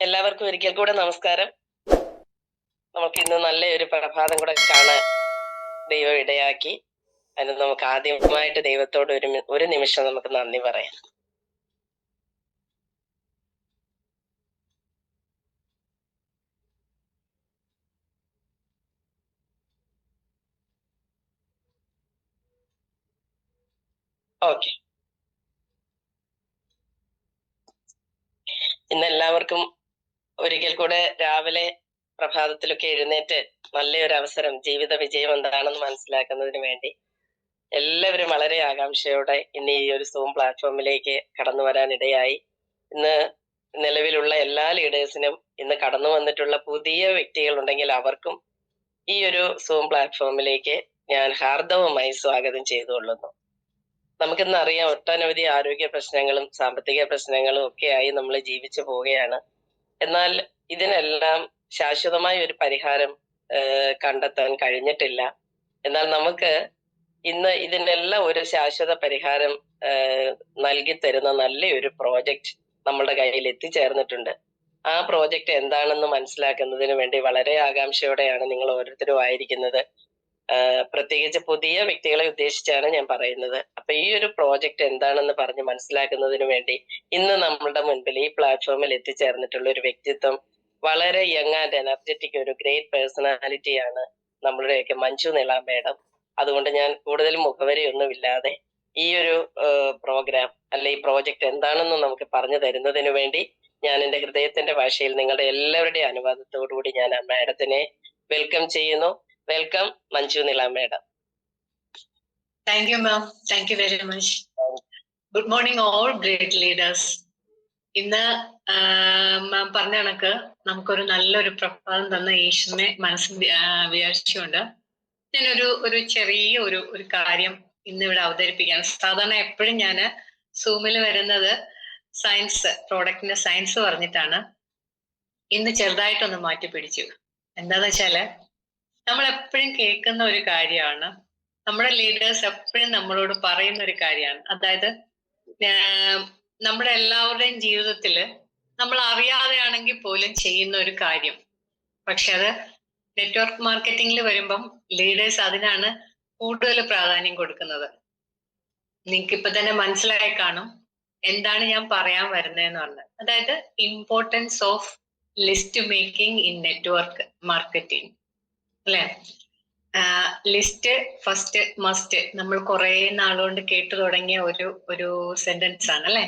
എല്ലാവർക്കും ഒരിക്കൽ കൂടെ നമസ്കാരം. നമുക്ക് ഇന്ന് നല്ലൊരു പ്രഭാതം കൂടെ കാണാൻ ദൈവം ഇടയാക്കി. അതിന് നമുക്ക് ആദ്യമായിട്ട് ദൈവത്തോട് ഒരു നിമിഷം നമുക്ക് നന്ദി പറയാം. ഓക്കെ, ഇന്ന് എല്ലാവർക്കും ഒരിക്കൽ കൂടെ രാവിലെ പ്രഭാതത്തിലൊക്കെ എഴുന്നേറ്റ് നല്ലൊരു അവസരം, ജീവിത വിജയം എന്താണെന്ന് മനസ്സിലാക്കുന്നതിന് വേണ്ടി എല്ലാവരും വളരെ ആകാംക്ഷയോടെ ഇന്ന് ഈ ഒരു സൂം പ്ലാറ്റ്ഫോമിലേക്ക് കടന്നു വരാനിടയായി. ഇന്ന് നിലവിലുള്ള എല്ലാ ലീഡേഴ്സിനും, ഇന്ന് കടന്നു വന്നിട്ടുള്ള പുതിയ വ്യക്തികൾ ഉണ്ടെങ്കിൽ അവർക്കും ഈ ഒരു സൂം പ്ലാറ്റ്ഫോമിലേക്ക് ഞാൻ ഹാർദവമായി സ്വാഗതം ചെയ്തുകൊള്ളുന്നു. നമുക്കിന്ന് അറിയാം, ഒട്ടനവധി ആരോഗ്യ പ്രശ്നങ്ങളും സാമ്പത്തിക പ്രശ്നങ്ങളും ഒക്കെയായി നമ്മൾ ജീവിച്ചു പോവുകയാണ്. എന്നാൽ ഇതിനെല്ലാം ശാശ്വതമായ ഒരു പരിഹാരം കണ്ടെത്താൻ കഴിഞ്ഞിട്ടില്ല. എന്നാൽ നമുക്ക് ഇന്ന് ഇതിനെല്ലാം ഒരു ശാശ്വത പരിഹാരം നൽകി തരുന്ന നല്ലൊരു പ്രോജക്റ്റ് നമ്മളുടെ കയ്യിൽ എത്തിച്ചേർന്നിട്ടുണ്ട്. ആ പ്രോജക്റ്റ് എന്താണെന്ന് മനസ്സിലാക്കുന്നതിന് വേണ്ടി വളരെ ആകാംക്ഷയോടെയാണ് നിങ്ങൾ ഓരോരുത്തരും ആയിരിക്കുന്നത്. പ്രത്യേകിച്ച് പുതിയ വ്യക്തികളെ ഉദ്ദേശിച്ചാണ് ഞാൻ പറയുന്നത്. അപ്പൊ ഈ ഒരു പ്രോജക്റ്റ് എന്താണെന്ന് പറഞ്ഞ് മനസ്സിലാക്കുന്നതിന് വേണ്ടി ഇന്ന് നമ്മളുടെ മുൻപിൽ ഈ പ്ലാറ്റ്ഫോമിൽ എത്തിച്ചേർന്നിട്ടുള്ള ഒരു വ്യക്തിത്വം, വളരെ യങ് ആൻഡ് എനർജറ്റിക്, ഒരു ഗ്രേറ്റ് പേഴ്സണാലിറ്റിയാണ് നമ്മളുടെയൊക്കെ മഞ്ജു നിള മേഡം. അതുകൊണ്ട് ഞാൻ കൂടുതൽ മുഖവരിയൊന്നുമില്ലാതെ ഈ ഒരു പ്രോഗ്രാം അല്ലെ ഈ പ്രോജക്റ്റ് എന്താണെന്ന് നമുക്ക് പറഞ്ഞു തരുന്നതിന് വേണ്ടി ഞാൻ എൻ്റെ ഹൃദയത്തിന്റെ ഭാഷയിൽ നിങ്ങളുടെ എല്ലാവരുടെയും അനുവാദത്തോടുകൂടി ഞാൻ ആ മാഡത്തിനെ വെൽക്കം ചെയ്യുന്നു. Welcome Manju Nila madam. Thank you, ma'am. Thank you very much. Good morning, all great leaders. ഇന്ന് മാം പറഞ്ഞ കണക്ക് നമുക്കൊരു നല്ലൊരു പ്രഭാതം തന്ന ഈശ്വരനെ മനസ്സിൽ വിചാരിച്ചുകൊണ്ട് ഞാനൊരു ചെറിയ ഒരു കാര്യം ഇന്നിവിടെ അവതരിപ്പിക്കുകയാണ്. സാധാരണ എപ്പോഴും ഞാൻ സൂമിൽ വരുന്നത് സയൻസ്, പ്രോഡക്റ്റിന്റെ സയൻസ് പറഞ്ഞിട്ടാണ്. ഇന്ന് ചെറുതായിട്ടൊന്ന് മാറ്റി പിടിച്ചു. എന്താന്ന് വെച്ചാല്, നമ്മൾ എപ്പോഴും കേൾക്കുന്ന ഒരു കാര്യമാണ്, നമ്മുടെ ലീഡേഴ്സ് എപ്പോഴും നമ്മളോട് പറയുന്ന ഒരു കാര്യമാണ്. അതായത് നമ്മുടെ എല്ലാവരുടെയും ജീവിതത്തിൽ നമ്മൾ അറിയാതെയാണെങ്കിൽ പോലും ചെയ്യുന്ന ഒരു കാര്യം. പക്ഷെ അത് നെറ്റ്വർക്ക് മാർക്കറ്റിംഗിൽ വരുമ്പം ലീഡേഴ്സ് അതിനാണ് കൂടുതൽ പ്രാധാന്യം കൊടുക്കുന്നത്. നിങ്ങൾക്ക് ഇപ്പൊ തന്നെ മനസ്സിലായി കാണും എന്താണ് ഞാൻ പറയാൻ വരുന്നതെന്ന് പറഞ്ഞത്. അതായത് importance of list making in network marketing. അല്ലെ, ലിസ്റ്റ് ഫസ്റ്റ് മസ്റ്റ് നമ്മൾ കുറെ നാളുകൊണ്ട് കേട്ടു തുടങ്ങിയ ഒരു സെന്റൻസ് ആണ് അല്ലെ,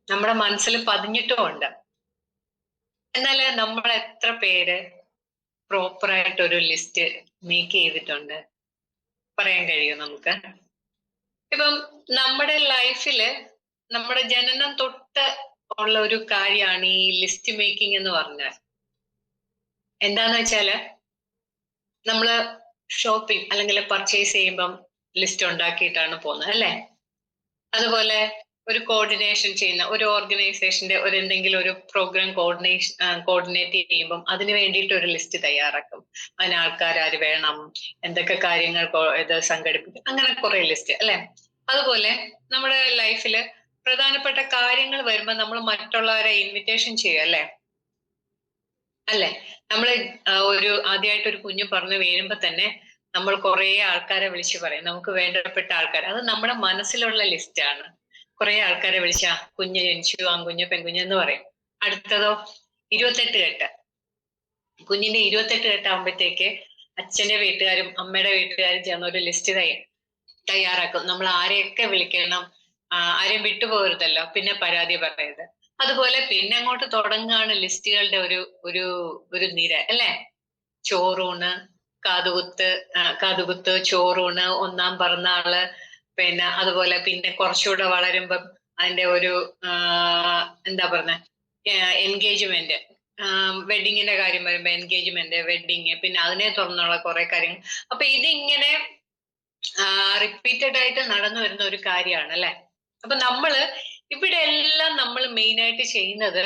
നമ്മുടെ മനസ്സിൽ പതിഞ്ഞിട്ടും ഉണ്ട്. എന്നാൽ നമ്മൾ എത്ര പേര് പ്രോപ്പറായിട്ട് ഒരു ലിസ്റ്റ് മേക്ക് ചെയ്തിട്ടുണ്ട് പറയാൻ കഴിയും നമുക്ക്? ഇപ്പം നമ്മുടെ ലൈഫില് നമ്മുടെ ജനനം തൊട്ട് ഉള്ള ഒരു കാര്യമാണ് ഈ ലിസ്റ്റ് മേക്കിംഗ് എന്ന് പറഞ്ഞാൽ. എന്താന്ന് വെച്ചാല്, നമ്മള് ഷോപ്പിംഗ് അല്ലെങ്കിൽ പർച്ചേസ് ചെയ്യുമ്പം ലിസ്റ്റ് ഉണ്ടാക്കിയിട്ടാണ് പോകുന്നത് അല്ലെ. അതുപോലെ ഒരു കോർഡിനേഷൻ ചെയ്യുന്ന ഒരു ഓർഗനൈസേഷന്റെ എന്തെങ്കിലും ഒരു പ്രോഗ്രാം കോർഡിനേറ്റ് ചെയ്യുമ്പം അതിന് വേണ്ടിയിട്ട് ഒരു ലിസ്റ്റ് തയ്യാറാക്കും. അതിന് ആൾക്കാർ വേണം, എന്തൊക്കെ കാര്യങ്ങൾ ഇത് സംഘടിപ്പിക്കും, അങ്ങനെ കുറെ ലിസ്റ്റ് അല്ലെ. അതുപോലെ നമ്മുടെ ലൈഫില് പ്രധാനപ്പെട്ട കാര്യങ്ങൾ വരുമ്പോൾ നമ്മൾ മറ്റുള്ളവരെ ഇൻവിറ്റേഷൻ ചെയ്യും അല്ലെ. നമ്മൾ ആദ്യമായിട്ട് ഒരു കുഞ്ഞ് പറഞ്ഞു വീഴുമ്പോ തന്നെ നമ്മൾ കുറെ ആൾക്കാരെ വിളിച്ച് പറയും, നമുക്ക് വേണ്ടപ്പെട്ട ആൾക്കാർ. അത് നമ്മുടെ മനസ്സിലുള്ള ലിസ്റ്റാണ്. കുറെ ആൾക്കാരെ വിളിച്ചാ കുഞ്ഞ് ജനിച്ചു, ആൺകുഞ്ഞ് പെൺകുഞ്ഞ് എന്ന് പറയും. അടുത്തതോ 28 കെട്ട്. കുഞ്ഞിന്റെ 28 കെട്ടാകുമ്പോഴത്തേക്ക് അച്ഛന്റെ വീട്ടുകാരും അമ്മയുടെ വീട്ടുകാരും ചേർന്ന് ഒരു ലിസ്റ്റ് തയ്യാറാക്കും. നമ്മൾ ആരെയൊക്കെ വിളിക്കണം, ആരെയും വിട്ടുപോകരുതല്ലോ, പിന്നെ പരാതി പറയരുത്. അതുപോലെ പിന്നെ അങ്ങോട്ട് തുടങ്ങുകയാണ് ലിസ്റ്റുകളുടെ ഒരു നിര അല്ലെ. ചോറൂണ്, കാതുകുത്ത്, ചോറൂണ്, ഒന്നാം പിറന്നാള്, പിന്നെ അതുപോലെ പിന്നെ കുറച്ചുകൂടെ വളരുമ്പം അതിന്റെ എന്താ പറഞ്ഞ എൻഗേജ്മെന്റ്, വെഡിങ്ങിന്റെ കാര്യം വരുമ്പോ എൻഗേജ്മെന്റ്, വെഡിങ്, പിന്നെ അതിനെ തുറന്നുള്ള കുറെ കാര്യങ്ങൾ. അപ്പൊ ഇതിങ്ങനെ റിപ്പീറ്റഡ് ആയിട്ട് നടന്നു വരുന്ന ഒരു കാര്യമാണ് അല്ലെ. അപ്പൊ ഇവിടെ എല്ലാം നമ്മൾ മെയിൻ ആയിട്ട് ചെയ്യുന്നത്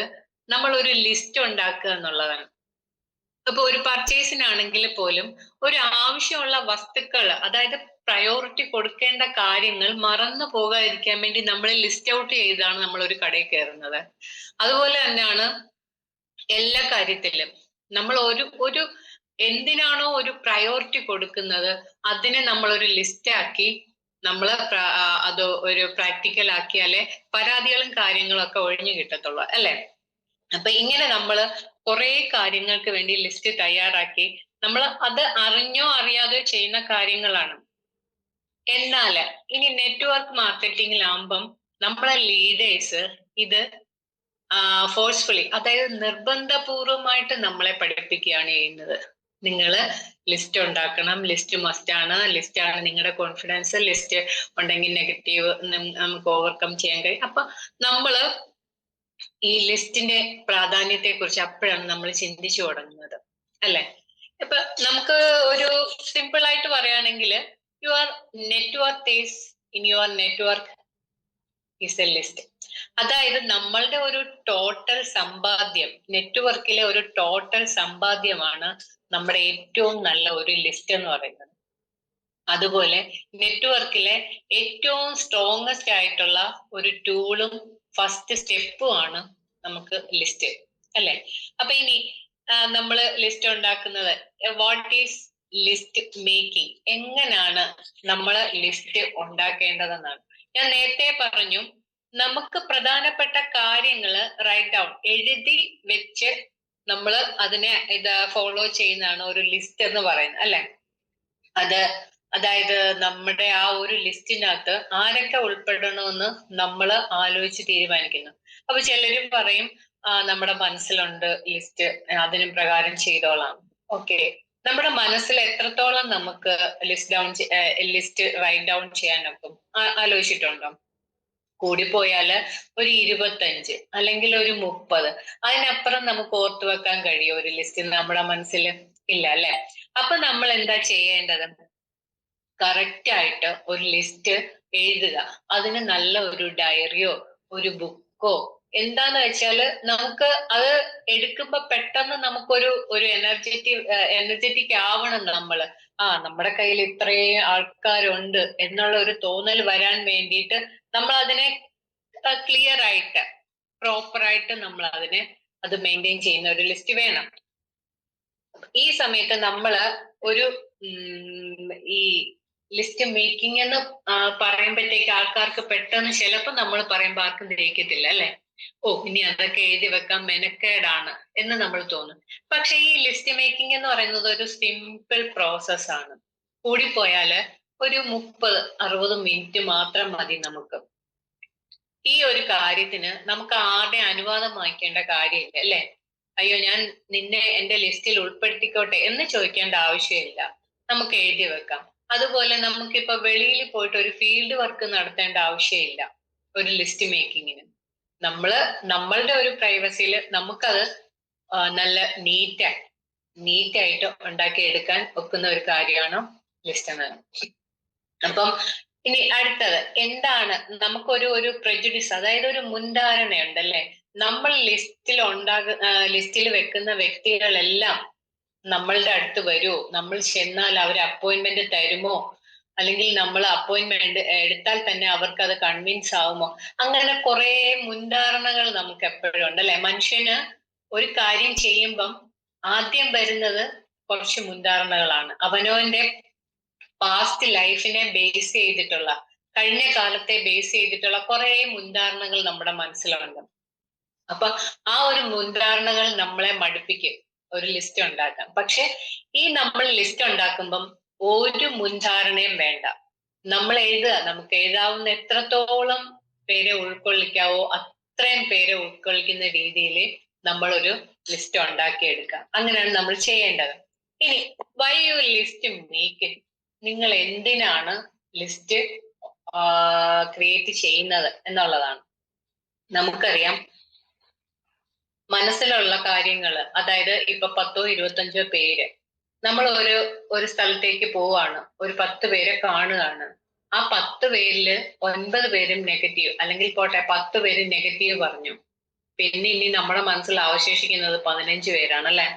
നമ്മൾ ഒരു ലിസ്റ്റ് ഉണ്ടാക്കുക എന്നുള്ളതാണ്. അപ്പൊ ഒരു പർച്ചേസിനാണെങ്കിൽ പോലും ഒരു ആവശ്യമുള്ള വസ്തുക്കൾ, അതായത് പ്രയോറിറ്റി കൊടുക്കേണ്ട കാര്യങ്ങൾ മറന്നു പോകാതിരിക്കാൻ വേണ്ടി നമ്മൾ ലിസ്റ്റ് ഔട്ട് ചെയ്താണ് നമ്മൾ ഒരു കടയിൽ കയറുന്നത്. അതുപോലെ തന്നെയാണ് എല്ലാ കാര്യത്തിലും നമ്മൾ ഒരു എന്തിനാണോ ഒരു പ്രയോറിറ്റി കൊടുക്കുന്നത് അതിനെ നമ്മൾ ഒരു ലിസ്റ്റ് ആക്കി നമ്മൾ അത് ഒരു പ്രാക്ടിക്കൽ ആക്കിയാലേ പരാതികളും കാര്യങ്ങളും ഒക്കെ ഒഴിഞ്ഞു കിട്ടത്തുള്ളൂ അല്ലെ. അപ്പൊ ഇങ്ങനെ നമ്മൾ കുറെ കാര്യങ്ങൾക്ക് വേണ്ടി ലിസ്റ്റ് തയ്യാറാക്കി നമ്മൾ അത് അറിഞ്ഞോ അറിയാതെയോ ചെയ്യുന്ന കാര്യങ്ങളാണ്. എന്നാല് ഇനി നെറ്റ്വർക്ക് മാർക്കറ്റിംഗിലാകുമ്പം നമ്മളെ ലീഡേഴ്സ് ഇത് ഫോഴ്സ്ഫുള്ളി, അതായത് നിർബന്ധപൂർവമായിട്ട് നമ്മളെ പഠിപ്പിക്കുകയാണ് ചെയ്യുന്നത്. നിങ്ങൾ ലിസ്റ്റ് ഉണ്ടാക്കണം, ലിസ്റ്റ് മസ്റ്റാണ്, ലിസ്റ്റാണ് നിങ്ങളുടെ കോൺഫിഡൻസ്, ലിസ്റ്റ് ഉണ്ടെങ്കിൽ നെഗറ്റീവ് നമുക്ക് ഓവർകം ചെയ്യാൻ കഴിയും. അപ്പൊ നമ്മള് ഈ ലിസ്റ്റിന്റെ പ്രാധാന്യത്തെ കുറിച്ച് അപ്പോഴാണ് നമ്മൾ ചിന്തിച്ചു തുടങ്ങുന്നത് അല്ലെ. ഇപ്പൊ നമുക്ക് ഒരു സിമ്പിൾ ആയിട്ട് പറയുകയാണെങ്കിൽ your network is in your network is A list. അതായത് നമ്മളുടെ ഒരു ടോട്ടൽ സമ്പാദ്യം, നെറ്റ്വർക്കിലെ ഒരു ടോട്ടൽ സമ്പാദ്യമാണ് നമ്മുടെ ഏറ്റവും നല്ല ഒരു ലിസ്റ്റ് എന്ന് പറയുന്നത്. അതുപോലെ നെറ്റ്വർക്കിലെ ഏറ്റവും സ്ട്രോങ്ങസ്റ്റ് ആയിട്ടുള്ള ഒരു ടൂളും ഫസ്റ്റ് സ്റ്റെപ്പും ആണ് നമുക്ക് ലിസ്റ്റ് അല്ലെ. അപ്പൊ ഇനി നമ്മൾ ലിസ്റ്റ് ഉണ്ടാക്കുന്നത്, വാട്ട് ഈസ് ലിസ്റ്റ് മേക്കിംഗ്, എങ്ങനെയാണ് നമ്മൾ ലിസ്റ്റ് ഉണ്ടാക്കേണ്ടതെന്നാണ്. ഞാൻ നേരത്തെ പറഞ്ഞു നമുക്ക് പ്രധാനപ്പെട്ട കാര്യങ്ങൾ റൈറ്റ് ഡൗൺ, എഴുതി വെച്ച് നമ്മൾ അതിനെ ഫോളോ ചെയ്യുന്നതാണ് ഒരു ലിസ്റ്റ് എന്ന് പറയുന്നത് അല്ലെ. അതായത് നമ്മുടെ ആ ഒരു ലിസ്റ്റിനകത്ത് ആരൊക്കെ ഉൾപ്പെടണമെന്ന് നമ്മൾ ആലോചിച്ച് തീരുമാനിക്കുന്നു. അപ്പൊ ചിലരും പറയും നമ്മുടെ മനസ്സിലുണ്ട് ലിസ്റ്റ്, അതിന് പ്രകാരം ചെയ്തോളാം. ഓക്കെ, നമ്മുടെ മനസ്സിൽ എത്രത്തോളം നമുക്ക് ലിസ്റ്റ് റൈറ്റ് ഡൗൺ ചെയ്യാനൊക്കും ആലോചിച്ചിട്ടുണ്ടോ? കൂടിപ്പോയാല് ഒരു 25 അല്ലെങ്കിൽ ഒരു 30, അതിനപ്പുറം നമുക്ക് ഓർത്തു വെക്കാൻ കഴിയും ഒരു ലിസ്റ്റ് നമ്മുടെ മനസ്സിൽ? ഇല്ല അല്ലെ. അപ്പൊ നമ്മൾ എന്താ ചെയ്യേണ്ടത്? കറക്റ്റ് ആയിട്ട് ഒരു ലിസ്റ്റ് എഴുതുക. അതിന് നല്ല ഒരു ഡയറിയോ ഒരു ബുക്കോ എന്താന്ന് വെച്ചാല് നമുക്ക് അത് എടുക്കുമ്പോ പെട്ടെന്ന് നമുക്കൊരു എനർജറ്റിക് ആവണം നമ്മള്. നമ്മുടെ കയ്യിൽ ഇത്രയും ആൾക്കാരുണ്ട് എന്നുള്ള ഒരു തോന്നൽ വരാൻ വേണ്ടിയിട്ട് നമ്മൾ അതിനെ ക്ലിയർ ആയിട്ട് പ്രോപ്പറായിട്ട് നമ്മൾ അത് മെയിൻറ്റെയിൻ ചെയ്യുന്ന ഒരു ലിസ്റ്റ് വേണം. ഈ സമയത്ത് നമ്മള് ഒരു ഈ ലിസ്റ്റ് മേക്കിംഗ് എന്ന് പറയുമ്പോഴത്തേക്ക് ആൾക്കാർക്ക് പെട്ടെന്ന് ചിലപ്പോൾ നമ്മൾ പറയുമ്പോൾ ആർക്കും ഗ്രഹിക്കത്തില്ല അല്ലെ. ഇനി അതൊക്കെ എഴുതി വെക്കാൻ മെനക്കേടാണ് എന്ന് നമ്മൾ തോന്നും. പക്ഷെ ഈ ലിസ്റ്റ് മേക്കിംഗ് എന്ന് പറയുന്നത് ഒരു സിമ്പിൾ പ്രോസസ് ആണ്. കൂടിപ്പോയാല് ഒരു 30-60 മിനിറ്റ് മാത്രം മതി നമുക്ക്. ഈ ഒരു കാര്യത്തിന് നമുക്ക് ആരുടെ അനുവാദം വാങ്ങിക്കേണ്ട കാര്യമില്ല അല്ലെ. അയ്യോ ഞാൻ നിന്നെ എന്റെ ലിസ്റ്റിൽ ഉൾപ്പെടുത്തിക്കോട്ടെ എന്ന് ചോദിക്കേണ്ട ആവശ്യമില്ല, നമുക്ക് എഴുതി വെക്കാം. അതുപോലെ നമുക്കിപ്പോ വെളിയിൽ പോയിട്ട് ഒരു ഫീൽഡ് വർക്ക് നടത്തേണ്ട ആവശ്യമില്ല ഒരു ലിസ്റ്റ് മേക്കിങ്ങിന്. നമ്മളുടെ ഒരു പ്രൈവസിയിൽ നമുക്കത് നല്ല നീറ്റായിട്ട് ഉണ്ടാക്കിയെടുക്കാൻ ഒക്കുന്ന ഒരു കാര്യമാണ് ലിസ്റ്റ് എന്നത്. അപ്പം ഇനി അടുത്തത് എന്താണ്, നമുക്കൊരു പ്രെജുഡിസ്, അതായത് ഒരു മുൻധാരണയുണ്ടല്ലേ. നമ്മൾ ലിസ്റ്റിൽ വെക്കുന്ന വ്യക്തികളെല്ലാം നമ്മളുടെ അടുത്ത് വരുമോ, നമ്മൾ ചെന്നാൽ അവർ അപ്പോയിന്റ്മെന്റ് തരുമോ, അല്ലെങ്കിൽ നമ്മൾ അപ്പോയിന്റ്മെന്റ് എടുത്താൽ തന്നെ അവർക്ക് അത് കൺവിൻസ് ആവുമോ, അങ്ങനെ കുറെ മുൻധാരണകൾ നമുക്ക് എപ്പോഴും ഉണ്ടല്ലേ. മനുഷ്യന് ഒരു കാര്യം ചെയ്യുമ്പം ആദ്യം വരുന്നത് കുറച്ച് മുൻധാരണകളാണ്. അവനവന്റെ പാസ്റ്റ് ലൈഫിനെ ബേസ് ചെയ്തിട്ടുള്ള, കഴിഞ്ഞ കാലത്തെ ബേസ് ചെയ്തിട്ടുള്ള കുറെ മുൻധാരണകൾ നമ്മുടെ മനസ്സിലുണ്ട്. അപ്പൊ ആ ഒരു മുൻധാരണകൾ നമ്മളെ മടുപ്പിക്കും ഒരു ലിസ്റ്റ് ഉണ്ടാക്കാൻ. പക്ഷെ ഈ നമ്മൾ ലിസ്റ്റ് ഉണ്ടാക്കുമ്പം ഒരു മുൻധാരണയും വേണ്ട. നമ്മൾ എഴുതുക, നമുക്ക് എഴുതാവുന്ന എത്രത്തോളം പേരെ ഉൾക്കൊള്ളിക്കാവോ അത്രയും പേരെ ഉൾക്കൊള്ളിക്കുന്ന രീതിയിൽ നമ്മളൊരു ലിസ്റ്റ് ഉണ്ടാക്കിയെടുക്കാം. അങ്ങനെയാണ് നമ്മൾ ചെയ്യേണ്ടത്. ഇനി why you list make it, നിങ്ങൾ എന്തിനാണ് ലിസ്റ്റ് ക്രിയേറ്റ് ചെയ്യുന്നത് എന്നുള്ളതാണ്. നമുക്കറിയാം മനസ്സിലുള്ള കാര്യങ്ങൾ, അതായത് ഇപ്പൊ 10-25 പേര് നമ്മൾ ഒരു സ്ഥലത്തേക്ക് പോവാണ്, ഒരു 10 പേരെ കാണുകയാണ്. ആ 10 പേരില് 9 പേരും നെഗറ്റീവ്, അല്ലെങ്കിൽ പോട്ടെ 10 പേര് നെഗറ്റീവ് പറഞ്ഞു, പിന്നെ ഇനി നമ്മുടെ മനസ്സിൽ അവശേഷിക്കുന്നത് 15 പേരാണ് അല്ലെ.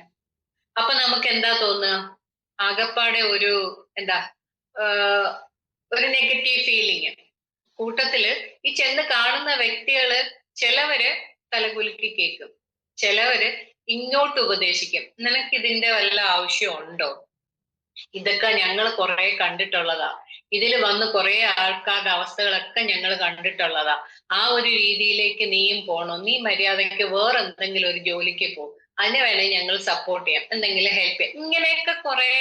അപ്പൊ നമുക്ക് എന്താ തോന്നുക? ആകപ്പാടെ ഒരു നെഗറ്റീവ് ഫീലിങ്. കൂട്ടത്തില് ഈ ചെന്ന് കാണുന്ന വ്യക്തികള് ചിലവര് തലകുലുക്കി കേൾക്കും, ചിലവര് ഇങ്ങോട്ട് ഉപദേശിക്കും, നിനക്ക് ഇതിന്റെ വല്ല ആവശ്യമുണ്ടോ, ഇതൊക്കെ ഞങ്ങൾ കുറെ കണ്ടിട്ടുള്ളതാ, ഇതിൽ വന്ന് കുറെ ആൾക്കാരുടെ അവസ്ഥകളൊക്കെ ഞങ്ങൾ കണ്ടിട്ടുള്ളതാ, ആ ഒരു രീതിയിലേക്ക് നീയും പോണോ, നീ മര്യാദയ്ക്ക് വേറെ എന്തെങ്കിലും ഒരു ജോലിക്ക് പോ, അതിനെ വേണേ ഞങ്ങൾ സപ്പോർട്ട് ചെയ്യാം, എന്തെങ്കിലും ഹെൽപ്പ് ചെയ്യാം. ഇങ്ങനെയൊക്കെ കുറെ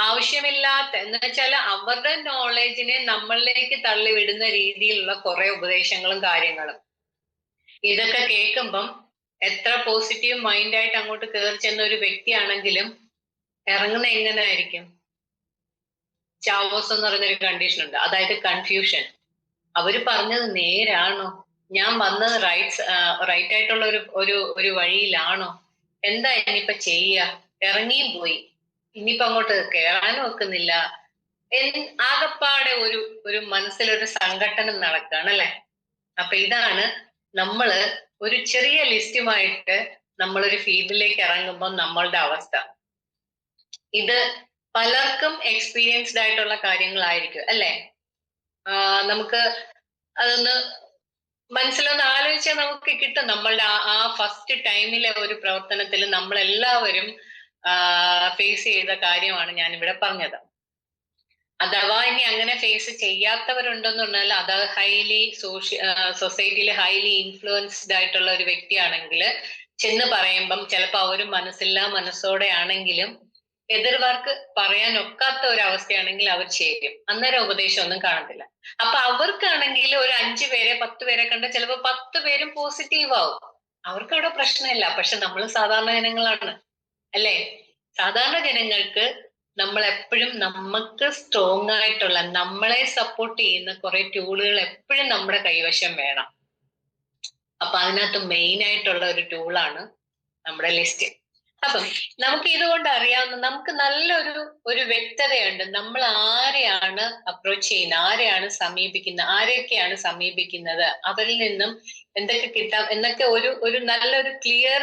ആവശ്യമില്ലാത്ത, എന്ന് വെച്ചാൽ അവരുടെ നോളേജിനെ നമ്മളിലേക്ക് തള്ളിവിടുന്ന രീതിയിലുള്ള കുറെ ഉപദേശങ്ങളും കാര്യങ്ങളും. ഇതൊക്കെ കേൾക്കുമ്പം എത്ര പോസിറ്റീവ് മൈൻഡായിട്ട് അങ്ങോട്ട് കയറി ചെന്ന ഒരു വ്യക്തിയാണെങ്കിലും ഇറങ്ങുന്ന എങ്ങനെ ആയിരിക്കും? ചാവോസ് എന്ന് പറയുന്ന ഒരു കണ്ടീഷൻ ഉണ്ട്, അതായത് കൺഫ്യൂഷൻ. അവര് പറഞ്ഞത് നേരാണോ, ഞാൻ വന്നത് റൈറ്റ് ആയിട്ടുള്ള ഒരു വഴിയിലാണോ, എന്താ ഇനിയിപ്പൊ ചെയ്യുക, ഇറങ്ങിയും പോയി, ഇനിയിപ്പൊ അങ്ങോട്ട് കേറാനും വെക്കുന്നില്ല, ആകപ്പാടെ ഒരു മനസ്സിലൊരു സംഘട്ടനം നടക്കുകയാണ് അല്ലെ. അപ്പൊ ഇതാണ് നമ്മള് ഒരു ചെറിയ ലിസ്റ്റുമായിട്ട് നമ്മളൊരു ഫീൽഡിലേക്ക് ഇറങ്ങുമ്പോൾ നമ്മളുടെ അവസ്ഥ. ഇത് പലർക്കും എക്സ്പീരിയൻസ്ഡ് ആയിട്ടുള്ള കാര്യങ്ങളായിരിക്കും അല്ലെ. നമുക്ക് അതൊന്ന് മനസ്സിലൊന്ന് ആലോചിച്ചാൽ നമുക്ക് കിട്ടും. നമ്മളുടെ ആ ഫസ്റ്റ് ടൈമിലെ ഒരു പ്രവർത്തനത്തിൽ നമ്മളെല്ലാവരും ഫേസ് ചെയ്ത കാര്യമാണ് ഞാൻ ഇവിടെ പറഞ്ഞത്. അഥവാ ഇനി അങ്ങനെ ഫേസ് ചെയ്യാത്തവരുണ്ടെന്ന് പറഞ്ഞാൽ അത് ഹൈലി സൊസൈറ്റിയിൽ ഹൈലി ഇൻഫ്ലുവൻസ്ഡ് ആയിട്ടുള്ള ഒരു വ്യക്തിയാണെങ്കിൽ ചെന്ന് പറയുമ്പം ചിലപ്പോൾ അവർ മനസ്സില്ലാ മനസ്സോടെ ആണെങ്കിലും എതിർവാർക്ക് പറയാൻ ഒക്കാത്ത ഒരു അവസ്ഥയാണെങ്കിൽ അവർ ചേരും, അന്നേരം ഉപദേശം ഒന്നും കാണത്തില്ല. അപ്പൊ അവർക്കാണെങ്കിൽ ഒരു 5 പേരെ 10 പേരെ കണ്ട ചിലപ്പോൾ 10 പേരും പോസിറ്റീവ് ആവും, അവർക്ക് അവിടെ പ്രശ്നമില്ല. പക്ഷെ നമ്മൾ സാധാരണ ജനങ്ങളാണ് അല്ലെ. സാധാരണ ജനങ്ങൾക്ക് നമ്മൾ എപ്പോഴും നമുക്ക് സ്ട്രോങ് ആയിട്ടുള്ള, നമ്മളെ സപ്പോർട്ട് ചെയ്യുന്ന കുറെ ടൂളുകൾ എപ്പോഴും നമ്മുടെ കൈവശം വേണം. അപ്പൊ അതിനകത്ത് മെയിൻ ആയിട്ടുള്ള ഒരു ടൂളാണ് നമ്മുടെ ലിസ്റ്റ്. അപ്പം നമുക്ക് ഇതുകൊണ്ട് അറിയാവുന്ന, നമുക്ക് നല്ലൊരു വ്യക്തതയുണ്ട്, നമ്മൾ ആരെയാണ് അപ്രോച്ച് ചെയ്യുന്നത്, ആരെയാണ് സമീപിക്കുന്നത്, ആരെയൊക്കെയാണ് സമീപിക്കുന്നത്, അവരിൽ നിന്നും എന്തൊക്കെ കിട്ടാം എന്നൊക്കെ ഒരു നല്ലൊരു ക്ലിയർ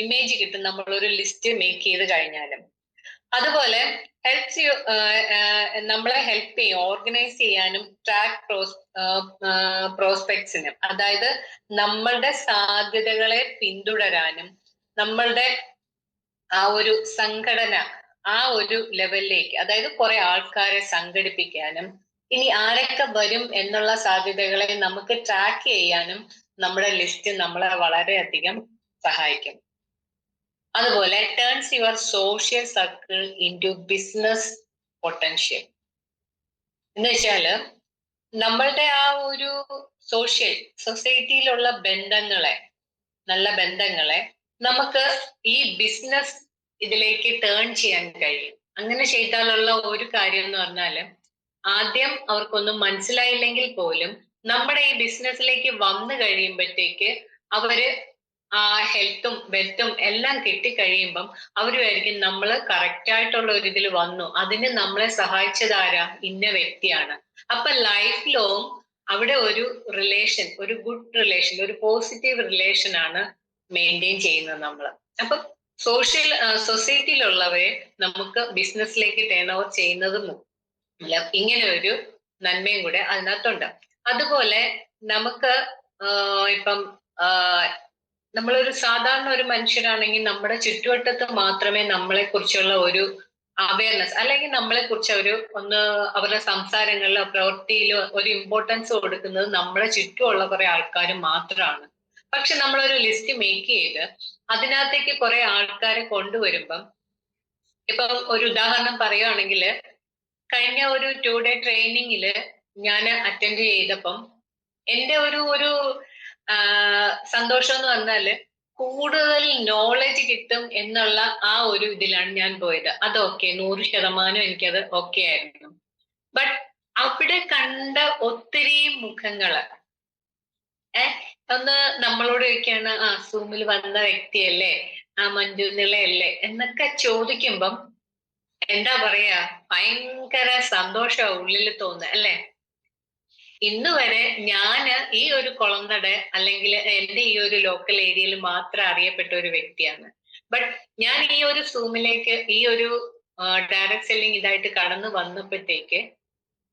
ഇമേജ് കിട്ടും നമ്മളൊരു ലിസ്റ്റ് മേക്ക് ചെയ്ത് കഴിഞ്ഞാലും. അതുപോലെ ഹെൽപ്സ് യു, നമ്മളെ ഹെൽപ്പ് ചെയ്യും ഓർഗനൈസ് ചെയ്യാനും ട്രാക്ക് പ്രോസ്പെക്ട്സിനും, അതായത് നമ്മളുടെ സാധ്യതകളെ പിന്തുടരാനും നമ്മളുടെ ആ ഒരു സംഘടന ആ ഒരു ലെവലിലേക്ക്, അതായത് കുറെ ആൾക്കാരെ സംഘടിപ്പിക്കാനും ഇനി ആരൊക്കെ വരും എന്നുള്ള സാധ്യതകളെ നമുക്ക് ട്രാക്ക് ചെയ്യാനും നമ്മുടെ ലിസ്റ്റ് നമ്മളെ വളരെയധികം സഹായിക്കും. അതുപോലെ turns your social circle into business potential. എന്ന് വെച്ചാല് നമ്മളുടെ ആ ഒരു സൊസൈറ്റിയിലുള്ള ബന്ധങ്ങളെ, നല്ല ബന്ധങ്ങളെ നമുക്ക് ഈ ബിസിനസ് ഇതിലേക്ക് ടേൺ ചെയ്യാൻ കഴിയും. അങ്ങനെ ചെയ്താലുള്ള ഒരു കാര്യം എന്ന് പറഞ്ഞാല്, ആദ്യം അവർക്കൊന്നും മനസ്സിലായില്ലെങ്കിൽ പോലും നമ്മുടെ ഈ ബിസിനസ്സിലേക്ക് വന്നു കഴിയുമ്പോഴത്തേക്ക് അവര് ആ ഹെൽത്തും വെൽത്തും എല്ലാം കിട്ടിക്കഴിയുമ്പം അവരുമായിരിക്കും നമ്മൾ കറക്റ്റ് ആയിട്ടുള്ള ഒരു ഇതിൽ വന്നു, അതിന് നമ്മളെ സഹായിച്ചതാരാ, ഇന്ന വ്യക്തിയാണ്. അപ്പൊ ലൈഫ് ലോങ് അവിടെ ഒരു റിലേഷൻ, ഒരു ഗുഡ് റിലേഷൻ, ഒരു പോസിറ്റീവ് റിലേഷൻ ആണ് മെയിൻറ്റെയിൻ ചെയ്യുന്നത് നമ്മൾ. അപ്പം സൊസൈറ്റിയിലുള്ളവരെ നമുക്ക് ബിസിനസ്സിലേക്ക് ടേൺ ഓവർ ചെയ്യുന്നതും ഇങ്ങനെ ഒരു നന്മയും കൂടെ അതിനകത്തുണ്ട്. അതുപോലെ നമുക്ക് ഇപ്പം നമ്മളൊരു സാധാരണ ഒരു മനുഷ്യരാണെങ്കിൽ നമ്മുടെ ചുറ്റുവട്ടത്ത് മാത്രമേ നമ്മളെ കുറിച്ചുള്ള ഒരു അവയർനെസ്, അല്ലെങ്കിൽ നമ്മളെ കുറിച്ച് അവരുടെ സംസാരങ്ങളിലോ പ്രവൃത്തിയിലോ ഒരു ഇമ്പോർട്ടൻസ് കൊടുക്കുന്നത് നമ്മളെ ചുറ്റുമുള്ള കുറെ ആൾക്കാർ മാത്രമാണ്. പക്ഷെ നമ്മളൊരു ലിസ്റ്റ് മേക്ക് ചെയ്ത് അതിനകത്തേക്ക് കുറെ ആൾക്കാരെ കൊണ്ടുവരുമ്പം, ഇപ്പം ഒരു ഉദാഹരണം പറയുകയാണെങ്കിൽ, കഴിഞ്ഞ ഒരു 2 day ട്രെയിനിങ്ങില് ഞാൻ അറ്റൻഡ് ചെയ്തപ്പം എൻ്റെ ഒരു സന്തോഷം എന്ന് പറഞ്ഞാല് കൂടുതൽ നോളജ് കിട്ടും എന്നുള്ള ആ ഒരു ഇതിലാണ് ഞാൻ പോയത്. അത് ഓക്കെ, 100% എനിക്കത് ഓക്കെ ആയിരുന്നു. ബട്ട് അവിടെ കണ്ട ഒത്തിരി മുഖങ്ങള് ഒന്ന് നമ്മളോട് ചോദിക്കാണ്, സൂമിൽ വന്ന വ്യക്തിയല്ലേ, മഞ്ജു നിളയല്ലേ എന്നൊക്കെ ചോദിക്കുമ്പം എന്താ പറയാ, ഭയങ്കര സന്തോഷമാ ഉള്ളിൽ തോന്നുക അല്ലെ. ഇന്ന് വരെ ഞാന് ഈ ഒരു കുളനട അല്ലെങ്കിൽ എൻ്റെ ഈ ഒരു ലോക്കൽ ഏരിയയിൽ മാത്രം അറിയപ്പെട്ട ഒരു വ്യക്തിയാണ്. ബട്ട് ഞാൻ ഈ ഒരു സൂമിലേക്ക്, ഈ ഒരു ഡയറക്ട് സെല്ലിംഗ് ഇതായിട്ട് കടന്നു വന്നപ്പോഴത്തേക്ക്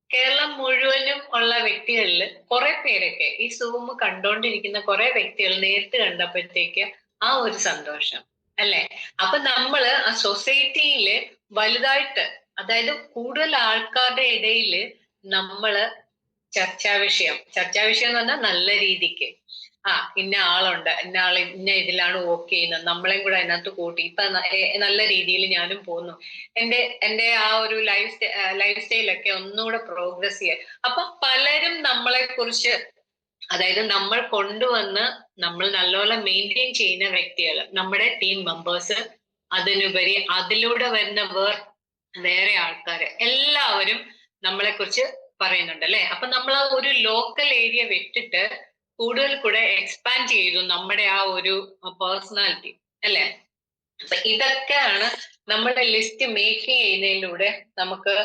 കേരളം മുഴുവനും ഉള്ള വ്യക്തികളിൽ കുറെ പേരൊക്കെ, ഈ സൂം കണ്ടോണ്ടിരിക്കുന്ന കുറെ വ്യക്തികൾ നേരിട്ട് കണ്ടപ്പോഴത്തേക്ക് ആ ഒരു സന്തോഷം അല്ലെ. അപ്പൊ നമ്മള് ആ സൊസൈറ്റിയില് വലുതായിട്ട്, അതായത് കൂടുതൽ ആൾക്കാരുടെ ഇടയിൽ നമ്മള് ചർച്ചാ വിഷയം എന്ന് പറഞ്ഞാൽ നല്ല രീതിക്ക് ഇന്ന ആളുണ്ട്, ഇന്ന ആൾ ഇന്ന ഇതിലാണ് വർക്ക് ചെയ്യുന്നത്, നമ്മളെയും കൂടെ അതിനകത്ത് കൂട്ടി ഇപ്പൊ നല്ല രീതിയിൽ ഞാനും പോകുന്നു, എന്റെ ആ ഒരു ലൈഫ് സ്റ്റൈലൊക്കെ ഒന്നുകൂടെ പ്രോഗ്രസ് ചെയ്യാൻ. അപ്പൊ പലരും നമ്മളെ കുറിച്ച്, അതായത് നമ്മൾ കൊണ്ടുവന്ന് നമ്മൾ നല്ലോണം മെയിൻറ്റെയിൻ ചെയ്യുന്ന വ്യക്തികൾ, നമ്മുടെ ടീം മെമ്പേഴ്സ്, അതിനുപരി അതിലൂടെ വരുന്ന വേറെ ആൾക്കാര് എല്ലാവരും നമ്മളെ കുറിച്ച് പറയുന്നുണ്ട് അല്ലെ. അപ്പൊ നമ്മൾ ആ ഒരു ലോക്കൽ ഏരിയ വിട്ടിട്ട് കൂടുതൽ കൂടെ എക്സ്പാൻഡ് ചെയ്തു നമ്മുടെ ആ ഒരു പേഴ്സണാലിറ്റി അല്ലെ. അപ്പൊ ഇതൊക്കെയാണ് നമ്മുടെ ലിസ്റ്റ് മേക്ക് ചെയ്യുന്നതിലൂടെ നമുക്ക്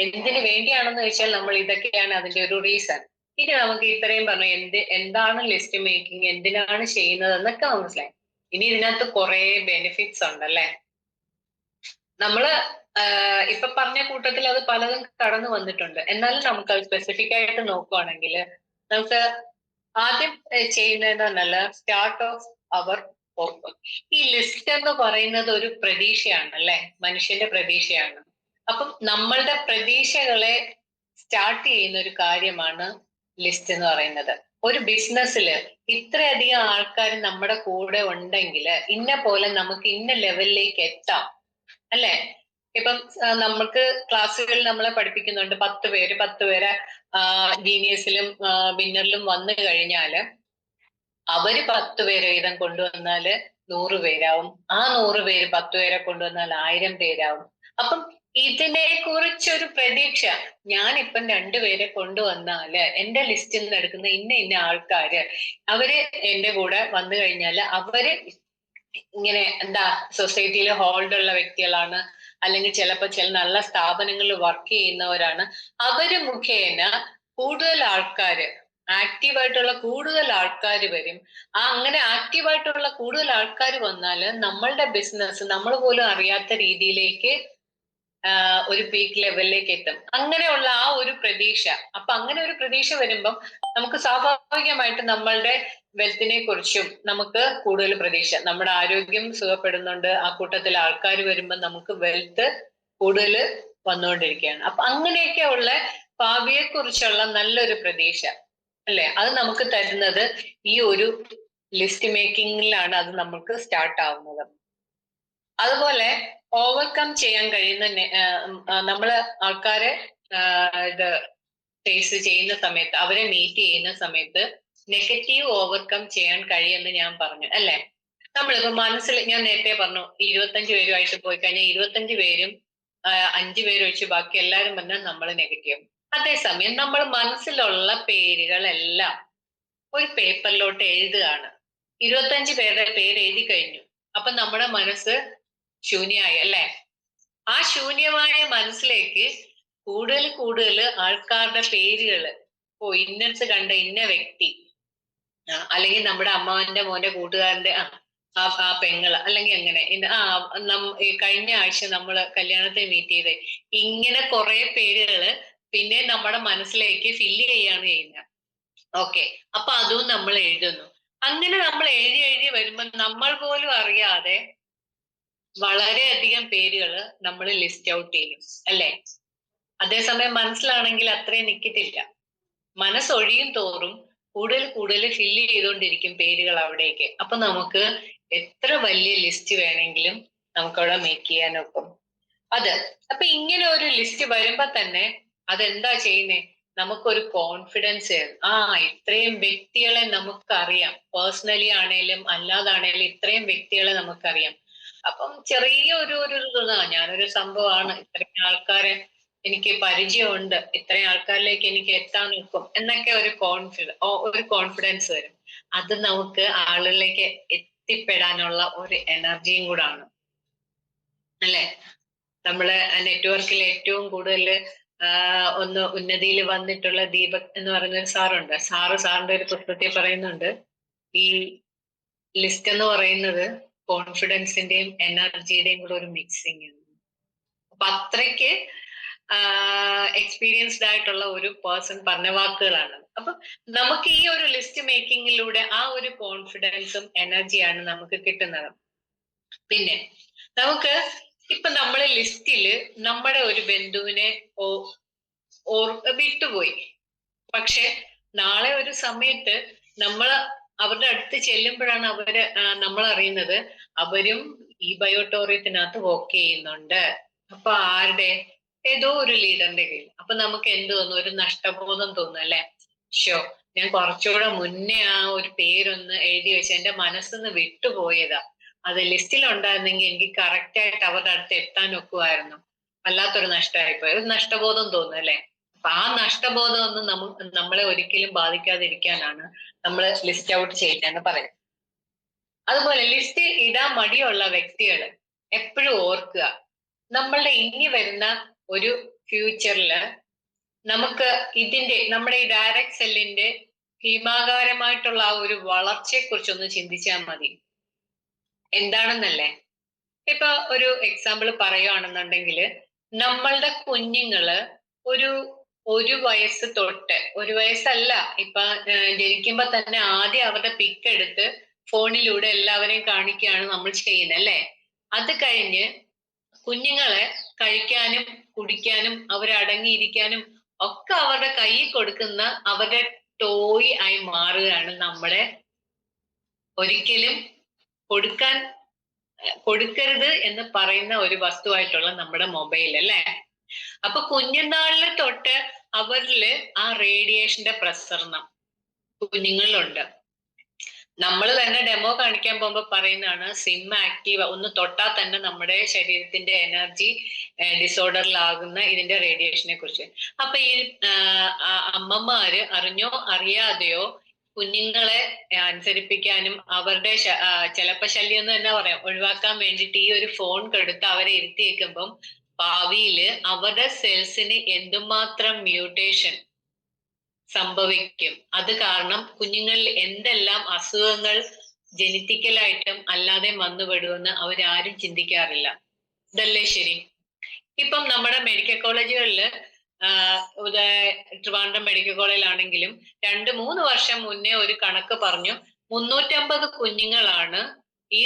എന്തിനു വേണ്ടിയാണെന്ന് വെച്ചാൽ നമ്മൾ ഇതൊക്കെയാണ് അതിന്റെ ഒരു റീസൺ. ഇനി നമുക്ക് ഇത്രയും പറഞ്ഞു എന്താണ് ലിസ്റ്റ് മേക്കിംഗ്, എന്തിനാണ് ചെയ്യുന്നത് എന്നൊക്കെ മനസ്സിലായി. ഇനി ഇതിനകത്ത് കുറെ ബെനിഫിറ്റ്സ് ഉണ്ടല്ലേ. നമ്മള് ഇപ്പൊ പറഞ്ഞ കൂട്ടത്തിൽ അത് പലതും കടന്നു വന്നിട്ടുണ്ട്. എന്നാലും നമുക്ക് അത് സ്പെസിഫിക് ആയിട്ട് നോക്കുവാണെങ്കിൽ നമുക്ക് ആദ്യം ചെയ്യുന്നതെന്ന് പറഞ്ഞാൽ സ്റ്റാർട്ട് ഓഫ് അവർ വർക്ക്. ഈ ലിസ്റ്റ് എന്ന് പറയുന്നത് ഒരു പ്രതീക്ഷയാണ് അല്ലെ, മനുഷ്യന്റെ പ്രതീക്ഷയാണ്. അപ്പം നമ്മളുടെ പ്രതീക്ഷകളെ സ്റ്റാർട്ട് ചെയ്യുന്ന ഒരു കാര്യമാണ് ലിസ്റ്റ് എന്ന് പറയുന്നത്. ഒരു ബിസിനസ്സിൽ ഇത്രയധികം ആൾക്കാർ നമ്മുടെ കൂടെ ഉണ്ടെങ്കിൽ ഇന്ന പോലെ നമുക്ക് ഇന്ന ലെവലിലേക്ക് എത്താം അല്ലെ. ഇപ്പം നമുക്ക് ക്ലാസ്സുകളിൽ നമ്മളെ പഠിപ്പിക്കുന്നുണ്ട് 10 പേര് ജീനിയസിലും വിന്നറിലും വന്നു കഴിഞ്ഞാല് അവര് 10 പേര് വീതം കൊണ്ടുവന്നാല് 100 പേരാവും. ആ 100 പേര് 10 പേരെ കൊണ്ടുവന്നാൽ 1000 പേരാവും. അപ്പം ഇതിനെ കുറിച്ചൊരു പ്രതീക്ഷ, ഞാനിപ്പം 2 പേരെ കൊണ്ടുവന്നാല് എന്റെ ലിസ്റ്റിൽ നിന്ന് എടുക്കുന്ന ഇന്ന ആൾക്കാര് അവര് എന്റെ കൂടെ വന്നു കഴിഞ്ഞാല് അവര് ഇങ്ങനെ സൊസൈറ്റിയിൽ ഹോൾഡ് ഉള്ള വ്യക്തികളാണ്, അല്ലെങ്കിൽ ചിലപ്പോൾ ചില നല്ല സ്ഥാപനങ്ങളിൽ വർക്ക് ചെയ്യുന്നവരാണ്. അവര് മുഖേന കൂടുതൽ ആൾക്കാര്, ആക്റ്റീവായിട്ടുള്ള കൂടുതൽ ആൾക്കാർ വരും. അങ്ങനെ ആക്റ്റീവായിട്ടുള്ള കൂടുതൽ ആൾക്കാർ വന്നാൽ നമ്മളുടെ ബിസിനസ് നമ്മൾ പോലും അറിയാത്ത രീതിയിലേക്ക് ഒരു പീക്ക് ലെവലിലേക്ക് എത്തും. അങ്ങനെയുള്ള ആ ഒരു പ്രതീക്ഷ, അപ്പൊ അങ്ങനെ ഒരു പ്രതീക്ഷ വരുമ്പം നമുക്ക് സ്വാഭാവികമായിട്ട് നമ്മളുടെ വെൽത്തിനെ കുറിച്ചും നമുക്ക് കൂടുതൽ പ്രതീക്ഷ, നമ്മുടെ ആരോഗ്യം സുഖപ്പെടുന്നുണ്ട്, ആ കൂട്ടത്തിൽ ആൾക്കാർ വരുമ്പോൾ നമുക്ക് വെൽത്ത് കൂടുതൽ വന്നുകൊണ്ടിരിക്കുകയാണ്. അപ്പൊ അങ്ങനെയൊക്കെയുള്ള ഭാവിയെ കുറിച്ചുള്ള നല്ലൊരു പ്രതീക്ഷ അല്ലെ, അത് നമുക്ക് തരുന്നത് ഈ ഒരു ലിസ്റ്റ് മേക്കിങ്ങിലാണ് അത് നമുക്ക് സ്റ്റാർട്ട് ആവുന്നത്. അതുപോലെ ഓവർകം ചെയ്യാൻ കഴിയുന്ന നമ്മള് ആൾക്കാരെ ഇത് ഫേസ് ചെയ്യുന്ന സമയത്ത്, അവരെ മീറ്റ് ചെയ്യുന്ന സമയത്ത് നെഗറ്റീവ് ഓവർകം ചെയ്യാൻ കഴിയുമെന്ന് ഞാൻ പറഞ്ഞു അല്ലെ. നമ്മളിപ്പോ മനസ്സിൽ ഞാൻ നേരത്തെ പറഞ്ഞു 25 പേരുമായിട്ട് പോയി കഴിഞ്ഞാൽ 25 പേരും 5 പേര് ഒഴിച്ച് ബാക്കി എല്ലാവരും പറഞ്ഞാൽ നമ്മൾ നെഗറ്റീവ്. അതേസമയം നമ്മൾ മനസ്സിലുള്ള പേരുകളെല്ലാം ഒരു പേപ്പറിലോട്ട് എഴുതുകയാണ്. 25 പേരുടെ പേര് എഴുതി കഴിഞ്ഞു. അപ്പൊ നമ്മുടെ മനസ്സ് ശൂന്യമായി അല്ലെ. ആ ശൂന്യമായ മനസ്സിലേക്ക് കൂടുതൽ ആൾക്കാരുടെ പേരുകള്, ഇന്നടുത്ത് കണ്ട ഇന്ന വ്യക്തി, അല്ലെങ്കിൽ നമ്മുടെ അമ്മാവന്റെ മോന്റെ കൂട്ടുകാരന്റെ ആ പെങ്ങള്, അല്ലെങ്കിൽ എങ്ങനെ കഴിഞ്ഞ ആഴ്ച നമ്മള് കല്യാണത്തെ മീറ്റ് ചെയ്തേ, ഇങ്ങനെ കുറെ പേരുകള് പിന്നെ നമ്മുടെ മനസ്സിലേക്ക് ഫില്ല് ചെയ്യാണ് ചെയ്യുന്നത്. ഓക്കെ, അപ്പൊ അതും നമ്മൾ എഴുതുന്നു. അങ്ങനെ നമ്മൾ എഴുതി വരുമ്പോൾ നമ്മൾ പോലും അറിയാതെ വളരെയധികം പേരുകൾ നമ്മൾ ലിസ്റ്റ് ഔട്ട് ചെയ്യും അല്ലെ. അതേസമയം മനസ്സിലാണെങ്കിൽ അത്രയും നിൽക്കത്തില്ല. മനസ്സൊഴിയും തോറും കൂടുതൽ ഫില്ല് ചെയ്തുകൊണ്ടിരിക്കും പേരുകൾ അവിടേക്ക്. അപ്പൊ നമുക്ക് എത്ര വലിയ ലിസ്റ്റ് വേണമെങ്കിലും നമുക്കവിടെ മേക്ക് ചെയ്യാനൊക്കും. അപ്പൊ ഇങ്ങനെ ഒരു ലിസ്റ്റ് വരുമ്പോ തന്നെ അതെന്താ ചെയ്യുന്നേ, നമുക്കൊരു കോൺഫിഡൻസ്. ഇത്രയും വ്യക്തികളെ നമുക്കറിയാം, പേഴ്സണലി ആണേലും അല്ലാതാണേലും ഇത്രയും വ്യക്തികളെ നമുക്കറിയാം. അപ്പം ചെറിയ ഒരു ഞാനൊരു സംഭവമാണ്, ഇത്രയും ആൾക്കാരെ എനിക്ക് പരിചയമുണ്ട്, ഇത്രയും ആൾക്കാരിലേക്ക് എനിക്ക് എത്താൻ നിൽക്കും എന്നൊക്കെ ഒരു കോൺഫിഡൻസ് വരും. അത് നമുക്ക് ആളുകളിലേക്ക് എത്തിപ്പെടാനുള്ള ഒരു എനർജിയും കൂടാണ് അല്ലെ. നമ്മള് നെറ്റ്വർക്കിൽ ഏറ്റവും കൂടുതൽ ഒന്ന് ഉന്നതിയിൽ വന്നിട്ടുള്ള ദീപക് എന്ന് പറയുന്ന ഒരു സാറുണ്ട്. സാറിന്റെ ഒരു പുസ്തകത്തിൽ പറയുന്നുണ്ട്, ഈ ലിസ്റ്റ് എന്ന് പറയുന്നത് കോൺഫിഡൻസിന്റെയും എനർജിയുടെയും കൂടെ ഒരു മിക്സിങ് ആണ്. അപ്പൊ അത്രയ്ക്ക് എക്സ്പീരിയൻസ്ഡ് ആയിട്ടുള്ള ഒരു പേഴ്സൺ പറഞ്ഞ വാക്കുകളാണ്. അപ്പൊ നമുക്ക് ഈ ഒരു ലിസ്റ്റ് മേക്കിങ്ങിലൂടെ ആ ഒരു കോൺഫിഡൻസും എനർജിയാണ് നമുക്ക് കിട്ടുന്നത്. പിന്നെ നമുക്ക് ഇപ്പൊ നമ്മളെ ലിസ്റ്റില് നമ്മുടെ ഒരു ബന്ധുവിനെ വിട്ടുപോയി. പക്ഷെ നാളെ ഒരു സമയത്ത് നമ്മൾ അവരുടെ അടുത്ത് ചെല്ലുമ്പോഴാണ് നമ്മൾ അറിയുന്നത് അവരും ഈ ബയോട്ടോറിയത്തിനകത്ത് വർക്ക് ചെയ്യുന്നുണ്ട്. അപ്പൊ ആരുടെ ഏതോ ഒരു ലീഡറിന്റെ കയ്യിൽ. അപ്പൊ നമുക്ക് എന്ത് തോന്നും? ഒരു നഷ്ടബോധം തോന്നും അല്ലെ? ഞാൻ കുറച്ചുകൂടെ മുന്നേ ആ ഒരു പേരൊന്ന് എഴുതി വെച്ച് എന്റെ മനസ്സിന്ന് വിട്ടുപോയതാ. അത് ലിസ്റ്റിൽ ഉണ്ടായിരുന്നെങ്കിൽ എനിക്ക് കറക്റ്റ് ആയിട്ട് അവരുടെ അടുത്ത് എത്താൻ ഒക്കുമായിരുന്നു. വല്ലാത്തൊരു നഷ്ടമായിപ്പോയി. ഒരു നഷ്ടബോധം തോന്നും അല്ലെ? അപ്പൊ ആ നഷ്ടബോധം ഒന്നും നമ്മളെ ഒരിക്കലും ബാധിക്കാതിരിക്കാനാണ് നമ്മൾ ലിസ്റ്റ് ഔട്ട് ചെയ്യുന്നതെന്ന് പറയും. അതുപോലെ ലിസ്റ്റ് ഇടാൻ മടിയുള്ള വ്യക്തികൾ എപ്പോഴും ഓർക്കുക, നമ്മളുടെ ഇനി വരുന്ന ഒരു ഫ്യൂച്ചറില് നമുക്ക് നമ്മുടെ ഈ ഡയറക്റ്റ് സെല്ലിന്റെ ഭീമാകാരമായിട്ടുള്ള ആ ഒരു വളർച്ചയെ കുറിച്ചൊന്ന് ചിന്തിച്ചാൽ മതി. എന്താണെന്നല്ലേ? ഇപ്പൊ ഒരു എക്സാമ്പിൾ പറയുകയാണെന്നുണ്ടെങ്കിൽ നമ്മളുടെ കുഞ്ഞുങ്ങള് ഒരു വയസ്സ് തൊട്ട്, ഒരു വയസ്സല്ല, ഇപ്പൊ ജനിക്കുമ്പോ തന്നെ ആദ്യം അവരുടെ പിക്ക് എടുത്ത് ഫോണിലൂടെ എല്ലാവരെയും കാണിക്കുകയാണ് നമ്മൾ ചെയ്യുന്നത് അല്ലെ? അത് കഴിഞ്ഞ് കുഞ്ഞുങ്ങളെ കഴിക്കാനും കുടിക്കാനും അവരടങ്ങിയിരിക്കാനും ഒക്കെ അവരുടെ കയ്യിൽ കൊടുക്കുന്ന അവരുടെ ടോയ് ആയി മാറുകയാണ് നമ്മുടെ ഒരിക്കലും കൊടുക്കരുത് എന്ന് പറയുന്ന ഒരു വസ്തുവായിട്ടുള്ള നമ്മുടെ മൊബൈൽ അല്ലേ? അപ്പൊ കുഞ്ഞുനാളില് തൊട്ട് അവരില് ആ റേഡിയേഷന്റെ പ്രസരണം കുഞ്ഞുങ്ങളിലുണ്ട്. നമ്മൾ തന്നെ ഡെമോ കാണിക്കാൻ പോകുമ്പോൾ പറയുന്നതാണ് സിം ആക്റ്റീവ് ഒന്ന് തൊട്ടാൽ തന്നെ നമ്മുടെ ശരീരത്തിന്റെ എനർജി ഡിസോർഡറിലാകുന്ന ഇതിന്റെ റേഡിയേഷനെ കുറിച്ച്. അപ്പൊ ഈ അമ്മമാര് അറിഞ്ഞോ അറിയാതെയോ കുഞ്ഞുങ്ങളെ അനുസരിപ്പിക്കാനും അവരുടെ ചിലപ്പോ ശല്യം എന്ന് തന്നെ പറയാം ഒഴിവാക്കാൻ വേണ്ടിയിട്ട് ഈ ഒരു ഫോൺ കൊടുത്ത് അവരെ ഇരുത്തിയേക്കുമ്പം ഭാവിയില് അവരുടെ സെൽസിന് എന്തുമാത്രം മ്യൂട്ടേഷൻ സംഭവിക്കും. അത് കാരണം കുഞ്ഞുങ്ങളിൽ എന്തെല്ലാം അസുഖങ്ങൾ ജനറ്റിക്കലായിട്ടും അല്ലാതെ വന്നുപെടുമെന്ന് അവരാരും ചിന്തിക്കാറില്ല. ഇതല്ലേ ശരി? ഇപ്പം നമ്മുടെ മെഡിക്കൽ കോളേജുകളില് ട്രിവാൻഡ്രം മെഡിക്കൽ കോളേജിലാണെങ്കിലും 2-3 വർഷം മുന്നേ ഒരു കണക്ക് പറഞ്ഞു 350 കുഞ്ഞുങ്ങളാണ് ഈ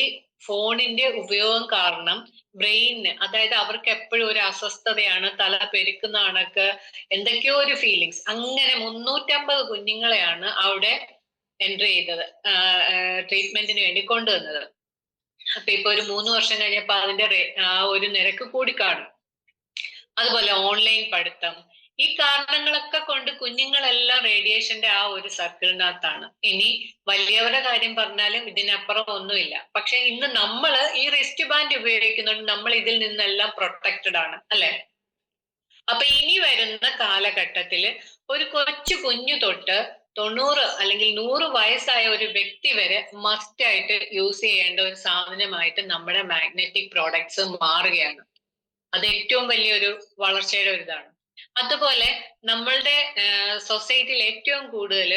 ഫോണിന്റെ ഉപയോഗം കാരണം ബ്രെയിനിന്, അതായത് അവർക്ക് എപ്പോഴും ഒരു അസ്വസ്ഥതയാണ്, തല പെരുക്കുന്ന കണക്ക് എന്തൊക്കെയോ ഒരു ഫീലിങ്സ്, അങ്ങനെ 350 കുഞ്ഞുങ്ങളെയാണ് അവിടെ എൻട്രി ചെയ്തത്, ട്രീറ്റ്മെന്റിന് വേണ്ടി കൊണ്ടുവന്നത്. അപ്പൊ ഇപ്പൊ ഒരു 3 വർഷം കഴിഞ്ഞപ്പോ അതിന്റെ ആ ഒരു നിരക്ക് കൂടിക്കാണും. അതുപോലെ ഓൺലൈൻ പഠിത്തം, ഈ കാരണങ്ങളൊക്കെ കൊണ്ട് കുഞ്ഞുങ്ങളെല്ലാം റേഡിയേഷന്റെ ആ ഒരു സർക്കിളിനകത്താണ്. ഇനി വലിയവരുടെ കാര്യം പറഞ്ഞാലും ഇതിനപ്പുറം ഒന്നുമില്ല. പക്ഷെ ഇന്ന് നമ്മൾ ഈ റിസ്റ്റ് ബാൻഡ് ഉപയോഗിക്കുന്നുണ്ട്, നമ്മൾ ഇതിൽ നിന്നെല്ലാം പ്രൊട്ടക്റ്റഡ് ആണ് അല്ലെ? അപ്പൊ ഇനി വരുന്ന കാലഘട്ടത്തില് ഒരു കൊച്ചു കുഞ്ഞു തൊട്ട് 90 അല്ലെങ്കിൽ 100 വയസ്സായ ഒരു വ്യക്തി വരെ മസ്റ്റ് ആയിട്ട് യൂസ് ചെയ്യേണ്ട ഒരു സാധനമായിട്ട് നമ്മുടെ മാഗ്നറ്റിക് പ്രോഡക്ട്സ് മാറുകയാണ്. അത് ഏറ്റവും വലിയൊരു വളർച്ചയുടെ ഒരു ഇതാണ്. അതുപോലെ നമ്മളുടെ സൊസൈറ്റിയിൽ ഏറ്റവും കൂടുതൽ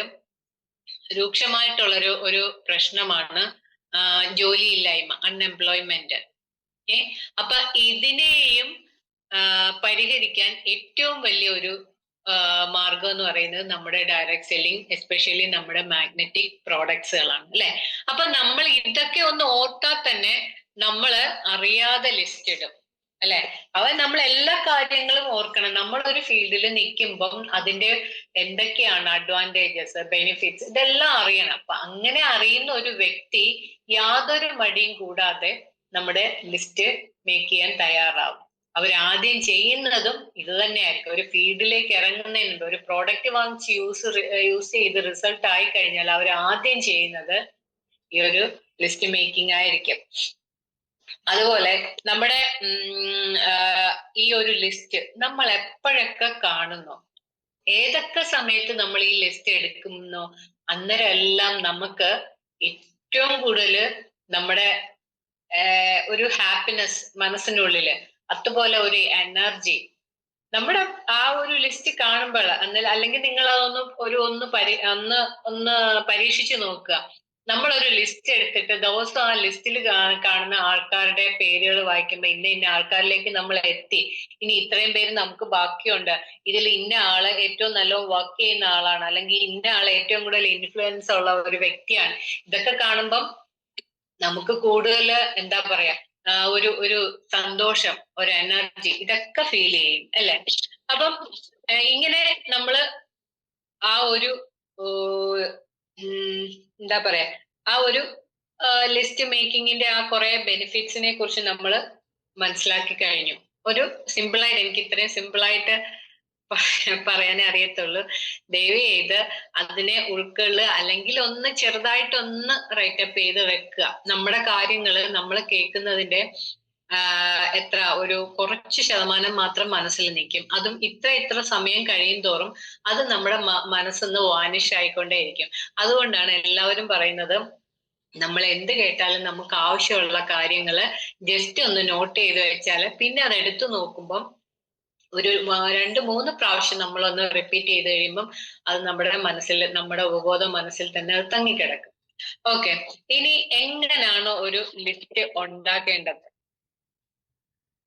രൂക്ഷമായിട്ടുള്ള ഒരു പ്രശ്നമാണ് ജോലിയില്ലായ്മ, അൺഎംപ്ലോയ്മെന്റ്. അപ്പൊ ഇതിനെയും പരിഹരിക്കാൻ ഏറ്റവും വലിയൊരു മാർഗം എന്ന് പറയുന്നത് നമ്മുടെ ഡയറക്റ്റ് സെല്ലിംഗ്, എസ്പെഷ്യലി നമ്മുടെ മാഗ്നറ്റിക് പ്രോഡക്ട്സുകളാണ് അല്ലെ? അപ്പൊ നമ്മൾ ഇതൊക്കെ ഒന്ന് ഓർത്താൽ തന്നെ നമ്മള് അറിയാതെ ലിസ്റ്റ് ഇടും അല്ലെ? നമ്മൾ എല്ലാ കാര്യങ്ങളും ഓർക്കണം. നമ്മളൊരു ഫീൽഡിൽ നിൽക്കുമ്പം അതിന്റെ എന്തൊക്കെയാണ് അഡ്വാൻറ്റേജസ്, ബെനിഫിറ്റ്സ്, ഇതെല്ലാം അറിയണം. അപ്പൊ അങ്ങനെ അറിയുന്ന ഒരു വ്യക്തി യാതൊരു മടിയും കൂടാതെ നമ്മുടെ ലിസ്റ്റ് മേക്ക് ചെയ്യാൻ തയ്യാറാവും. അവരാദ്യം ചെയ്യുന്നതും ഇത് തന്നെയായിരിക്കും. ഒരു ഫീൽഡിലേക്ക് ഇറങ്ങുന്നതിന് മുമ്പ്, ഒരു പ്രോഡക്റ്റ് വാങ്ങിച്ച് യൂസ് ചെയ്ത് റിസൾട്ട് ആയി കഴിഞ്ഞാൽ അവർ ആദ്യം ചെയ്യുന്നത് ഈ ഒരു ലിസ്റ്റ് മേക്കിംഗ് ആയിരിക്കും. അതുപോലെ നമ്മുടെ ഈ ഒരു ലിസ്റ്റ് നമ്മൾ എപ്പോഴൊക്കെ കാണുന്നു, ഏതൊക്കെ സമയത്ത് നമ്മൾ ഈ ലിസ്റ്റ് എടുക്കുന്നോ അന്നേരം എല്ലാം നമുക്ക് ഏറ്റവും കൂടുതൽ നമ്മുടെ ഒരു ഹാപ്പിനെസ് മനസ്സിനുള്ളില്, അതുപോലെ ഒരു എനർജി നമ്മുടെ ആ ഒരു ലിസ്റ്റ് കാണുമ്പോൾ, അല്ലെങ്കിൽ നിങ്ങൾ അതൊന്ന് ഒന്ന് പരീക്ഷിച്ചു നോക്കുക. നമ്മളൊരു ലിസ്റ്റ് എടുത്തിട്ട് ദിവസം ആ ലിസ്റ്റിൽ കാണുന്ന ആൾക്കാരുടെ പേരുകൾ വായിക്കുമ്പോൾ ഇന്ന ഇന്ന ആൾക്കാരിലേക്ക് നമ്മൾ എത്തി, ഇനി ഇത്രയും പേര് നമുക്ക് ബാക്കിയുണ്ട്, ഇതിൽ ഇന്ന ആള് ഏറ്റവും നല്ല വർക്ക് ചെയ്യുന്ന ആളാണ്, അല്ലെങ്കിൽ ഇന്ന ആള് ഏറ്റവും കൂടുതൽ ഇൻഫ്ലുവൻസ് ഉള്ള ഒരു വ്യക്തിയാണ്. ഇതൊക്കെ കാണുമ്പം നമുക്ക് കൂടുതൽ എന്താ പറയാ, ഒരു സന്തോഷം, ഒരു എനർജി, ഇതൊക്കെ ഫീൽ ചെയ്യും അല്ലെ. അപ്പം ഇങ്ങനെ നമ്മള് ആ ഒരു എന്താ പറയാ, ആ ഒരു ലിസ്റ്റ് മേക്കിങ്ങിന്റെ ആ കുറെ ബെനിഫിറ്റ്സിനെ കുറിച്ച് നമ്മൾ മനസ്സിലാക്കി കഴിഞ്ഞു. ഒരു സിമ്പിളായിട്ട്, എനിക്ക് ഇത്രയും സിമ്പിളായിട്ട് പറയാനേ അറിയത്തുള്ളൂ. ദയവ് ചെയ്ത് അതിനെ ഉൾക്കൊള്ളുക, അല്ലെങ്കിൽ ഒന്ന് ചെറുതായിട്ടൊന്ന് റൈറ്റപ്പ് ചെയ്ത് വെക്കുക. നമ്മുടെ കാര്യങ്ങള് നമ്മൾ കേൾക്കുന്നതിന്റെ എത്ര ഒരു കുറച്ച് ശതമാനം മാത്രം മനസ്സിൽ നിൽക്കും. അതും ഇത്ര സമയം കഴിയും തോറും അത് നമ്മുടെ മനസ്സൊന്ന് വാനിഷ് ആയിക്കൊണ്ടേയിരിക്കും. അതുകൊണ്ടാണ് എല്ലാവരും പറയുന്നത്, നമ്മൾ എന്ത് കേട്ടാലും നമുക്ക് ആവശ്യമുള്ള കാര്യങ്ങള് ജസ്റ്റ് ഒന്ന് നോട്ട് ചെയ്ത് വെച്ചാല് പിന്നെ അത് എടുത്തു നോക്കുമ്പം ഒരു 2-3 പ്രാവശ്യം നമ്മളൊന്ന് റിപ്പീറ്റ് ചെയ്ത് കഴിയുമ്പം അത് നമ്മുടെ മനസ്സിൽ, നമ്മുടെ ഉപബോധ മനസ്സിൽ തന്നെ അത് തങ്ങിക്കിടക്കും. ഓക്കെ, ഇനി എങ്ങനെയാണോ ഒരു ലിസ്റ്റ് ഉണ്ടാക്കേണ്ടത്?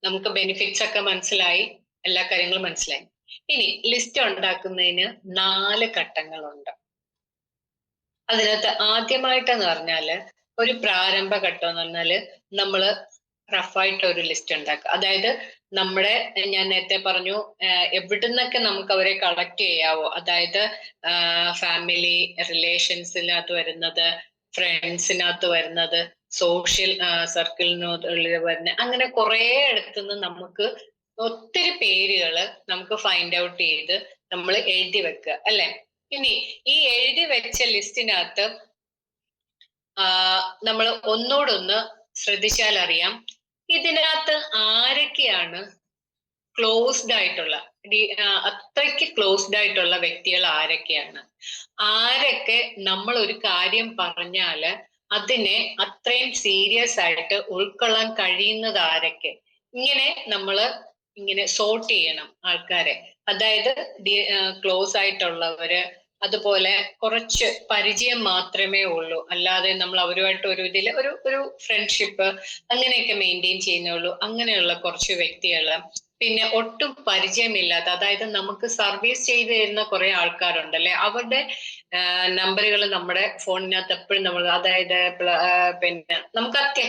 നമുക്ക് ബെനിഫിറ്റ്സ് ഒക്കെ മനസ്സിലായി, എല്ലാ കാര്യങ്ങളും മനസ്സിലായി. ഇനി ലിസ്റ്റ് ഉണ്ടാക്കുന്നതിന് 4 ഘട്ടങ്ങളുണ്ട്. അതിനകത്ത് ആദ്യമായിട്ടെന്ന് പറഞ്ഞാല് ഒരു പ്രാരംഭ ഘട്ടം എന്ന് പറഞ്ഞാല് നമ്മള് റഫായിട്ട് ഒരു ലിസ്റ്റ് ഉണ്ടാക്കുക. അതായത് നമ്മുടെ, ഞാൻ നേരത്തെ പറഞ്ഞു, എവിടുന്നൊക്കെ നമുക്ക് അവരെ കളക്ട് ചെയ്യാവോ, അതായത് ഫാമിലി റിലേഷൻസിനകത്ത് വരുന്നത്, ഫ്രണ്ട്സിനകത്ത് വരുന്നത്, സോഷ്യൽ സർക്കിളിനുള്ളിൽ വരുന്ന, അങ്ങനെ കുറെ ഇടത്തുനിന്ന് നമുക്ക് ഒത്തിരി പേരുകള് നമുക്ക് ഫൈൻഡ് ഔട്ട് ചെയ്ത് നമ്മൾ എഴുതി വെക്കുക അല്ലെ. ഇനി ഈ എഴുതി വെച്ച ലിസ്റ്റിനകത്ത് നമ്മൾ ഒന്നോടൊന്ന് ശ്രദ്ധിച്ചാൽ അറിയാം, ഇതിനകത്ത് ആരൊക്കെയാണ് ക്ലോസ്ഡ് ആയിട്ടുള്ള, അത്രയ്ക്ക് ക്ലോസ്ഡ് ആയിട്ടുള്ള വ്യക്തികൾ ആരൊക്കെയാണ്, ആരൊക്കെ നമ്മൾ ഒരു കാര്യം പറഞ്ഞാല് അതിനെ അത്രയും സീരിയസ് ആയിട്ട് ഉൾക്കൊള്ളാൻ കഴിയുന്നത് ആരൊക്കെ, ഇങ്ങനെ നമ്മള് ഇങ്ങനെ സോർട്ട് ചെയ്യണം ആൾക്കാരെ. അതായത് ക്ലോസ് ആയിട്ടുള്ളവര്, അതുപോലെ കുറച്ച് പരിചയം മാത്രമേ ഉള്ളൂ, അല്ലാതെ നമ്മൾ അവരുമായിട്ട് ഒരു ഇതില് ഒരു ഫ്രണ്ട്ഷിപ്പ് അങ്ങനെയൊക്കെ മെയിൻറ്റെയിൻ ചെയ്യുന്നുള്ളൂ, അങ്ങനെയുള്ള കുറച്ച് വ്യക്തികള്. പിന്നെ ഒട്ടും പരിചയമില്ലാത്ത, അതായത് നമുക്ക് സർവീസ് ചെയ്തു തരുന്ന കുറെ ആൾക്കാരുണ്ടല്ലേ, അവരുടെ നമ്പറുകൾ നമ്മുടെ ഫോണിനകത്ത് എപ്പോഴും നമ്മൾ, അതായത് പിന്നെ നമുക്ക്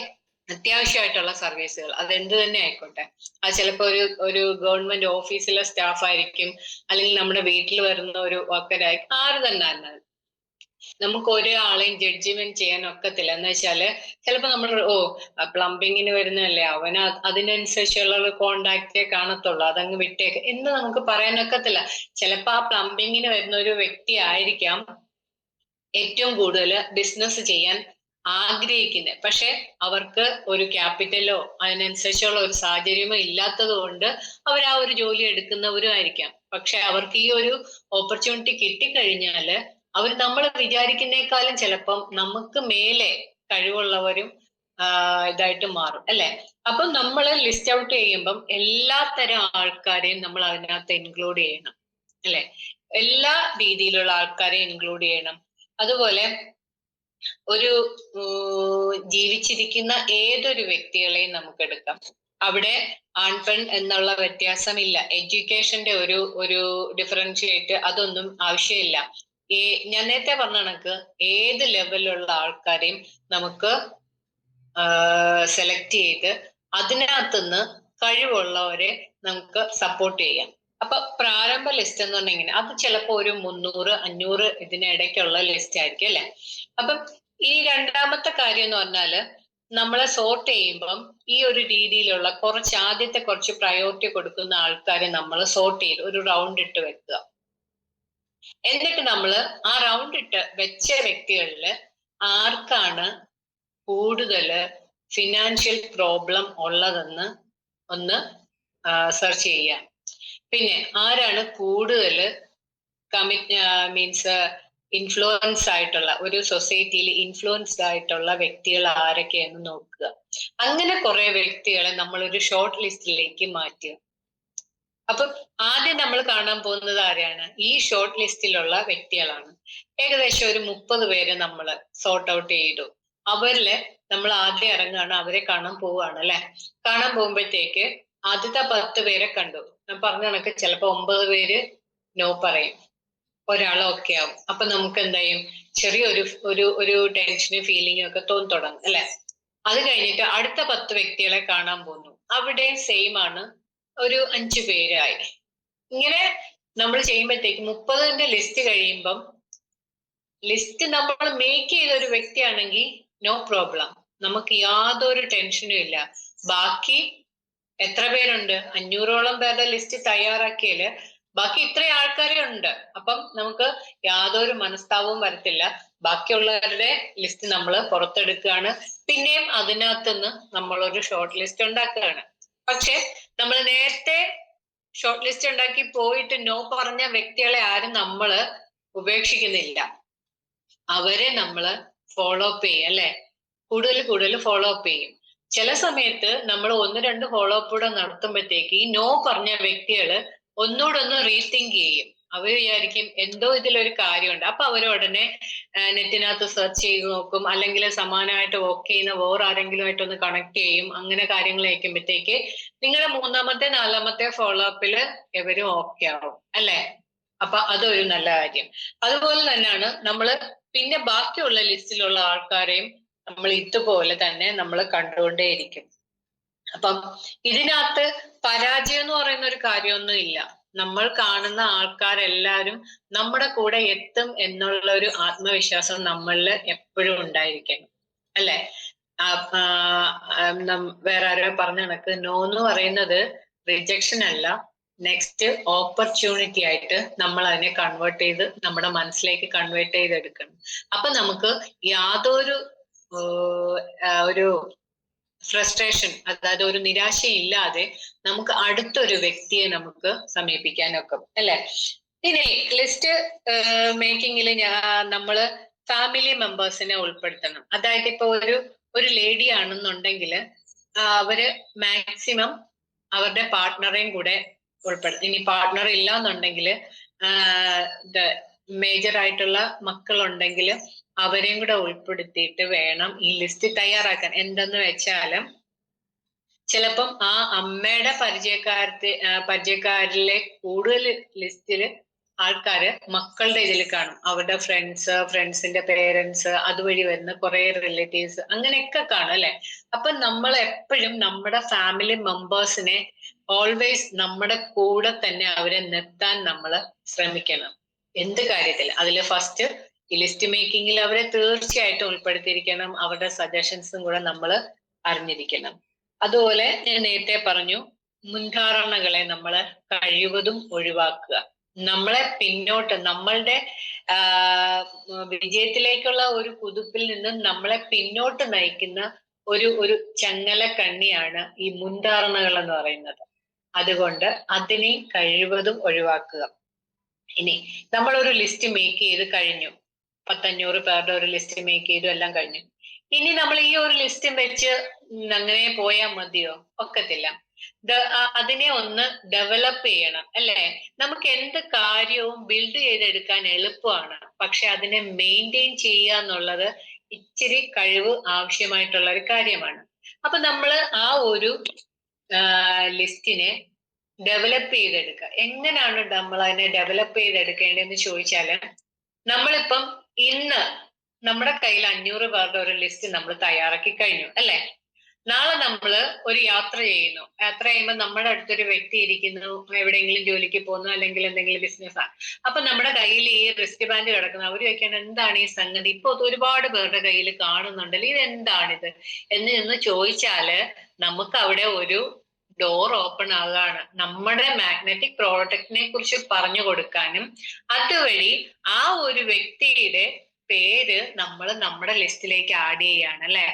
അത്യാവശ്യമായിട്ടുള്ള സർവീസുകൾ, അതെന്ത് തന്നെ ആയിക്കോട്ടെ, അത് ചിലപ്പോൾ ഒരു ഗവൺമെന്റ് ഓഫീസിലെ സ്റ്റാഫ് ആയിരിക്കും, അല്ലെങ്കിൽ നമ്മുടെ വീട്ടിൽ വരുന്ന ഒരു വർക്കറായിരിക്കും, ആര് തന്നെ ആയിരുന്നാലും നമുക്ക് ഒരാളെയും ജഡ്ജിമെന്റ് ചെയ്യാൻ ഒക്കത്തില്ല. എന്ന് വെച്ചാല് ചിലപ്പോ നമ്മൾ പ്ലംബിങ്ങിന് വരുന്നതല്ലേ, അവന് അതിനനുസരിച്ചുള്ള കോണ്ടാക്റ്റേ കാണത്തുള്ളൂ, അതങ്ങ് വിട്ടേക്ക് എന്ന് നമുക്ക് പറയാനൊക്കത്തില്ല. ചിലപ്പോ ആ പ്ലംബിങ്ങിന് വരുന്ന ഒരു വ്യക്തി ആയിരിക്കാം ഏറ്റവും കൂടുതൽ ബിസിനസ് ചെയ്യാൻ ആഗ്രഹിക്കുന്നത്, പക്ഷെ അവർക്ക് ഒരു ക്യാപിറ്റലോ അതിനനുസരിച്ചുള്ള ഒരു സാഹചര്യമോ ഇല്ലാത്തത് കൊണ്ട് അവർ ആ ഒരു ജോലി എടുക്കുന്നവരും ആയിരിക്കാം. പക്ഷെ അവർക്ക് ഈ ഒരു ഓപ്പർച്യൂണിറ്റി കിട്ടിക്കഴിഞ്ഞാല് അവർ നമ്മൾ വിചാരിക്കുന്നേക്കാളും ചിലപ്പം നമുക്ക് മേലെ കഴിവുള്ളവരും ഇതായിട്ട് മാറും അല്ലെ. അപ്പം നമ്മൾ ലിസ്റ്റ് ഔട്ട് ചെയ്യുമ്പം എല്ലാ തരം ആൾക്കാരെയും നമ്മൾ അതിനകത്ത് ഇൻക്ലൂഡ് ചെയ്യണം അല്ലെ, എല്ലാ രീതിയിലുള്ള ആൾക്കാരെയും ഇൻക്ലൂഡ് ചെയ്യണം. അതുപോലെ ഒരു ജീവിച്ചിരിക്കുന്ന ഏതൊരു വ്യക്തികളെയും നമുക്ക് എടുക്കാം, അവിടെ ആൺപെൺ എന്നുള്ള വ്യത്യാസമില്ല, എഡ്യൂക്കേഷന്റെ ഒരു ഡിഫറൻഷിയേറ്റ് അതൊന്നും ആവശ്യമില്ല. ഞാൻ നേരത്തെ പറഞ്ഞ കണക്ക് ഏത് ലെവലിലുള്ള ആൾക്കാരെയും നമുക്ക് സെലക്ട് ചെയ്ത് അതിനകത്തുനിന്ന് കഴിവുള്ളവരെ നമുക്ക് സപ്പോർട്ട് ചെയ്യാം. അപ്പൊ പ്രാരംഭ ലിസ്റ്റ് എന്ന് പറഞ്ഞാൽ ഇങ്ങനെ, അത് ചിലപ്പോ ഒരു 300-500 ഇതിനിടയ്ക്കുള്ള ലിസ്റ്റ് ആയിരിക്കും അല്ലെ. അപ്പം ഈ രണ്ടാമത്തെ കാര്യം എന്ന് പറഞ്ഞാല് നമ്മളെ സോർട്ട് ചെയ്യുമ്പം ഈ ഒരു രീതിയിലുള്ള ആദ്യത്തെ കുറച്ച് പ്രയോറിറ്റി കൊടുക്കുന്ന ആൾക്കാരെ നമ്മൾ സോർട്ട് ചെയ്ത് ഒരു റൗണ്ട് ഇട്ട് വെക്കുക. എന്നിട്ട് നമ്മൾ ആ റൗണ്ട് ഇട്ട് വെച്ച വ്യക്തികളില് ആർക്കാണ് കൂടുതൽ ഫിനാൻഷ്യൽ പ്രോബ്ലം ഉള്ളതെന്ന് ഒന്ന് സെർച്ച് ചെയ്യാം. പിന്നെ ആരാണ് കൂടുതൽ മീൻസ് ഇൻഫ്ലുവൻസ് ആയിട്ടുള്ള, ഒരു സൊസൈറ്റിയിൽ ഇൻഫ്ലുവൻസ്ഡ് ആയിട്ടുള്ള വ്യക്തികൾ ആരൊക്കെയെന്ന് നോക്കുക. അങ്ങനെ കുറെ വ്യക്തികളെ നമ്മൾ ഒരു ഷോർട്ട് ലിസ്റ്റിലേക്ക് മാറ്റുക. അപ്പൊ ആദ്യം നമ്മൾ കാണാൻ പോകുന്നത് ആരെയാണ്? ഈ ഷോർട്ട് ലിസ്റ്റിലുള്ള വ്യക്തികളാണ്. ഏകദേശം ഒരു 30 പേര് നമ്മൾ സോർട്ട് ഔട്ട് ചെയ്തു. അവരില് നമ്മൾ ആദ്യം ഇറങ്ങുകയാണ്, അവരെ കാണാൻ പോവുകയാണ് അല്ലെ. കാണാൻ പോകുമ്പോഴത്തേക്ക് ആദ്യത്തെ 10 പേരെ കണ്ടു. ഞാൻ പറഞ്ഞ കണക്ക് ചിലപ്പോ 9 പേര് നോ പറയും, ഒരാൾ ഓക്കെ ആവും. അപ്പൊ നമുക്ക് എന്തായും ചെറിയൊരു ഒരു ഒരു ടെൻഷനും ഫീലിങ്ങും ഒക്കെ തോന്നി തുടങ്ങും അല്ലെ. അത് കഴിഞ്ഞിട്ട് അടുത്ത 10 വ്യക്തികളെ കാണാൻ പോകുന്നു. അവിടെ സെയിം ആണ്, ഒരു 5 പേരായി. ഇങ്ങനെ നമ്മൾ ചെയ്യുമ്പോഴത്തേക്ക് 30ന്റെ ലിസ്റ്റ് കഴിയുമ്പം, ലിസ്റ്റ് നമ്മൾ മേക്ക് ചെയ്ത ഒരു വ്യക്തിയാണെങ്കിൽ നോ പ്രോബ്ലം, നമുക്ക് യാതൊരു ടെൻഷനും ഇല്ല. ബാക്കി എത്ര പേരുണ്ട്? 500ഓളം പേരുടെ ലിസ്റ്റ് തയ്യാറാക്കിയാല് ബാക്കി ഇത്രയും ആൾക്കാരെ ഉണ്ട്. അപ്പം നമുക്ക് യാതൊരു മനസ്താപവും വരത്തില്ല. ബാക്കിയുള്ളവരുടെ ലിസ്റ്റ് നമ്മൾ പുറത്തെടുക്കുകയാണ്, പിന്നെയും അതിനകത്തുനിന്ന് നമ്മളൊരു ഷോർട്ട് ലിസ്റ്റ് ഉണ്ടാക്കുകയാണ്. പക്ഷെ നമ്മൾ നേരത്തെ ഷോർട്ട് ലിസ്റ്റ് ഉണ്ടാക്കി പോയിട്ട് നോ പറഞ്ഞ വ്യക്തികളെ ആരും നമ്മൾ ഉപേക്ഷിക്കുന്നില്ല. അവരെ നമ്മൾ ഫോളോ അപ്പ് ചെയ്യും അല്ലെ, കൂടുതൽ ഫോളോ അപ്പ് ചെയ്യും. ചില സമയത്ത് നമ്മൾ 1-2 ഫോളോ അപ്പ് കൂടെ നടത്തുമ്പോഴത്തേക്ക് ഈ നോ പറഞ്ഞ വ്യക്തികള് ഒന്നുകൂടെ റീതിങ്ക് ചെയ്യും. അവർ വിചാരിക്കും എന്തോ ഇതിലൊരു കാര്യമുണ്ട്. അപ്പൊ അവർ ഉടനെ നെറ്റിനകത്ത് സെർച്ച് ചെയ്ത് നോക്കും, അല്ലെങ്കിൽ സമാനമായിട്ട് വർക്ക് ചെയ്യുന്ന വേറെ ആരെങ്കിലും ഒന്ന് കണക്ട് ചെയ്യും. അങ്ങനെ കാര്യങ്ങൾ അയക്കുമ്പോഴത്തേക്ക് നിങ്ങളുടെ 3-ാമത്തെ 4-ാമത്തെ ഫോളോ അപ്പില് എവരും ഓക്കെ ആവും അല്ലെ. അപ്പൊ അതൊരു നല്ല കാര്യം. അതുപോലെ തന്നെയാണ് നമ്മള് പിന്നെ ബാക്കിയുള്ള ലിസ്റ്റിലുള്ള ആൾക്കാരെയും നമ്മൾ ഇതുപോലെ തന്നെ നമ്മൾ കണ്ടുകൊണ്ടേയിരിക്കും. അപ്പം ഇതിനകത്ത് പരാജയം എന്ന് പറയുന്ന ഒരു കാര്യമൊന്നും ഇല്ല. നമ്മൾ കാണുന്ന ആൾക്കാരെല്ലാരും നമ്മുടെ കൂടെ എത്തും എന്നുള്ള ഒരു ആത്മവിശ്വാസം നമ്മളിൽ എപ്പോഴും ഉണ്ടായിരിക്കണം അല്ലെ. വേറെ ആരോ പറഞ്ഞ കണക്ക് നോ എന്ന് പറയുന്നത് റിജക്ഷൻ അല്ല, നെക്സ്റ്റ് ഓപ്പർച്യൂണിറ്റി ആയിട്ട് നമ്മൾ അതിനെ കൺവേർട്ട് ചെയ്ത് നമ്മുടെ മനസ്സിലേക്ക് കൺവേർട്ട് ചെയ്തെടുക്കണം. അപ്പൊ നമുക്ക് യാതൊരു ഒരു ഫ്രസ്ട്രേഷൻ, അതായത് ഒരു നിരാശയില്ലാതെ നമുക്ക് അടുത്തൊരു വ്യക്തിയെ നമുക്ക് സമീപിക്കാനൊക്കെ അല്ലെ. ഇനി ലിസ്റ്റ് മേക്കിങ്ങിൽ നമ്മള് ഫാമിലി മെമ്പേഴ്സിനെ ഉൾപ്പെടുത്തണം. അതായത് ഇപ്പൊ ഒരു ലേഡി ആണെന്നുണ്ടെങ്കിൽ അവര് മാക്സിമം അവരുടെ പാർട്ട്ണറെയും കൂടെ ഉൾപ്പെടുത്തും. ഇനി പാർട്ട്ണർ ഇല്ല എന്നുണ്ടെങ്കിൽ മേജർ ആയിട്ടുള്ള മക്കളുണ്ടെങ്കിൽ അവരെയും കൂടെ ഉൾപ്പെടുത്തിയിട്ട് വേണം ഈ ലിസ്റ്റ് തയ്യാറാക്കാൻ. എന്തെന്ന് വെച്ചാലും ചിലപ്പം ആ അമ്മയുടെ പരിചയക്കാരിലെ കൂടുതൽ ലിസ്റ്റില് ആൾക്കാര് മക്കളുടെ ഇതിൽ കാണും, അവരുടെ ഫ്രണ്ട്സിന്റെ പേരൻസ്, അതുവഴി വരുന്ന കുറെ റിലേറ്റീവ്സ്, അങ്ങനെയൊക്കെ കാണും അല്ലെ. അപ്പൊ നമ്മൾ എപ്പോഴും നമ്മുടെ ഫാമിലി മെമ്പേഴ്സിനെ ഓൾവേസ് നമ്മുടെ കൂടെ തന്നെ അവരെ നിർത്താൻ നമ്മൾ ശ്രമിക്കണം. എന്ത് കാര്യത്തിൽ അതില് ഫസ്റ്റ് ഈ ലിസ്റ്റ് മേക്കിങ്ങിൽ അവരെ തീർച്ചയായിട്ടും ഉൾപ്പെടുത്തിയിരിക്കണം. അവരുടെ സജഷൻസും കൂടെ നമ്മൾ അറിഞ്ഞിരിക്കണം. അതുപോലെ ഞാൻ നേരത്തെ പറഞ്ഞു, മുൻധാരണകളെ നമ്മൾ കഴിവതും ഒഴിവാക്കുക. നമ്മളെ പിന്നോട്ട്, നമ്മളുടെ വിജയത്തിലേക്കുള്ള ഒരു കുതിപ്പിൽ നിന്നും നമ്മളെ പിന്നോട്ട് നയിക്കുന്ന ഒരു ചങ്ങല കണ്ണിയാണ് ഈ മുൻധാരണകൾ എന്ന് പറയുന്നത്. അതുകൊണ്ട് അതിനെ കഴിവതും ഒഴിവാക്കുക. ഇനി നമ്മളൊരു ലിസ്റ്റ് മേക്ക് ചെയ്ത് കഴിഞ്ഞു, 500 പേരുടെ ഒരു ലിസ്റ്റ് മേക്ക് ചെയ്തു, എല്ലാം കഴിഞ്ഞു. ഇനി നമ്മൾ ഈ ഒരു ലിസ്റ്റ് വെച്ച് അങ്ങനെ പോയാൽ മതിയോ? ഒക്കത്തില്ല. അതിനെ ഒന്ന് ഡെവലപ്പ് ചെയ്യണം അല്ലെ. നമുക്ക് എന്ത് കാര്യവും ബിൽഡ് ചെയ്തെടുക്കാൻ എളുപ്പമാണ്, പക്ഷെ അതിനെ മെയിൻറ്റെയിൻ ചെയ്യുക എന്നുള്ളത് ഇച്ചിരി കഴിവ് ആവശ്യമായിട്ടുള്ള ഒരു കാര്യമാണ്. അപ്പൊ നമ്മൾ ആ ഒരു ലിസ്റ്റിനെ ഡെവലപ്പ് ചെയ്തെടുക്കുക. എങ്ങനെയാണ് നമ്മൾ അതിനെ ഡെവലപ്പ് ചെയ്തെടുക്കേണ്ടതെന്ന് ചോദിച്ചാല്, നമ്മളിപ്പം ഇന്ന് നമ്മുടെ കയ്യിൽ 500 പേരുടെ ഒരു ലിസ്റ്റ് നമ്മൾ തയ്യാറാക്കി കഴിഞ്ഞു അല്ലെ. നാളെ നമ്മൾ ഒരു യാത്ര ചെയ്യുന്നു. യാത്ര ചെയ്യുമ്പോൾ നമ്മുടെ അടുത്തൊരു വ്യക്തി ഇരിക്കുന്നു, എവിടെയെങ്കിലും ജോലിക്ക് പോകുന്നു, അല്ലെങ്കിൽ എന്തെങ്കിലും ബിസിനസ്സാണ്. അപ്പൊ നമ്മുടെ കയ്യിൽ ഈ റിസ്റ്റ് ബാൻഡ് കിടക്കുന്നു. അവർ ചോദിക്കണം എന്താണ് ഈ സംഗതി, ഇപ്പൊ ഒരുപാട് പേരുടെ കയ്യിൽ കാണുന്നുണ്ടല്ലോ, ഇത് എന്താണിത് എന്ന് ചോദിച്ചാല് നമുക്ക് അവിടെ ഒരു ഡോർ ഓപ്പൺ ആകാണ്. നമ്മുടെ മാഗ്നറ്റിക് പ്രോഡക്റ്റിനെ കുറിച്ച് പറഞ്ഞു കൊടുക്കാനും അതുവഴി ആ ഒരു വ്യക്തിയുടെ പേര് നമ്മൾ നമ്മുടെ ലിസ്റ്റിലേക്ക് ആഡ് ചെയ്യാണ് അല്ലെ.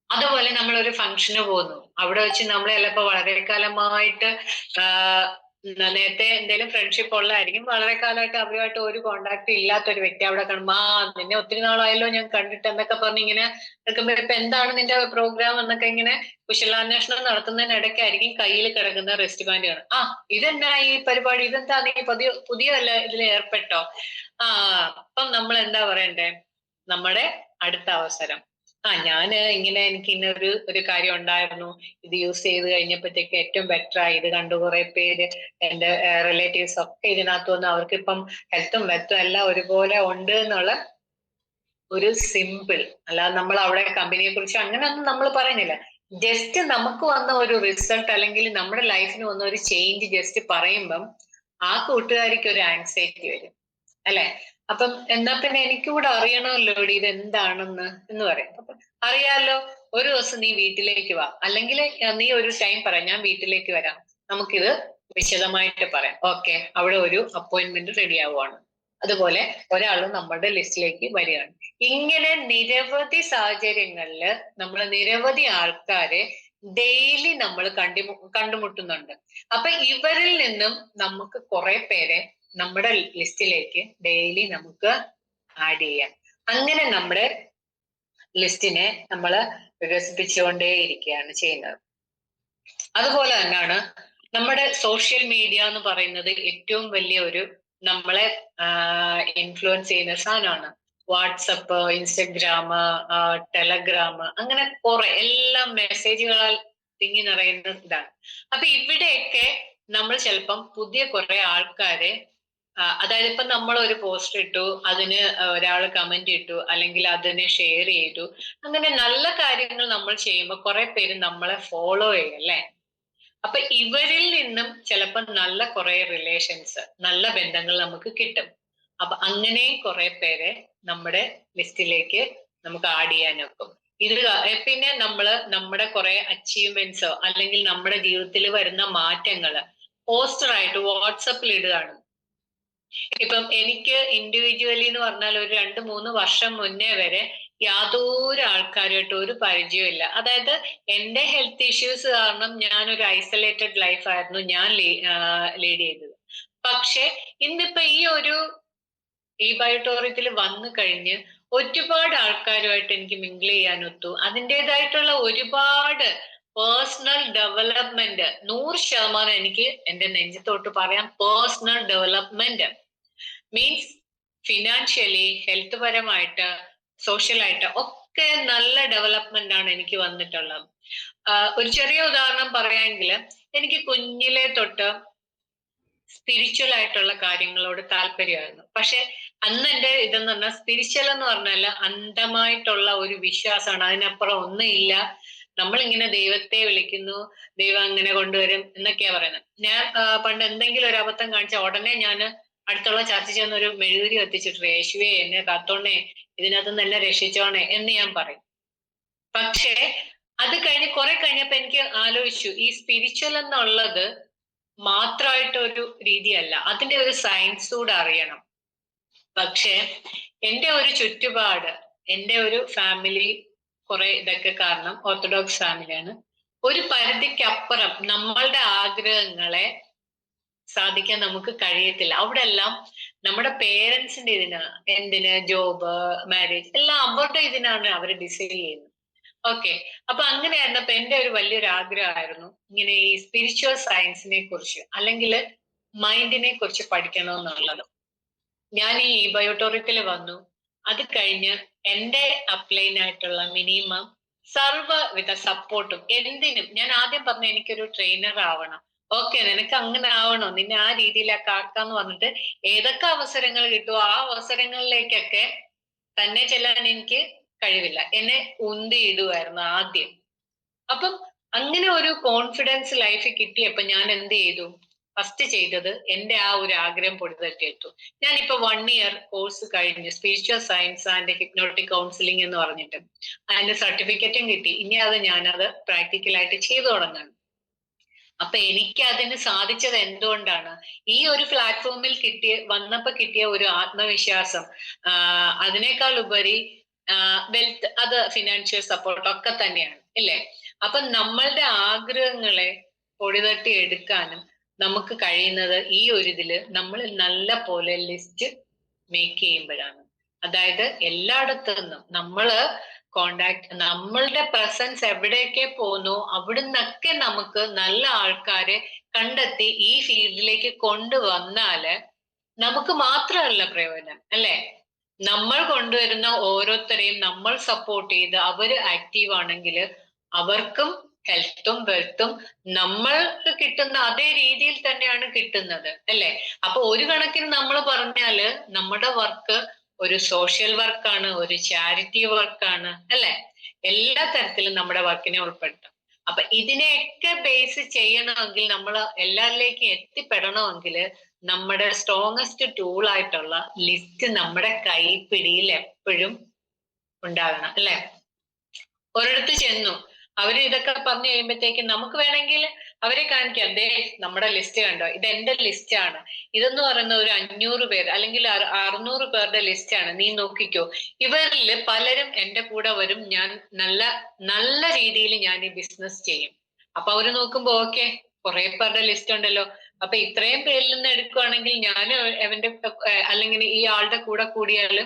അതുപോലെ നമ്മൾ ഒരു ഫംഗ്ഷന് പോകുന്നു, അവിടെ വെച്ച് നമ്മൾ ചിലപ്പോൾ വളരെ കാലമായിട്ട് നേരത്തെ എന്തെങ്കിലും ഫ്രണ്ട്ഷിപ്പ് ഉള്ളതായിരിക്കും. വളരെ കാലമായിട്ട് അവരുമായിട്ട് ഒരു കോണ്ടാക്ട് ഇല്ലാത്ത ഒരു വ്യക്തി അവിടെ കാണുമ്പോ നിന്നെ ഒത്തിരി നാളായല്ലോ ഞാൻ കണ്ടിട്ട് എന്നൊക്കെ പറഞ്ഞ് ഇങ്ങനെ നിൽക്കുമ്പോ ഇപ്പൊ എന്താണ് നിന്റെ പ്രോഗ്രാം എന്നൊക്കെ ഇങ്ങനെ കുശലാന്വേഷണം നടത്തുന്നതിനിടയ്ക്കായിരിക്കും കയ്യിൽ കിടക്കുന്ന റെസ്റ്റ് ബാൻഡ് കാണും. ഇതെന്നാ ഈ പരിപാടി, ഇതെന്താ നീ പുതിയ വല്ല ഇതിൽ ഏർപ്പെട്ടോ? അപ്പം നമ്മൾ എന്താ പറയണ്ടേ? നമ്മുടെ അടുത്ത അവസരം, ഞാന് ഇങ്ങനെ എനിക്ക് ഒരു കാര്യം ഉണ്ടായിരുന്നു, ഇത് യൂസ് ചെയ്ത് കഴിഞ്ഞപ്പോഴത്തേക്ക് ഏറ്റവും ബെറ്റർ ആയി, ഇത് കണ്ടു കുറെ പേര് എന്റെ റിലേറ്റീവ്സ് ഒക്കെ ഇതിനകത്ത് വന്ന് അവർക്കിപ്പം ഹെൽത്തും വെൽത്തും എല്ലാം ഒരുപോലെ ഉണ്ട് എന്നുള്ള ഒരു സിമ്പിൾ, അല്ലാതെ നമ്മൾ അവിടെ കമ്പനിയെ കുറിച്ച് അങ്ങനെയൊന്നും നമ്മൾ പറയുന്നില്ല. ജസ്റ്റ് നമുക്ക് വന്ന ഒരു റിസൾട്ട് അല്ലെങ്കിൽ നമ്മുടെ ലൈഫിന് വന്ന ഒരു ചേഞ്ച് ജസ്റ്റ് പറയുമ്പം ആ കൂട്ടുകാരിക്ക് ഒരു ആൻസൈറ്റി വരും അല്ലെ. അപ്പം എന്നാ പിന്നെ എനിക്കൂടെ അറിയണമല്ലോ ഇത് എന്താണെന്ന് എന്ന് പറയും. അപ്പൊ അറിയാലോ, ഒരു ദിവസം നീ വീട്ടിലേക്ക് വാ, അല്ലെങ്കിൽ നീ ഒരു ടൈം പറ, ഞാൻ വീട്ടിലേക്ക് വരാം, നമുക്കിത് വിശദമായിട്ട് പറയാം. ഓക്കെ, അവിടെ ഒരു അപ്പോയിന്റ്മെന്റ് റെഡി ആവുകയാണ്. അതുപോലെ ഒരാളും നമ്മുടെ ലിസ്റ്റിലേക്ക് വരികയാണ്. ഇങ്ങനെ നിരവധി സാഹചര്യങ്ങളില് നമ്മൾ നിരവധി ആൾക്കാരെ ഡെയിലി നമ്മൾ കണ്ടുമുട്ടുന്നുണ്ട്. അപ്പൊ ഇവരിൽ നിന്നും നമുക്ക് കുറെ പേരെ നമ്മുടെ ലിസ്റ്റിലേക്ക് ഡെയിലി നമുക്ക് ആഡ് ചെയ്യാം. അങ്ങനെ നമ്മുടെ ലിസ്റ്റിനെ നമ്മൾ വികസിപ്പിച്ചുകൊണ്ടേ ഇരിക്കുകയാണ് ചെയ്യുന്നത്. അതുപോലെ തന്നെയാണ് നമ്മുടെ സോഷ്യൽ മീഡിയ എന്ന് പറയുന്നത് ഏറ്റവും വലിയ ഒരു നമ്മളെ ഇൻഫ്ലുവൻസ് ചെയ്യുന്ന സാധനമാണ്. വാട്സപ്പ്, ഇൻസ്റ്റഗ്രാം, ടെലഗ്രാം, അങ്ങനെ കുറെ എല്ലാം മെസ്സേജുകളാൽ തിങ്ങി നിറയുന്ന ഇതാണ്. അപ്പൊ ഇവിടെയൊക്കെ നമ്മൾ ചിലപ്പം പുതിയ കുറെ ആൾക്കാരെ, അതായത് ഇപ്പൊ നമ്മൾ ഒരു പോസ്റ്റ് ഇട്ടു, അതിന് ഒരാൾ കമന്റ് ഇട്ടു, അല്ലെങ്കിൽ അതിനെ ഷെയർ ചെയ്തു, അങ്ങനെ നല്ല കാര്യങ്ങൾ നമ്മൾ ചെയ്യുമ്പോൾ കുറെ പേര് നമ്മളെ ഫോളോ ചെയ്യും അല്ലെ. അപ്പൊ ഇവരിൽ നിന്നും ചിലപ്പോൾ നല്ല കുറെ റിലേഷൻസ്, നല്ല ബന്ധങ്ങൾ നമുക്ക് കിട്ടും. അപ്പൊ അങ്ങനെ കുറെ പേരെ നമ്മുടെ ലിസ്റ്റിലേക്ക് നമുക്ക് ആഡ് ചെയ്യാൻ വെക്കും. ഇത് പിന്നെ നമ്മുടെ കുറെ അച്ചീവ്മെന്റ്സോ അല്ലെങ്കിൽ നമ്മുടെ ജീവിതത്തിൽ വരുന്ന മാറ്റങ്ങള് പോസ്റ്ററായിട്ട് വാട്സപ്പിൽ ഇടുകയാണ്. ഇപ്പം എനിക്ക് ഇൻഡിവിജ്വലി എന്ന് പറഞ്ഞാൽ ഒരു 2-3 വർഷം മുന്നേ വരെ യാതൊരു ആൾക്കാരുമായിട്ട് ഒരു പരിചയവും ഇല്ല. അതായത് എന്റെ ഹെൽത്ത് ഇഷ്യൂസ് കാരണം ഞാനൊരു ഐസൊലേറ്റഡ് ലൈഫായിരുന്നു ഞാൻ ലീഡ് ചെയ്തത്. പക്ഷെ ഇന്നിപ്പോ ഈ ബയോട്ടോറിയത്തിൽ വന്നു കഴിഞ്ഞ് ഒരുപാട് ആൾക്കാരുമായിട്ട് എനിക്ക് മിങ്കിൾ ചെയ്യാൻ ഒത്തു. അതിൻ്റെതായിട്ടുള്ള ഒരുപാട് പേഴ്സണൽ ഡെവലപ്മെന്റ് 100% എനിക്ക് എന്റെ നെഞ്ചത്തോട്ട് പറയാം. Personal development means financially, health പരമായിട്ട്, സോഷ്യലായിട്ട് ഒക്കെ നല്ല ഡെവലപ്മെന്റ് ആണ് എനിക്ക് വന്നിട്ടുള്ളത്. ഒരു ചെറിയ ഉദാഹരണം പറയാമെങ്കിൽ, എനിക്ക് കുഞ്ഞിലെ തൊട്ട് സ്പിരിച്വൽ ആയിട്ടുള്ള കാര്യങ്ങളോട് താല്പര്യമായിരുന്നു. പക്ഷെ അന്ന് എന്റെ ഇതെന്ന് പറഞ്ഞാൽ സ്പിരിച്വൽ എന്ന് പറഞ്ഞാൽ അന്ധമായിട്ടുള്ള ഒരു വിശ്വാസമാണ്, അതിനപ്പുറം ഒന്നുമില്ല. നമ്മളിങ്ങനെ ദൈവത്തെ വിളിക്കുന്നു, ദൈവം അങ്ങനെ കൊണ്ടുവരും എന്നൊക്കെയാ പറയുന്നത്. ഞാൻ പണ്ട് എന്തെങ്കിലും ഒരു അബദ്ധം കാണിച്ച ഉടനെ ഞാൻ അടുത്തുള്ള ചർച്ച ചെന്ന് ഒരു മെഴുകുതിരി കത്തിച്ചിട്ട്, യേശുവേ എന്നെ കാത്തോണേ, ഇതിനകത്ത് നിന്ന് എന്നെ രക്ഷിച്ചോണേ എന്ന് ഞാൻ പറയും. പക്ഷേ അത് കഴിഞ്ഞ് കുറെ കഴിഞ്ഞപ്പോ എനിക്ക് ആലോചിച്ചു, ഈ സ്പിരിച്വൽ എന്നുള്ളത് മാത്രമായിട്ടൊരു രീതിയല്ല, അതിന്റെ ഒരു സയൻസ് കൂടെ അറിയണം. പക്ഷെ എന്റെ ഒരു ചുറ്റുപാട്, എന്റെ ഒരു ഫാമിലി കുറെ ഇതൊക്കെ കാരണം ഓർത്തഡോക്സ് ഫാമിലിയാണ്. ഒരു പരിധിക്കപ്പുറം നമ്മളുടെ ആഗ്രഹങ്ങളെ സാധിക്കാൻ നമുക്ക് കഴിയത്തില്ല. അവിടെ എല്ലാം നമ്മുടെ പേരൻസിന്റെ എന്തിന് ജോബ്, മാരേജ് എല്ലാം അവരുടെ ഇതിനാണ് അവർ ഡിസൈഡ് ചെയ്യുന്നത്. ഓക്കെ, അപ്പൊ അങ്ങനെയായിരുന്നപ്പോ എന്റെ ഒരു വലിയൊരു ആഗ്രഹമായിരുന്നു ഇങ്ങനെ ഈ സ്പിരിച്വൽ സയൻസിനെ കുറിച്ച് അല്ലെങ്കിൽ മൈൻഡിനെ കുറിച്ച് പഠിക്കണമെന്നുള്ളത്. ഞാൻ ഈ ബയോട്ടോറിയത്തിൽ വന്നു. അത് കഴിഞ്ഞ് എന്റെ അപ്ലൈൻ ആയിട്ടുള്ള മിനിമം സർവ്വവിധ സപ്പോർട്ടും എന്തിനും, ഞാൻ ആദ്യം പറഞ്ഞു എനിക്കൊരു ട്രെയിനർ ആവണം. ഓക്കെ, നിനക്ക് അങ്ങനെ ആവണോ, നിന്നെ ആ രീതിയിലൊക്കെ ആക്കാന്ന് പറഞ്ഞിട്ട് ഏതൊക്കെ അവസരങ്ങൾ കിട്ടുമോ ആ അവസരങ്ങളിലേക്കൊക്കെ തന്നെ ചെല്ലാൻ എനിക്ക് കഴിവില്ല, എന്നെ ഉന്തിയിടുമായിരുന്നു ആദ്യം. അപ്പം അങ്ങനെ ഒരു കോൺഫിഡൻസ് ലൈഫിൽ കിട്ടിയപ്പോ ഞാൻ എന്ത് ചെയ്തു, ഫസ്റ്റ് ചെയ്തത് എന്റെ ആ ഒരു ആഗ്രഹം പൊടിതട്ടിയെടുത്തു. ഞാനിപ്പോ 1 ഇയർ കോഴ്സ് കഴിഞ്ഞു, spiritual science and hypnotic counselling എന്ന് പറഞ്ഞിട്ട് അതിന്റെ സർട്ടിഫിക്കറ്റും കിട്ടി. ഇനി ഞാനത് പ്രാക്ടിക്കലായിട്ട് ചെയ്തു തുടങ്ങാണ്. അപ്പൊ എനിക്ക് അതിന് സാധിച്ചത് എന്തുകൊണ്ടാണ്, ഈ ഒരു പ്ലാറ്റ്ഫോമിൽ വന്നപ്പോ കിട്ടിയ ഒരു ആത്മവിശ്വാസം, അതിനേക്കാൾ ഉപരി വെൽത്ത്, അത് ഫിനാൻഷ്യൽ സപ്പോർട്ട് ഒക്കെ തന്നെയാണ് ഇല്ലേ. അപ്പൊ നമ്മളുടെ ആഗ്രഹങ്ങളെ പൊടിതട്ടി എടുക്കാനും നമുക്ക് കഴിയുന്നത് ഈ ഒരു ഇതില് നമ്മൾ നല്ല പോലെ ലിസ്റ്റ് മേക്ക് ചെയ്യുമ്പോഴാണ്. അതായത് എല്ലായിടത്തു നിന്നും നമ്മള് കോണ്ടാക്ട്, നമ്മളുടെ പ്രസൻസ് എവിടെയൊക്കെ പോകുന്നു അവിടുന്നൊക്കെ നമുക്ക് നല്ല ആൾക്കാരെ കണ്ടെത്തി ഈ ഫീൽഡിലേക്ക് കൊണ്ടുവന്നാല് നമുക്ക് മാത്രമല്ല പ്രയോജനം, അല്ലെ? നമ്മൾ കൊണ്ടുവരുന്ന ഓരോരുത്തരെയും നമ്മൾ സപ്പോർട്ട് ചെയ്ത് അവര് ആക്റ്റീവ് ആണെങ്കിൽ അവർക്കും ഹെൽത്തും വെൽത്തും നമ്മൾക്ക് കിട്ടുന്ന അതേ രീതിയിൽ തന്നെയാണ് കിട്ടുന്നത്, അല്ലെ? അപ്പൊ ഒരു കണക്കിന് നമ്മൾ പറഞ്ഞാല് നമ്മുടെ വർക്ക് ഒരു സോഷ്യൽ വർക്കാണ്, ഒരു ചാരിറ്റി വർക്കാണ്, അല്ലെ? എല്ലാ തരത്തിലും നമ്മുടെ വർക്കിനെ ഉൾപ്പെടുത്തും. അപ്പൊ ഇതിനെയൊക്കെ ബേസ് ചെയ്യണമെങ്കിൽ നമ്മൾ എല്ലാവരിലേക്കും എത്തിപ്പെടണമെങ്കിൽ നമ്മുടെ സ്ട്രോങ്ങസ്റ്റ് ടൂൾ ആയിട്ടുള്ള ലിസ്റ്റ് നമ്മുടെ കൈപ്പിടിയിൽ എപ്പോഴും ഉണ്ടാകണം, അല്ലെ? ഒരിടത്ത് ചെന്നു അവര് ഇതൊക്കെ പറഞ്ഞു കഴിയുമ്പോഴത്തേക്കും നമുക്ക് വേണമെങ്കിൽ അവരെ കാണിക്കാം, ദേ നമ്മുടെ ലിസ്റ്റ് കണ്ടോ, ഇത് എന്റെ ലിസ്റ്റ് ആണ്, ഇതെന്ന് പറയുന്ന ഒരു 500 പേർ അല്ലെങ്കിൽ 600 പേരുടെ ലിസ്റ്റ് ആണ്, നീ നോക്കിക്കോ, ഇവരിൽ പലരും എന്റെ കൂടെ വരും, ഞാൻ നല്ല നല്ല രീതിയിൽ ഞാൻ ഈ ബിസിനസ് ചെയ്യും. അപ്പൊ അവര് നോക്കുമ്പോ ഓക്കെ, കുറെ പേരുടെ ലിസ്റ്റ് ഉണ്ടല്ലോ, അപ്പൊ ഇത്രയും പേരിൽ നിന്ന് എടുക്കുവാണെങ്കിൽ ഞാൻ അവന്റെ അല്ലെങ്കിൽ ഈ ആളുടെ കൂടെ കൂടിയാൽ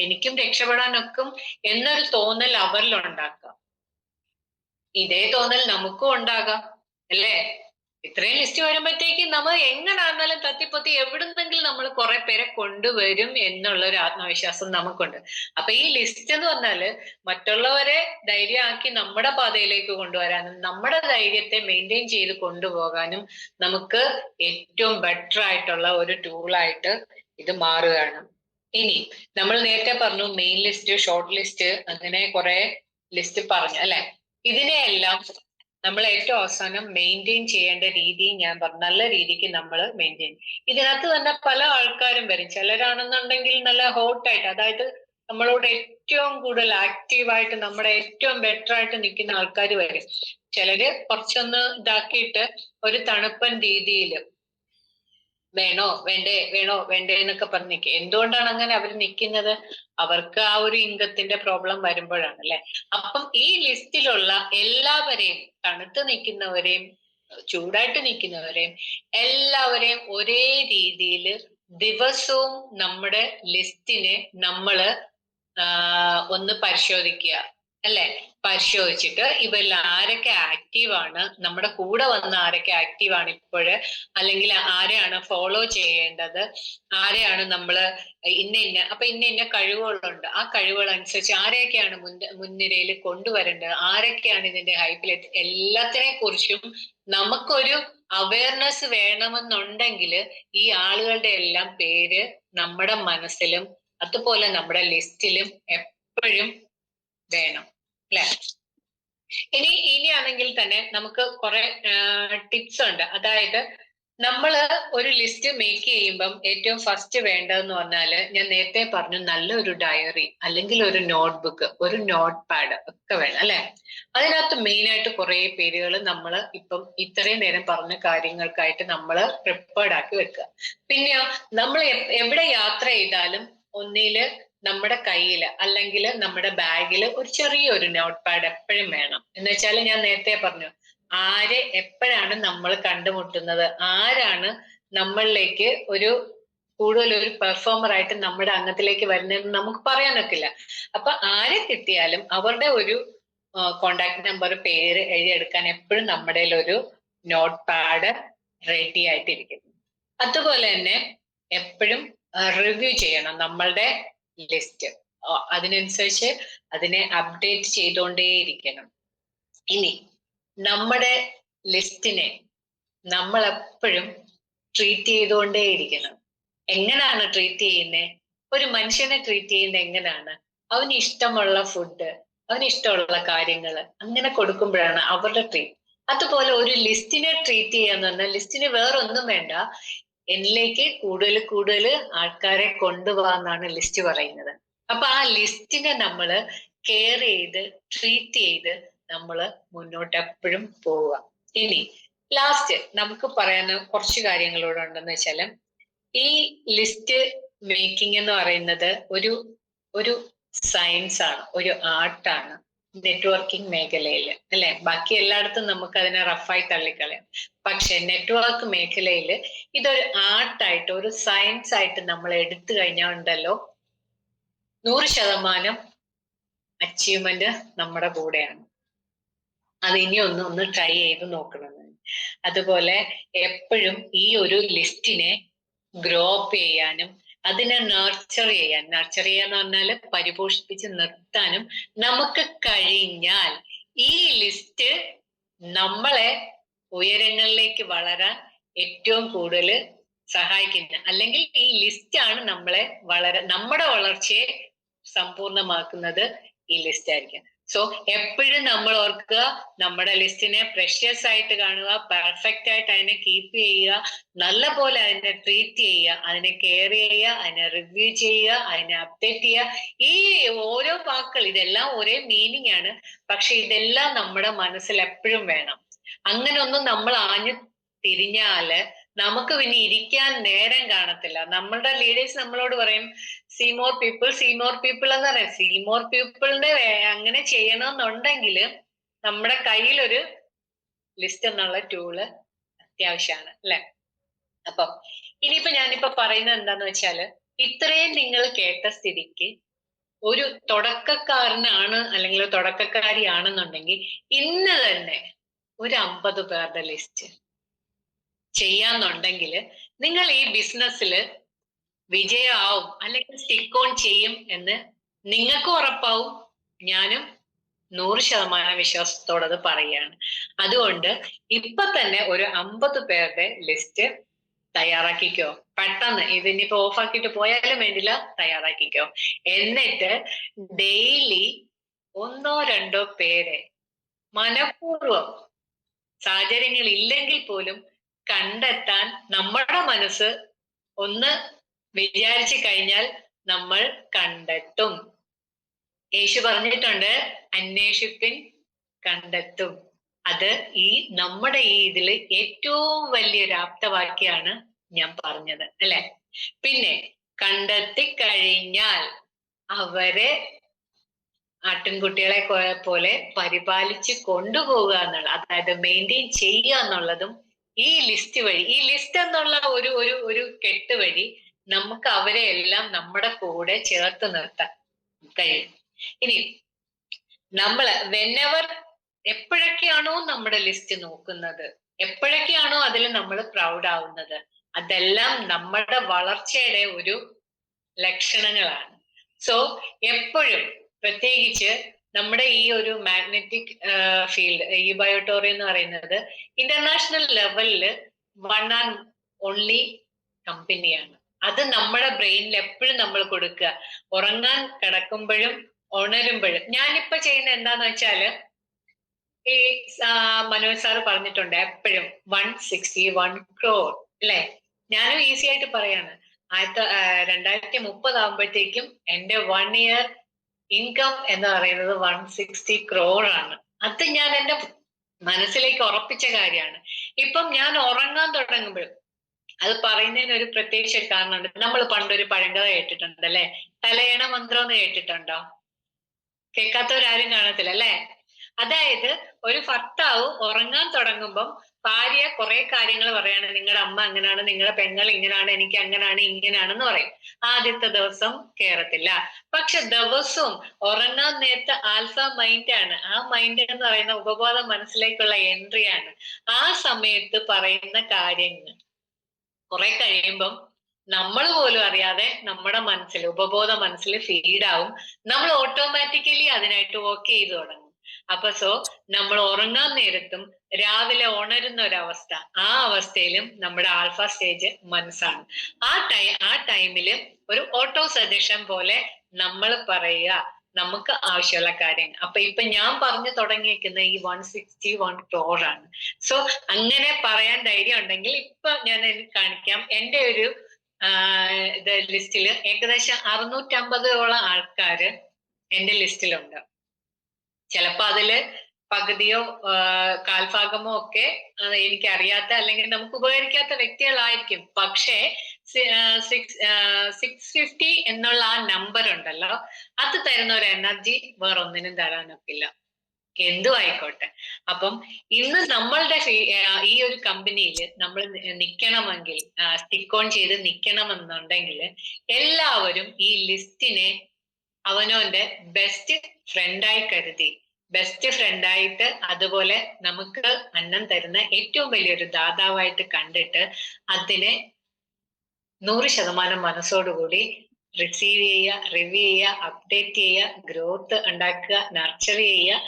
എനിക്കും രക്ഷപ്പെടാനൊക്കും എന്നൊരു തോന്നൽ അവരിൽ ഉണ്ടാക്കാം. ഇതേ തോന്നൽ നമുക്കും ഉണ്ടാകാം, അല്ലേ? ഇത്രയും ലിസ്റ്റ് വരുമ്പോഴത്തേക്കും നമ്മൾ എങ്ങനാണെന്നാലും തട്ടിപ്പൊത്തി എവിടുന്നെങ്കിലും നമ്മൾ കുറെ പേരെ കൊണ്ടുവരും എന്നുള്ള ഒരു ആത്മവിശ്വാസം നമുക്കുണ്ട്. അപ്പൊ ഈ ലിസ്റ്റ് എന്ന് പറഞ്ഞാല് മറ്റുള്ളവരെ ധൈര്യമാക്കി നമ്മുടെ പാതയിലേക്ക് കൊണ്ടുവരാനും നമ്മുടെ ധൈര്യത്തെ മെയിൻറ്റെയിൻ ചെയ്ത് കൊണ്ടുപോകാനും നമുക്ക് ഏറ്റവും ബെറ്റർ ആയിട്ടുള്ള ഒരു ടൂളായിട്ട് ഇത് മാറുകയാണ്. ഇനി നമ്മൾ നേരത്തെ പറഞ്ഞു മെയിൻ ലിസ്റ്റ്, ഷോർട്ട് ലിസ്റ്റ്, അങ്ങനെ കുറെ ലിസ്റ്റ് പറഞ്ഞു, അല്ലെ? ഇതിനെയെല്ലാം നമ്മൾ ഏറ്റവും അവസാനം മെയിൻറ്റെയിൻ ചെയ്യേണ്ട രീതി ഞാൻ പറഞ്ഞു, നല്ല രീതിക്ക് നമ്മൾ മെയിൻറ്റെയിൻ. ഇതിനകത്ത് തന്നെ പല ആൾക്കാരും വരും. ചിലരാണെന്നുണ്ടെങ്കിൽ നല്ല ഹോട്ടായിട്ട്, അതായത് നമ്മളോട് ഏറ്റവും കൂടുതൽ ആക്റ്റീവായിട്ട് നമ്മുടെ ഏറ്റവും ബെറ്റർ ആയിട്ട് നിൽക്കുന്ന ആൾക്കാർ വരും. ചിലര് കുറച്ചൊന്ന് ഇതാക്കിയിട്ട് ഒരു തണുപ്പൻ രീതിയിൽ വേണോ വേണ്ടേ വേണോ വേണ്ടേ എന്നൊക്കെ പറഞ്ഞ് നിൽക്കുക. എന്തുകൊണ്ടാണ് അങ്ങനെ അവർ നിൽക്കുന്നത്? അവർക്ക് ആ ഒരു ഇംഗത്തിന്റെ പ്രോബ്ലം വരുമ്പോഴാണ്, അല്ലെ? അപ്പം ഈ ലിസ്റ്റിലുള്ള എല്ലാവരെയും, തണുത്ത് നിൽക്കുന്നവരെയും ചൂടായിട്ട് നിൽക്കുന്നവരെയും എല്ലാവരെയും ഒരേ രീതിയിൽ ദിവസവും നമ്മുടെ ലിസ്റ്റിനെ നമ്മള് ഒന്ന് പരിശോധിക്കുക, അല്ലെ? പരിശോധിച്ചിട്ട് ഇവരിൽ ആരൊക്കെ ആക്റ്റീവാണ്, നമ്മുടെ കൂടെ വന്ന ആരൊക്കെ ആക്റ്റീവാണ് ഇപ്പോഴ്, അല്ലെങ്കിൽ ആരെയാണ് ഫോളോ ചെയ്യേണ്ടത്, ആരെയാണ് നമ്മള് ഇന്ന ഇന്ന കഴിവുകളുണ്ട്, ആ കഴിവുകൾ അനുസരിച്ച് ആരെയൊക്കെയാണ് മുൻനിരയിൽ കൊണ്ടുവരേണ്ടത്, ആരൊക്കെയാണ് ഇതിന്റെ ഹൈപ്പിലെത്തി, എല്ലാത്തിനെ കുറിച്ചും നമുക്കൊരു അവയർനെസ് വേണമെന്നുണ്ടെങ്കിൽ ഈ ആളുകളുടെ എല്ലാം പേര് നമ്മുടെ മനസ്സിലും അതുപോലെ നമ്മുടെ ലിസ്റ്റിലും എപ്പോഴും വേണം, അല്ലെ? ഇനിയാണെങ്കിൽ തന്നെ നമുക്ക് കുറെ ടിപ്സ് ഉണ്ട്. അതായത് നമ്മൾ ഒരു ലിസ്റ്റ് മേക്ക് ചെയ്യുമ്പം ഏറ്റവും ഫസ്റ്റ് വേണ്ടതെന്ന് പറഞ്ഞാല് ഞാൻ നേരത്തെ പറഞ്ഞു, നല്ലൊരു ഡയറി അല്ലെങ്കിൽ ഒരു നോട്ട്ബുക്ക്, ഒരു നോട്ട് പാഡ് ഒക്കെ വേണം, അല്ലെ? അതിനകത്ത് മെയിൻ ആയിട്ട് കുറെ പേരുകൾ നമ്മൾ ഇപ്പം ഇത്രയും നേരം പറഞ്ഞ കാര്യങ്ങൾക്കായിട്ട് നമ്മൾ പ്രിപ്പയർഡ് ആക്കി വെക്കുക. പിന്നെയോ നമ്മൾ എവിടെ യാത്ര ചെയ്താലും ഒന്നില് നമ്മുടെ കയ്യിൽ അല്ലെങ്കിൽ നമ്മുടെ ബാഗിൽ ഒരു ചെറിയൊരു നോട്ട് പാഡ് എപ്പോഴും വേണം. എന്ന് വെച്ചാൽ ഞാൻ നേരത്തെ പറഞ്ഞു, ആരെ എപ്പോഴാണ് നമ്മൾ കണ്ടുമുട്ടുന്നത്, ആരാണ് നമ്മളിലേക്ക് ഒരു കൂടുതൽ ഒരു പെർഫോമർ ആയിട്ട് നമ്മുടെ അംഗത്തിലേക്ക് വരുന്നതെന്ന് നമുക്ക് പറയാനൊക്കില്ല. അപ്പൊ ആരെ കിട്ടിയാലും അവരുടെ ഒരു കോണ്ടാക്ട് നമ്പർ, പേര് എഴുതിയെടുക്കാൻ എപ്പോഴും നമ്മുടെ ഒരു നോട്ട് പാഡ് റെഡി ആയിട്ടിരിക്കുന്നു. അതുപോലെ തന്നെ എപ്പോഴും റിവ്യൂ ചെയ്യണം നമ്മളുടെ ലിസ്റ്റ്, അതിനനുസരിച്ച് അതിനെ അപ്ഡേറ്റ് ചെയ്തുകൊണ്ടേയിരിക്കണം. ഇനി നമ്മുടെ ലിസ്റ്റിനെ നമ്മൾ എപ്പോഴും ട്രീറ്റ് ചെയ്തുകൊണ്ടേയിരിക്കണം. എങ്ങനെയാണ് ട്രീറ്റ് ചെയ്യുന്നത്? ഒരു മനുഷ്യനെ ട്രീറ്റ് ചെയ്യുന്നത് എങ്ങനെയാണ്? അവന് ഇഷ്ടമുള്ള ഫുഡ്, അവന് ഇഷ്ടമുള്ള കാര്യങ്ങൾ അങ്ങനെ കൊടുക്കുമ്പോഴാണ് അവരുടെ ട്രീറ്റ്. അതുപോലെ ഒരു ലിസ്റ്റിനെ ട്രീറ്റ് ചെയ്യാന്ന് പറഞ്ഞാൽ ലിസ്റ്റിന് വേറൊന്നും വേണ്ട, എന്നിലേക്ക് കൂടുതൽ കൂടുതൽ ആൾക്കാരെ കൊണ്ടുപോകാന്നാണ് ലിസ്റ്റ് പറയുന്നത്. അപ്പൊ ആ ലിസ്റ്റിനെ നമ്മൾ കെയർ ചെയ്ത് ട്രീറ്റ് ചെയ്ത് നമ്മൾ മുന്നോട്ട് എപ്പോഴും പോവുക. ഇനി ലാസ്റ്റ് നമുക്ക് പറയാൻ കുറച്ച് കാര്യങ്ങളോട് ഉണ്ടെന്ന് വെച്ചാല്, ഈ ലിസ്റ്റ് മേക്കിംഗ് എന്ന് പറയുന്നത് ഒരു സയൻസ് ആണ്, ഒരു ആർട്ടാണ്. നെറ്റ്വർക്കിംഗ് മേഖലയിൽ അല്ലെ. ബാക്കി എല്ലായിടത്തും നമുക്ക് അതിനെ റഫായി തള്ളിക്കളയാം. പക്ഷെ നെറ്റ്വർക്ക് മേഖലയിൽ ഇതൊരു ആർട്ടായിട്ട്, ഒരു സയൻസ് ആയിട്ട് നമ്മൾ എടുത്തു കഴിഞ്ഞാൽ ഉണ്ടല്ലോ 100% അച്ചീവ്മെന്റ് നമ്മുടെ കൂടെയാണ്. അത് ഇനി ഒന്ന് ട്രൈ ചെയ്ത് നോക്കണം. അതുപോലെ എപ്പോഴും ഈ ഒരു ലിസ്റ്റിനെ ഗ്രോ അപ്പ് ചെയ്യാനും അതിനെ നർച്ചർ ചെയ്യാന്ന് പറഞ്ഞാല് പരിപോഷിപ്പിച്ച് നിർത്താനും നമുക്ക് കഴിഞ്ഞാൽ ഈ ലിസ്റ്റ് നമ്മളെ ഉയരങ്ങളിലേക്ക് വളരാൻ ഏറ്റവും കൂടുതൽ സഹായിക്കുന്ന, അല്ലെങ്കിൽ ഈ ലിസ്റ്റ് ആണ് നമ്മുടെ വളർച്ചയെ സമ്പൂർണ്ണമാക്കുന്നത് ഈ ലിസ്റ്റ് ആയിരിക്കും. സോ എപ്പോഴും നമ്മൾ ഓർക്കുക, നമ്മുടെ ലിസ്റ്റിനെ പ്രഷ്യസ് ആയിട്ട് കാണുക, പെർഫെക്റ്റ് ആയിട്ട് അതിനെ കീപ്പ് ചെയ്യുക, നല്ല പോലെ അതിനെ ട്രീറ്റ് ചെയ്യുക, അതിനെ കെയർ ചെയ്യുക, അതിനെ റിവ്യൂ ചെയ്യുക, അതിനെ അപ്ഡേറ്റ് ചെയ്യുക. ഈ ഓരോ വാക്കുകൾ ഇതെല്ലാം ഒരേ മീനിങ് ആണ്, പക്ഷെ ഇതെല്ലാം നമ്മുടെ മനസ്സിൽ എപ്പോഴും വേണം. അങ്ങനെ ഒന്നും നമ്മൾ ആഞ്ഞു തിരിഞ്ഞാല് നമുക്ക് പിന്നെ ഇരിക്കാൻ നേരം കാണത്തില്ല. നമ്മളുടെ ലീഡേഴ്സ് നമ്മളോട് പറയും സീ മോർ പീപ്പിൾ എന്ന് പറയാം. സീ മോർ പീപ്പിളിന്റെ അങ്ങനെ ചെയ്യണമെന്നുണ്ടെങ്കിൽ നമ്മുടെ കയ്യിലൊരു ലിസ്റ്റ് എന്നുള്ള ടൂള് അത്യാവശ്യമാണ് അല്ലെ. അപ്പം ഞാനിപ്പോ പറയുന്നത് എന്താന്ന് വെച്ചാല്, ഇത്രയും നിങ്ങൾ കേട്ട സ്ഥിതിക്ക് ഒരു തുടക്കക്കാരനാണ് അല്ലെങ്കിൽ തുടക്കക്കാരിയാണെന്നുണ്ടെങ്കിൽ ഇന്ന് തന്നെ ഒരു 50 പേരുടെ ലിസ്റ്റ് ചെയ്യാന്നുണ്ടെങ്കിൽ നിങ്ങൾ ഈ ബിസിനസ്സിൽ വിജയമാവും അല്ലെങ്കിൽ സ്റ്റിക്ക് ഓൺ ചെയ്യും എന്ന് നിങ്ങൾക്കും ഉറപ്പാവും. ഞാനും 100% വിശ്വാസത്തോടെ അത് പറയുകയാണ്. അതുകൊണ്ട് ഇപ്പൊ തന്നെ ഒരു 50 പേരുടെ ലിസ്റ്റ് തയ്യാറാക്കിക്കോ. പെട്ടെന്ന് ഇതിനിപ്പോ ഓഫാക്കിയിട്ട് പോയാലും വേണ്ടില്ല, തയ്യാറാക്കിക്കോ. എന്നിട്ട് ഡെയിലി 1-2 പേരെ മനഃപൂർവ്വം സാഹചര്യങ്ങൾ ഇല്ലെങ്കിൽ പോലും കണ്ടെത്താൻ നമ്മുടെ മനസ്സ് ഒന്ന് വിചാരിച്ചു കഴിഞ്ഞാൽ നമ്മൾ കണ്ടെത്തും. യേശു പറഞ്ഞിട്ടുണ്ട്, അന്വേഷിപ്പിൻ കണ്ടെത്തും. അത് നമ്മുടെ ഇതില് ഏറ്റവും വലിയൊരു ആപ്തവാക്യാണ് ഞാൻ പറഞ്ഞത് അല്ലെ. പിന്നെ കണ്ടെത്തി കഴിഞ്ഞാൽ അവരെ ആട്ടിൻകുട്ടികളെ പോലെ പരിപാലിച്ച് കൊണ്ടുപോവുക എന്നുള്ള, അതായത് മെയിൻറ്റെയിൻ ചെയ്യുക എന്നുള്ളതും ഈ ലിസ്റ്റ് വഴി, ഈ ലിസ്റ്റ് എന്നുള്ള ഒരു കെട്ട് വഴി നമുക്ക് അവരെ എല്ലാം നമ്മുടെ കൂടെ ചേർത്ത് നിർത്താൻ കഴിയും. ഇനി നമ്മള് എപ്പോഴൊക്കെയാണോ നമ്മുടെ ലിസ്റ്റ് നോക്കുന്നത്, എപ്പോഴൊക്കെയാണോ അതിൽ നമ്മൾ പ്രൗഡ് ആവുന്നത്, അതെല്ലാം നമ്മുടെ വളർച്ചയുടെ ഒരു ലക്ഷണങ്ങളാണ്. സോ എപ്പോഴും പ്രത്യേകിച്ച് നമ്മുടെ ഈ ഒരു മാഗ്നറ്റിക് ഫീൽഡ്, ഈ ബയോട്ടോറി എന്ന് പറയുന്നത് ഇന്റർനാഷണൽ ലെവലില് 1 and only കമ്പനിയാണ്. അത് നമ്മുടെ ബ്രെയിനിൽ എപ്പോഴും നമ്മൾ കൊടുക്കുക, ഉറങ്ങാൻ കിടക്കുമ്പോഴും ഉണരുമ്പോഴും. ഞാനിപ്പോ ചെയ്യുന്ന എന്താന്ന് വെച്ചാല്, ഈ മനോജ് സാറ് പറഞ്ഞിട്ടുണ്ട് എപ്പോഴും 161 crore അല്ലെ. ഞാനും ഈസി ആയിട്ട് പറയാണ്, 2030 ആകുമ്പോഴത്തേക്കും എന്റെ 1 year ഇൻകം എന്ന് പറയുന്നത് 160 crore ആണ്. അത് ഞാൻ എന്റെ മനസ്സിലേക്ക് ഉറപ്പിച്ച കാര്യമാണ്. ഇപ്പം ഞാൻ ഉറങ്ങാൻ തുടങ്ങുമ്പോഴും, അത് പറയുന്നതിന് ഒരു പ്രത്യേകിച്ച് കാരണമുണ്ട്. നമ്മൾ പണ്ടൊരു പഴങ്കഥ കേട്ടിട്ടുണ്ട് അല്ലെ, തലയണ മന്ത്രം എന്ന് കേട്ടിട്ടുണ്ടോ? കേൾക്കാത്തവരാരും കാണത്തില്ല അല്ലെ. അതായത് ഒരു ഭർത്താവ് ഉറങ്ങാൻ തുടങ്ങുമ്പം ഭാര്യ കുറെ കാര്യങ്ങൾ പറയാണ്, നിങ്ങളുടെ അമ്മ അങ്ങനെയാണ്, നിങ്ങളുടെ പെങ്ങൾ ഇങ്ങനെയാണ്, എനിക്ക് അങ്ങനെയാണ് ഇങ്ങനെയാണെന്ന് പറയും. ആദ്യത്തെ ദിവസം കേറത്തില്ല. പക്ഷെ ദിവസവും ഉറങ്ങാൻ നേരത്തെ ആൽഫ മൈൻഡാണ്. ആ മൈൻഡ് എന്ന് പറയുന്ന ഉപബോധ മനസ്സിലേക്കുള്ള എൻട്രിയാണ്. ആ സമയത്ത് പറയുന്ന കാര്യങ്ങൾ കുറെ കഴിയുമ്പം നമ്മൾ പോലും അറിയാതെ നമ്മുടെ മനസ്സിൽ, ഉപബോധ മനസ്സിൽ ഫീഡാവും. നമ്മൾ ഓട്ടോമാറ്റിക്കലി അതിനായിട്ട് വർക്ക് ചെയ്തു തുടങ്ങും. അപ്പൊ നമ്മൾ ഉറങ്ങാൻ നേരത്തും രാവിലെ ഉണരുന്ന ഒരവസ്ഥ, ആ അവസ്ഥയിലും നമ്മുടെ ആൽഫ സ്റ്റേജ് മനസ്സാണ്. ആ ടൈമില് ഒരു ഓട്ടോ സജഷൻ പോലെ നമ്മൾ പറയുക നമുക്ക് ആവശ്യമുള്ള കാര്യങ്ങൾ. അപ്പൊ ഇപ്പൊ ഞാൻ പറഞ്ഞു തുടങ്ങിയിരിക്കുന്ന ഈ 161 crore ആണ്. സോ അങ്ങനെ പറയാൻ ധൈര്യം ഉണ്ടെങ്കിൽ ഇപ്പൊ ഞാൻ കാണിക്കാം. എന്റെ ഒരു ലിസ്റ്റില് ഏകദേശം 650ഓളം ആൾക്കാര് എന്റെ ലിസ്റ്റിലുണ്ട്. ചിലപ്പോ അതില് പകുതിയോ കാൽഭാഗമോ ഒക്കെ എനിക്കറിയാത്ത അല്ലെങ്കിൽ നമുക്ക് ഉപകരിക്കാത്ത വ്യക്തികളായിരിക്കും. പക്ഷേ 650 എന്നുള്ള ആ നമ്പർ ഉണ്ടല്ലോ, അത് തരുന്ന ഒരു എനർജി വേറൊന്നിനും തരാനൊക്കില്ല. എന്തും ആയിക്കോട്ടെ. അപ്പം ഇന്ന് നമ്മളുടെ ഈ ഒരു കമ്പനിയിൽ നമ്മൾ നിൽക്കണമെങ്കിൽ, സ്റ്റിക്ക് ഓൺ ചെയ്ത് നിൽക്കണമെന്നുണ്ടെങ്കിൽ എല്ലാവരും ഈ ലിസ്റ്റിനെ അവനവന്റെ ബെസ്റ്റ് ഫ്രണ്ടായി കരുതി, ബെസ്റ്റ് ഫ്രണ്ടായിട്ട്, അതുപോലെ നമുക്ക് അന്നം തരുന്ന ഏറ്റവും വലിയൊരു ദാതാവായിട്ട് കണ്ടിട്ട് അതിനെ 100% മനസ്സോടുകൂടി റിസീവ് ചെയ്യുക, റിവ്യൂ ചെയ്യുക, അപ്ഡേറ്റ് ചെയ്യുക, ഗ്രോത്ത് ഉണ്ടാക്കുക, നർച്ചർ ചെയ്യുക,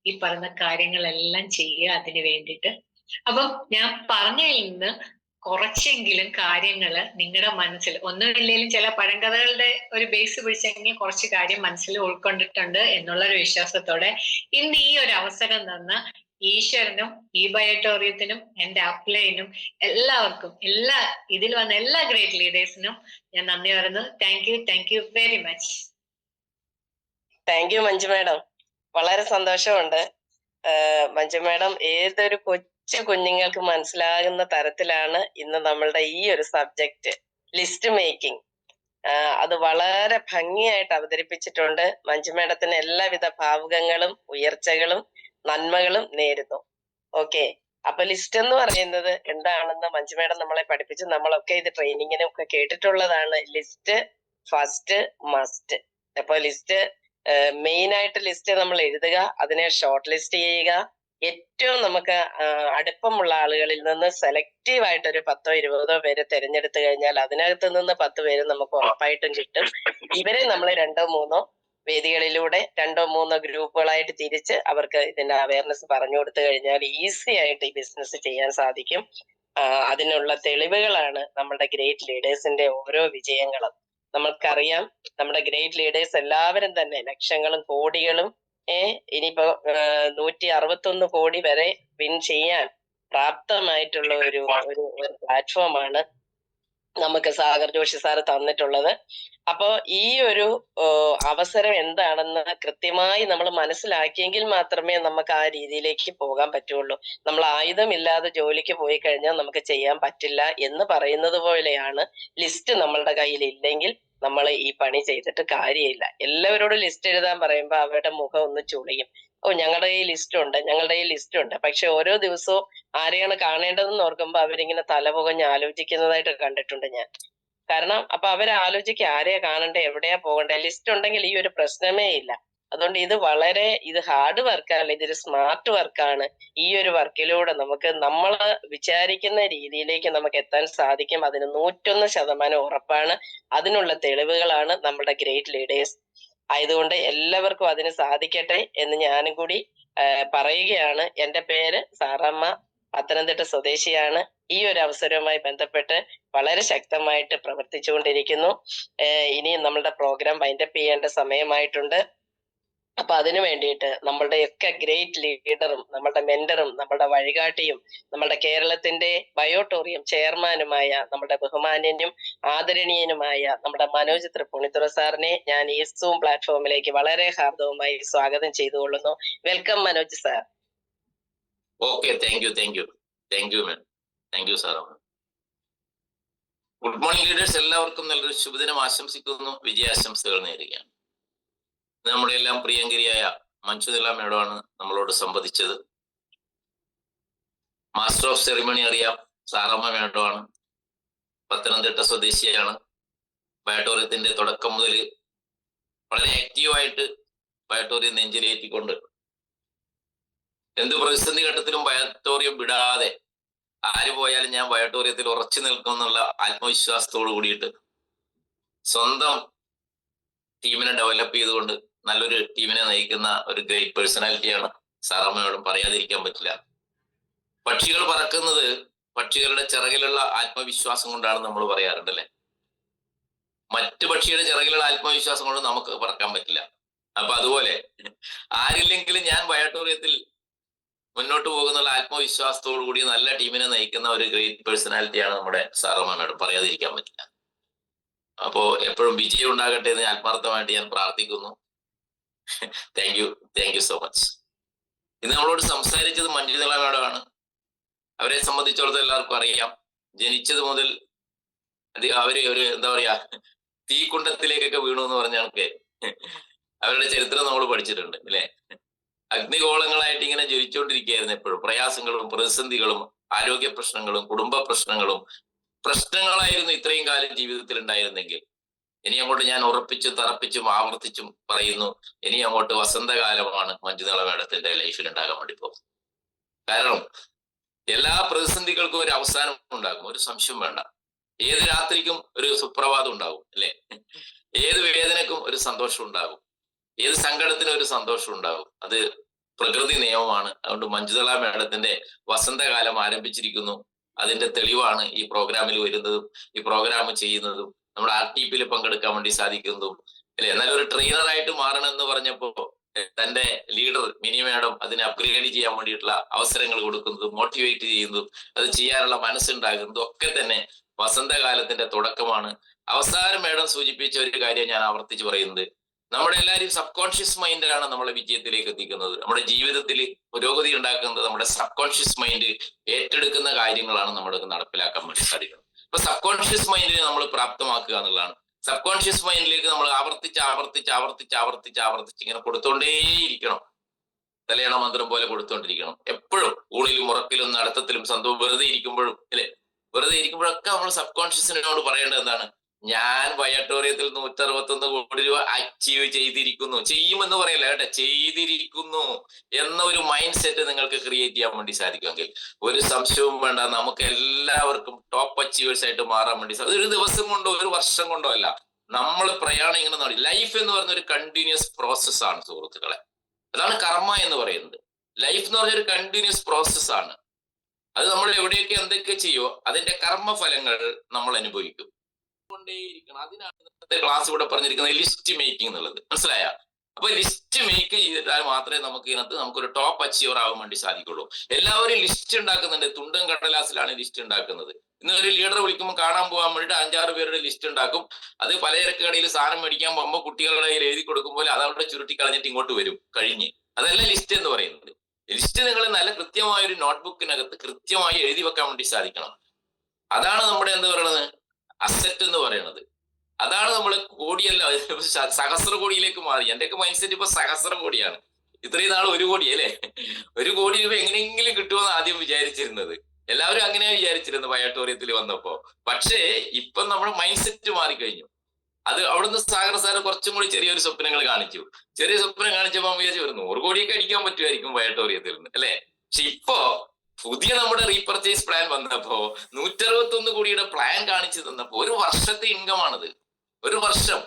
ഈ പറഞ്ഞ കാര്യങ്ങളെല്ലാം ചെയ്യുക അതിന് വേണ്ടിയിട്ട്. അപ്പം ഞാൻ പറഞ്ഞതിൽ നിന്ന് കുറച്ചെങ്കിലും കാര്യങ്ങള് നിങ്ങളുടെ മനസ്സിൽ, ഒന്നുമില്ലെങ്കിലും ചില പഴങ്കഥകളുടെ ഒരു ബേസ് പിടിച്ചെങ്കിൽ കുറച്ച് കാര്യം മനസ്സിൽ ഉൾക്കൊണ്ടിട്ടുണ്ട് എന്നുള്ളൊരു വിശ്വാസത്തോടെ ഇന്ന് ഈ ഒരു അവസരം തന്ന ഈശ്വരനും ഈ ബയോട്ടോറിയത്തിനും എന്റെ അപ്ലൈനും എല്ലാവർക്കും, ഇതിൽ വന്ന എല്ലാ ഗ്രേറ്റ് ലീഡേഴ്സിനും ഞാൻ നന്ദി പറയുന്നു. Thank you very much. Thank you Manju madam. വളരെ സന്തോഷമുണ്ട്. മഞ്ജു മാഡം ഏതൊരു കൊച്ചു കുഞ്ഞുങ്ങൾക്ക് മനസ്സിലാകുന്ന തരത്തിലാണ് ഇന്ന് നമ്മളുടെ ഈ ഒരു സബ്ജക്റ്റ് ലിസ്റ്റ് മേക്കിംഗ് അത് വളരെ ഭംഗിയായിട്ട് അവതരിപ്പിച്ചിട്ടുണ്ട്. മഞ്ജു മാഡത്തിന് എല്ലാവിധ ഭാവുകങ്ങളും ഉയർച്ചകളും നന്മകളും നേരുന്നു. ഓക്കെ, അപ്പൊ ലിസ്റ്റ് എന്ന് പറയുന്നത് എന്താണെന്ന് മഞ്ജു മാഡം നമ്മളെ പഠിപ്പിച്ചു. നമ്മളൊക്കെ ഇത് ട്രെയിനിങ്ങിനും ഒക്കെ കേട്ടിട്ടുള്ളതാണ്. List first must. അപ്പൊ ലിസ്റ്റ് മെയിൻ ആയിട്ട് ലിസ്റ്റ് നമ്മൾ എഴുതുക, അതിനെ ഷോർട്ട് ലിസ്റ്റ് ചെയ്യുക, ഏറ്റവും നമുക്ക് അടുപ്പമുള്ള ആളുകളിൽ നിന്ന് സെലക്റ്റീവ് ആയിട്ട് ഒരു 10-20 പേരെ തിരഞ്ഞെടുത്തു കഴിഞ്ഞാൽ അതിനകത്ത് നിന്ന് 10 പേര് നമുക്ക് ഉറപ്പായിട്ടും കിട്ടും. ഇവരെ നമ്മൾ 2-3 വേദികളിലൂടെ 2-3 ഗ്രൂപ്പുകളായിട്ട് തിരിച്ച് അവർക്ക് ഇതിന്റെ അവയർനെസ് പറഞ്ഞു കൊടുത്തു കഴിഞ്ഞാൽ ഈസി ആയിട്ട് ഈ ബിസിനസ് ചെയ്യാൻ സാധിക്കും. അതിനുള്ള തെളിവുകളാണ് നമ്മുടെ ഗ്രേറ്റ് ലീഡേഴ്സിന്റെ ഓരോ വിജയങ്ങളും. നമുക്കറിയാം, നമ്മുടെ ഗ്രേറ്റ് ലീഡേഴ്സ് എല്ലാവരും തന്നെ ലക്ഷങ്ങളും കോടികളും ഇനിയിപ്പോ 161 കോടി വരെ വിൻ ചെയ്യാൻ പ്രാപ്തമായിട്ടുള്ള ഒരു പ്ലാറ്റ്ഫോമാണ് നമുക്ക് സാഗർ ജോഷി സാറ് തന്നിട്ടുള്ളത്. അപ്പോ ഈ ഒരു അവസരം എന്താണെന്ന് കൃത്യമായി നമ്മൾ മനസ്സിലാക്കിയെങ്കിൽ മാത്രമേ നമുക്ക് ആ രീതിയിലേക്ക് പോകാൻ പറ്റുള്ളൂ. നമ്മൾ ആയുധമില്ലാതെ ജോലിക്ക് പോയി കഴിഞ്ഞാൽ നമുക്ക് ചെയ്യാൻ പറ്റില്ല എന്ന് പറയുന്നത് പോലെയാണ്. ലിസ്റ്റ് നമ്മളുടെ കയ്യിൽ ഇല്ലെങ്കിൽ നമ്മൾ ഈ പണി ചെയ്തിട്ട് കാര്യമില്ല. എല്ലാവരോടും ലിസ്റ്റ് എഴുതാൻ പറയുമ്പോൾ അവരുടെ മുഖം ഒന്ന് ചുളിയും. ഞങ്ങളുടെ ഈ ലിസ്റ്റ് ഉണ്ട്, ഞങ്ങളുടെ ഈ ലിസ്റ്റ് ഉണ്ട്. പക്ഷെ ഓരോ ദിവസവും ആരെയാണ് കാണേണ്ടതെന്ന് ഓർക്കുമ്പോൾ അവരിങ്ങനെ തലപുകഞ്ഞ് ആലോചിക്കുന്നതായിട്ട് കണ്ടിട്ടുണ്ട് ഞാൻ. കാരണം അപ്പൊ അവരാലോചിക്കുക ആരെയാ കാണണ്ടേ, എവിടെയാ പോകണ്ടേ. ലിസ്റ്റ് ഉണ്ടെങ്കിൽ ഈ ഒരു പ്രശ്നമേ ഇല്ല. അതുകൊണ്ട് ഇത് ഹാർഡ് വർക്കല്ല, ഇതൊരു സ്മാർട്ട് വർക്കാണ്. ഈ ഒരു വർക്കിലൂടെ നമുക്ക് നമ്മൾ വിചാരിക്കുന്ന രീതിയിലേക്ക് നമുക്ക് എത്താൻ സാധിക്കും. അതിന് 101% ഉറപ്പാണ്. അതിനുള്ള തെളിവുകളാണ് നമ്മുടെ ഗ്രേറ്റ് ലീഡേഴ്സ്. ആയതുകൊണ്ട് എല്ലാവർക്കും അതിന് സാധിക്കട്ടെ എന്ന് ഞാനും കൂടി പറയുകയാണ്. എന്റെ പേര് സാറമ്മ, പത്തനംതിട്ട സ്വദേശിയാണ്. ഈ ഒരു അവസരവുമായി ബന്ധപ്പെട്ട് വളരെ ശക്തമായിട്ട് പ്രവർത്തിച്ചുകൊണ്ടിരിക്കുന്നു. ഇനി നമ്മളുടെ പ്രോഗ്രാം വൈൻഡപ്പ് ചെയ്യേണ്ട സമയമായിട്ടുണ്ട്. അപ്പൊ അതിനു വേണ്ടിയിട്ട് നമ്മളുടെയൊക്കെ ഗ്രേറ്റ് ലീഡറും നമ്മളുടെ മെന്ററും നമ്മളുടെ വഴികാട്ടിയും നമ്മളുടെ കേരളത്തിന്റെ ബയോട്ടോറിയം ചെയർമാനുമായ നമ്മുടെ ബഹുമാന്യനും ആദരണീയനുമായ നമ്മുടെ മനോജ് തൃപ്പൂണിത്തുറ സാറിനെ ഞാൻ ഈ സൂം പ്ലാറ്റ്ഫോമിലേക്ക് വളരെ ഹാർദവുമായി സ്വാഗതം ചെയ്തുകൊള്ളുന്നു. Welcome Manoj sir. Okay, thank you ma'am, thank you sir. Good morning leaders, എല്ലാവർക്കും നല്ലൊരു ശുഭദിനം ആശംസിക്കുന്നു, വിജയാശംസകൾ നേരുകയാണ്. നമ്മുടെ എല്ലാം പ്രിയങ്കരിയായ മഞ്ജുനില മേഡമാണ് നമ്മളോട് സംവദിച്ചത്. മാസ്റ്റർ ഓഫ് സെറിമണി അറിയാം, സാറമ്മ മേഡമാണ്. പത്തനംതിട്ട സ്വദേശിയാണ്. ബയോട്ടോറിയത്തിന്റെ തുടക്കം മുതൽ വളരെ ആക്റ്റീവായിട്ട് ബയോട്ടോറിയം നെഞ്ചിലേറ്റിക്കൊണ്ട് എന്ത് പ്രതിസന്ധി ഘട്ടത്തിലും ബയോട്ടോറിയം വിടാതെ ആര് പോയാലും ഞാൻ ബയോട്ടോറിയത്തിൽ ഉറച്ചു നിൽക്കുമെന്നുള്ള ആത്മവിശ്വാസത്തോടു കൂടിയിട്ട് സ്വന്തം ടീമിനെ ഡെവലപ്പ് ചെയ്തുകൊണ്ട് നല്ലൊരു ടീമിനെ നയിക്കുന്ന ഒരു ഗ്രേറ്റ് പേഴ്സണാലിറ്റിയാണ്. സാറമ്മയോടും പറയാതിരിക്കാൻ പറ്റില്ല. പക്ഷികൾ പറക്കുന്നത് പക്ഷികളുടെ ചിറകിലുള്ള ആത്മവിശ്വാസം കൊണ്ടാണ് നമ്മൾ പറയാറുണ്ടല്ലേ. മറ്റു പക്ഷിയുടെ ചിറകിലുള്ള ആത്മവിശ്വാസം കൊണ്ട് നമുക്ക് പറക്കാൻ പറ്റില്ല. അപ്പൊ അതുപോലെ ആരില്ലെങ്കിലും ഞാൻ ബയോട്ടോറിയത്തിൽ മുന്നോട്ട് പോകുന്നുള്ള ആത്മവിശ്വാസത്തോടു കൂടി നല്ല ടീമിനെ നയിക്കുന്ന ഒരു ഗ്രേറ്റ് പേഴ്സണാലിറ്റിയാണ് നമ്മുടെ സാറമ്മയോട്, പറയാതിരിക്കാൻ പറ്റില്ല. അപ്പോ എപ്പോഴും വിജയം ഉണ്ടാകട്ടെ എന്ന് ആത്മാർത്ഥമായിട്ട് ഞാൻ പ്രാർത്ഥിക്കുന്നു. Thank you so much. ഇന്ന് നമ്മളോട് സംസാരിച്ചത് മഞ്ജുനില മേഡമാണ്. അവരെ സംബന്ധിച്ചിടത്തോളം എല്ലാവർക്കും അറിയാം, ജനിച്ചത് മുതൽ അവര് ഒരു എന്താ പറയാ തീക്കുണ്ടത്തിലേക്കൊക്കെ വീണു എന്ന് പറഞ്ഞ കണക്ക് അവരുടെ ചരിത്രം നമ്മൾ പഠിച്ചിട്ടുണ്ട് അല്ലെ. അഗ്നിഗോളങ്ങളായിട്ട് ഇങ്ങനെ ജ്വലിച്ചുകൊണ്ടിരിക്കുകയായിരുന്നു എപ്പോഴും. പ്രയാസങ്ങളും പ്രതിസന്ധികളും ആരോഗ്യ പ്രശ്നങ്ങളും കുടുംബ പ്രശ്നങ്ങളായിരുന്നു ഇത്രയും കാലം ജീവിതത്തിൽ ഉണ്ടായിരുന്നെങ്കിൽ, ഇനി അങ്ങോട്ട് ഞാൻ ഉറപ്പിച്ചും തറപ്പിച്ചും ആവർത്തിച്ചും പറയുന്നു, ഇനി അങ്ങോട്ട് വസന്തകാലമാണ് മഞ്ജുള മാഡത്തിന്റെ ലൈഫിൽ ഉണ്ടാകാൻ വേണ്ടി പോകും. കാരണം എല്ലാ പ്രതിസന്ധികൾക്കും ഒരു അവസാനം ഉണ്ടാകും, ഒരു സംശയം വേണ്ട. ഏത് രാത്രിക്കും ഒരു സുപ്രഭാതം ഉണ്ടാകും അല്ലെ? ഏത് വേദനക്കും ഒരു സന്തോഷം ഉണ്ടാകും, ഏത് സങ്കടത്തിനും ഒരു സന്തോഷം ഉണ്ടാകും. അത് പ്രകൃതി നിയമമാണ്. അതുകൊണ്ട് മഞ്ജുള മാഡത്തിന്റെ വസന്തകാലം ആരംഭിച്ചിരിക്കുന്നു. അതിന്റെ തെളിവാണ് ഈ പ്രോഗ്രാമിൽ വരുന്നതും ഈ പ്രോഗ്രാം ചെയ്യുന്നതും നമ്മുടെ RTPയിൽ പങ്കെടുക്കാൻ വേണ്ടി സാധിക്കുന്നതും അല്ലെ? എന്നാലും ഒരു ട്രെയിനറായിട്ട് മാറണം എന്ന് പറഞ്ഞപ്പോ തന്റെ ലീഡർ മിനി മാഡം അതിനെ അപ്ഗ്രേഡ് ചെയ്യാൻ വേണ്ടിയിട്ടുള്ള അവസരങ്ങൾ കൊടുക്കുന്നതും മോട്ടിവേറ്റ് ചെയ്യുന്നതും അത് ചെയ്യാനുള്ള മനസ്സുണ്ടാകുന്നതും ഒക്കെ തന്നെ വസന്തകാലത്തിന്റെ തുടക്കമാണ്. അവസാനം മാഡം സൂചിപ്പിച്ച ഒരു കാര്യം ഞാൻ ആവർത്തിച്ച് പറയുന്നത്, നമ്മുടെ എല്ലാവരും സബ് കോൺഷ്യസ് മൈൻഡാണ് നമ്മളെ വിജയത്തിലേക്ക് എത്തിക്കുന്നത്. നമ്മുടെ ജീവിതത്തിൽ പുരോഗതി ഉണ്ടാക്കുന്നത് നമ്മുടെ സബ് കോൺഷ്യസ് മൈൻഡ് ഏറ്റെടുക്കുന്ന കാര്യങ്ങളാണ് നമ്മൾക്ക് നടപ്പിലാക്കാൻ വേണ്ടി സാധിക്കുന്നത്. ഇപ്പൊ സബ് കോൺഷ്യസ് മൈൻഡിനെ നമ്മൾ പ്രാപ്തമാക്കുക എന്നുള്ളതാണ്. സബ് കോൺഷ്യസ് മൈൻഡിലേക്ക് നമ്മൾ ആവർത്തിച്ച് ഇങ്ങനെ കൊടുത്തോണ്ടേയിരിക്കണം. തലയണ മന്ത്രം പോലെ കൊടുത്തോണ്ടിരിക്കണം. എപ്പോഴും ഊണിലും ഉറക്കിലും നടത്തത്തിലും വെറുതെ ഇരിക്കുമ്പോഴും അല്ലെ, വെറുതെ ഇരിക്കുമ്പോഴൊക്കെ നമ്മൾ സബ് കോൺഷ്യസിനോട് പറയേണ്ടത് എന്താണ്? ഞാൻ വയട്ടോറിയത്തിൽ 161 കോടി രൂപ അച്ചീവ് ചെയ്തിരിക്കുന്നു. ചെയ്യുമെന്ന് പറയല്ല കേട്ടെ, ചെയ്തിരിക്കുന്നു എന്ന ഒരു മൈൻഡ് സെറ്റ് നിങ്ങൾക്ക് ക്രിയേറ്റ് ചെയ്യാൻ വേണ്ടി സാധിക്കുമെങ്കിൽ ഒരു സംശയവും വേണ്ട, നമുക്ക് എല്ലാവർക്കും ടോപ്പ് അച്ചീവേഴ്സ് ആയിട്ട് മാറാൻ വേണ്ടി സാധിക്കും. ഒരു ദിവസം കൊണ്ടോ ഒരു വർഷം കൊണ്ടോ അല്ല, നമ്മൾ പ്രയാണം ഇങ്ങനെ നടക്കും. ലൈഫ് എന്ന് പറയുന്ന ഒരു കണ്ടിന്യൂസ് പ്രോസസ്സാണ് സുഹൃത്തുക്കളെ. അതാണ് കർമ്മ എന്ന് പറയുന്നത്. ലൈഫ് എന്ന് പറഞ്ഞ ഒരു കണ്ടിന്യൂസ് പ്രോസസ്സാണ്. അത് നമ്മൾ എവിടെയൊക്കെ എന്തൊക്കെ ചെയ്യോ അതിന്റെ കർമ്മഫലങ്ങൾ നമ്മൾ അനുഭവിക്കും. കൊണ്ടേയിരിക്കണം. അതിനാണ് ഇന്നത്തെ ക്ലാസ് ഇവിടെ പറഞ്ഞിരിക്കുന്നത് ലിസ്റ്റ് മേക്കിംഗ് എന്നുള്ളത്. മനസ്സിലായ? അപ്പൊ ലിസ്റ്റ് മേക്ക് ചെയ്താൽ മാത്രമേ നമുക്കൊരു ടോപ്പ് അച്ചീവർ ആവാൻ വേണ്ടി സാധിക്കുള്ളൂ. എല്ലാവരും ലിസ്റ്റ് ഉണ്ടാക്കുന്നുണ്ട്, തുണ്ടും കടലാസിലാണ് ലിസ്റ്റ് ഉണ്ടാക്കുന്നത്. ഇന്ന് ഒരു ലീഡർ വിളിക്കുമ്പോൾ കാണാൻ പോകാൻ വേണ്ടിയിട്ട് 5-6 പേരുടെ ലിസ്റ്റ് ഉണ്ടാക്കും. അത് പലചരക്ക് കടയിൽ സാധനം മേടിക്കാൻ പോകുമ്പോൾ കുട്ടികളുടെ കയ്യിൽ എഴുതി കൊടുക്കുമ്പോൾ അതവിടെ ചുരുട്ടി കളഞ്ഞിട്ട് ഇങ്ങോട്ട് വരും, കഴിഞ്ഞ്. അതല്ല ലിസ്റ്റ് എന്ന് പറയുന്നത്. ലിസ്റ്റ് നിങ്ങൾ നല്ല കൃത്യമായ ഒരു നോട്ട്ബുക്കിനകത്ത് കൃത്യമായി എഴുതി വെക്കാൻ വേണ്ടി സാധിക്കണം. അതാണ് നമ്മുടെ എന്താ പറയുന്നത് അസറ്റ് എന്ന് പറയുന്നത്. അതാണ് നമ്മൾ കോടിയല്ല സഹസ്ര കോടിയിലേക്ക് മാറി. എന്റെയൊക്കെ മൈൻഡ് സെറ്റ് ഇപ്പൊ സഹസ്ര കോടിയാണ്. ഇത്രയും നാൾ 1 കോടി അല്ലേ, 1 കോടി രൂപ എങ്ങനെയെങ്കിലും കിട്ടുമെന്ന് ആദ്യം വിചാരിച്ചിരുന്നത്. എല്ലാവരും അങ്ങനെ വിചാരിച്ചിരുന്നു വയട്ടോറിയത്തിൽ വന്നപ്പോ. പക്ഷേ ഇപ്പൊ നമ്മുടെ മൈൻഡ് സെറ്റ് മാറിക്കഴിഞ്ഞു. അത് അവിടുന്ന് സാഗർ കുറച്ചും കൂടി ചെറിയൊരു സ്വപ്നങ്ങൾ കാണിച്ചു. ചെറിയ സ്വപ്നം കാണിച്ചപ്പോ വിചാരിച്ചു ഒരു 100 കോടിയൊക്കെ അടിക്കാൻ പറ്റുമായിരിക്കും വയട്ടോറിയത്തിൽ നിന്ന് അല്ലെ. പക്ഷെ ഇപ്പോ പുതിയ നമ്മുടെ റീപർച്ചേസ് പ്ലാൻ വന്നപ്പോ 161 കോടിയുടെ പ്ലാൻ കാണിച്ചു തന്നപ്പോ ഒരു വർഷത്തെ ഇൻകം ആണത്. ഒരു വർഷം,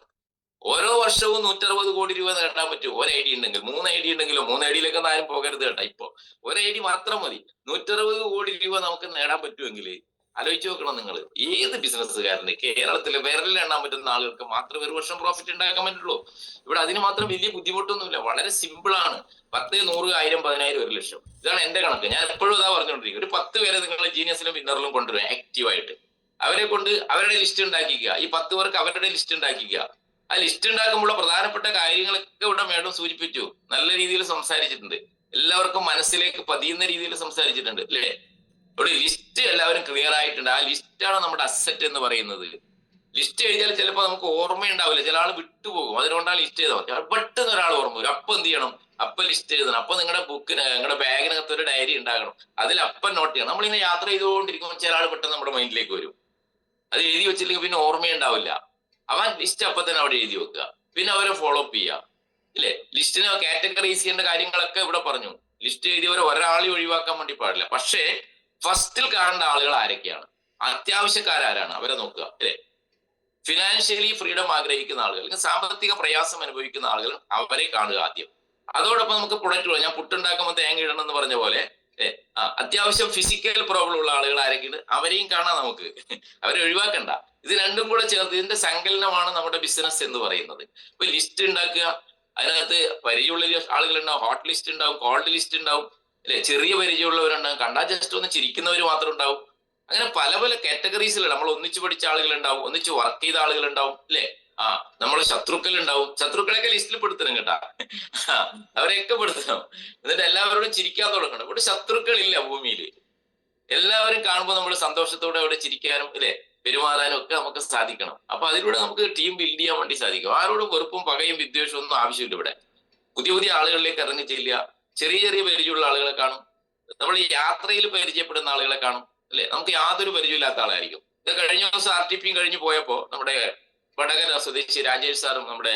ഓരോ വർഷവും 160 കോടി രൂപ നേടാൻ പറ്റും. ഒരു ഐഡിയ ഉണ്ടെങ്കിൽ, 3 ഐഡിയ ഉണ്ടെങ്കിലോ, 3 ഐഡിയയിലേക്ക് ആരും പോകരുത് കേട്ടാ. ഇപ്പൊ ഒരു ഐഡിയ മാത്രം മതി. 160 കോടി രൂപ നമുക്ക് നേടാൻ പറ്റുമെങ്കിൽ ആലോചിച്ച് നോക്കണം നിങ്ങൾ. ഏത് ബിസിനസ്സുകാരന് കേരളത്തിലെ വിരലിലെണ്ണാൻ പറ്റുന്ന ആളുകൾക്ക് മാത്രമേ ഒരു വർഷം പ്രോഫിറ്റ് ഉണ്ടാക്കാൻ പറ്റുള്ളൂ. ഇവിടെ അതിന് മാത്രം വലിയ ബുദ്ധിമുട്ടൊന്നുമില്ല. വളരെ സിമ്പിൾ ആണ്. 10, 100, 1000, 10,000, 1 ലക്ഷം. ഇതാണ് എന്റെ കണക്ക്. ഞാൻ എപ്പോഴും ഇതാ പറഞ്ഞുകൊണ്ടിരിക്കും. ഒരു 10 പേരെ നിങ്ങൾ ജീനിയസിലും വിന്നറിലും കൊണ്ടുവരും ആക്റ്റീവായിട്ട്. അവരെ കൊണ്ട് അവരുടെ ലിസ്റ്റ് ഉണ്ടാക്കിക്കുക. ഈ 10 പേർക്ക് അവരുടെ ലിസ്റ്റ് ഉണ്ടാക്കിക്കുക. ആ ലിസ്റ്റ് ഉണ്ടാക്കുമ്പോൾ പ്രധാനപ്പെട്ട കാര്യങ്ങളൊക്കെ ഇവിടെ മേഡം സൂചിപ്പിച്ചു. നല്ല രീതിയിൽ സംസാരിച്ചിട്ടുണ്ട്. എല്ലാവർക്കും മനസ്സിലേക്ക് പതിയുന്ന രീതിയിൽ സംസാരിച്ചിട്ടുണ്ട് അല്ലേ. ഇവിടെ ലിസ്റ്റ് എല്ലാവരും ക്ലിയർ ആയിട്ടുണ്ട്. ആ ലിസ്റ്റാണ് നമ്മുടെ അസറ്റ് എന്ന് പറയുന്നത്. ലിസ്റ്റ് എഴുതിയാൽ ചിലപ്പോൾ നമുക്ക് ഓർമ്മയുണ്ടാവില്ല, ചില ആൾ വിട്ടുപോകും. അതുകൊണ്ടാണ് ലിസ്റ്റ് ചെയ്താൽ പെട്ടെന്ന് ഒരാൾ ഓർമ്മ വരും. അപ്പം എന്ത് ചെയ്യണം? അപ്പം ലിസ്റ്റ് എഴുതണം. അപ്പൊ നിങ്ങളുടെ നിങ്ങളുടെ ബാഗിനകത്ത് ഒരു ഡയറി ഉണ്ടാകണം. അതിൽ അപ്പം നോട്ട് ചെയ്യണം. നമ്മളിങ്ങനെ യാത്ര ചെയ്തുകൊണ്ടിരിക്കുമ്പോൾ ചില ആൾ പെട്ടെന്ന് നമ്മുടെ മൈൻഡിലേക്ക് വരും. അത് എഴുതി വെച്ചില്ലെങ്കിൽ പിന്നെ ഓർമ്മയുണ്ടാവില്ല. അവൻ ലിസ്റ്റ് അപ്പം തന്നെ അവിടെ എഴുതി വെക്കുക. പിന്നെ അവരെ ഫോളോ അപ്പ് ചെയ്യുക ഇല്ലേ. ലിസ്റ്റിനെ കാറ്റഗറൈസ് ചെയ്യേണ്ട കാര്യങ്ങളൊക്കെ ഇവിടെ പറഞ്ഞു. ലിസ്റ്റ് എഴുതിയവരെ ഒരാളെ ഒഴിവാക്കാൻ വേണ്ടി പാടില്ല. പക്ഷേ ഫസ്റ്റിൽ കാണേണ്ട ആളുകൾ ആരൊക്കെയാണ്, അത്യാവശ്യക്കാരാരാണ് അവരെ നോക്കുക അല്ലെ. ഫിനാൻഷ്യലി ഫ്രീഡം ആഗ്രഹിക്കുന്ന ആളുകൾ, അല്ലെങ്കിൽ സാമ്പത്തിക പ്രയാസം അനുഭവിക്കുന്ന ആളുകൾ, അവരെ കാണുക ആദ്യം. അതോടൊപ്പം നമുക്ക് പ്രൊഡക്റ്റ്, ഞാൻ പുട്ടുണ്ടാക്കുമ്പോൾ തേങ്ങ ഇടണം എന്ന് പറഞ്ഞ പോലെ അത്യാവശ്യം ഫിസിക്കൽ പ്രോബ്ലം ഉള്ള ആളുകൾ ആരൊക്കെയുണ്ട് അവരെയും കാണാം നമുക്ക്. അവരെ ഒഴിവാക്കണ്ട. ഇത് രണ്ടും കൂടെ ചേർത്ത് ഇതിന്റെ സങ്കലനമാണ് നമ്മുടെ ബിസിനസ് എന്ന് പറയുന്നത്. ഇപ്പൊ ലിസ്റ്റ് ഉണ്ടാക്കുക, അതിനകത്ത് പരിചയമുള്ള ആളുകളുണ്ടാവും, ഹോട്ട് ലിസ്റ്റ് ഉണ്ടാവും, കോൾഡ് ലിസ്റ്റ് ഉണ്ടാവും അല്ലെ, ചെറിയ പരിചയമുള്ളവരുണ്ടാവും, കണ്ടാൽ ജസ്റ്റ് ഒന്ന് ചിരിക്കുന്നവർ മാത്രം ഉണ്ടാവും. അങ്ങനെ പല പല കാറ്റഗറീസിലാണ്. നമ്മൾ ഒന്നിച്ചു പഠിച്ച ആളുകളുണ്ടാവും, ഒന്നിച്ച് വർക്ക് ചെയ്ത ആളുകളുണ്ടാവും അല്ലെ. നമ്മളെ ശത്രുക്കൾ ഉണ്ടാവും. ശത്രുക്കളെയൊക്കെ ലിസ്റ്റിൽ പെടുത്തണം കേട്ടാ, അവരെയൊക്കെ പെടുത്തണം. എന്നിട്ട് എല്ലാവരോടും ചിരിക്കാൻ തുടങ്ങണം. ഇവിടെ ശത്രുക്കളില്ല ഭൂമിയിൽ. എല്ലാവരും കാണുമ്പോൾ നമ്മൾ സന്തോഷത്തോടെ അവിടെ ചിരിക്കാനും അല്ലെ പെരുമാറാനും ഒക്കെ നമുക്ക് സാധിക്കണം. അപ്പൊ അതിലൂടെ നമുക്ക് ടീം ബിൽഡ് ചെയ്യാൻ വേണ്ടി സാധിക്കും. ആരോടും വെറുപ്പും പകയും വിദ്വേഷവും ഒന്നും ആവശ്യമില്ല. ഇവിടെ പുതിയ പുതിയ ആളുകളിലേക്ക് ഇറങ്ങി ചെല്ലുക, ചെറിയ ചെറിയ പരിചയമുള്ള ആളുകളെ കാണും, നമ്മൾ ഈ യാത്രയിൽ പരിചയപ്പെടുന്ന ആളുകളെ കാണും, അല്ലെ? നമുക്ക് യാതൊരു പരിചയമില്ലാത്ത ആളായിരിക്കും. ഇത് കഴിഞ്ഞ ദിവസം RTP കഴിഞ്ഞ് പോയപ്പോ നമ്മുടെ വടകര സ്വദേശി രാജേഷ് സാറും നമ്മുടെ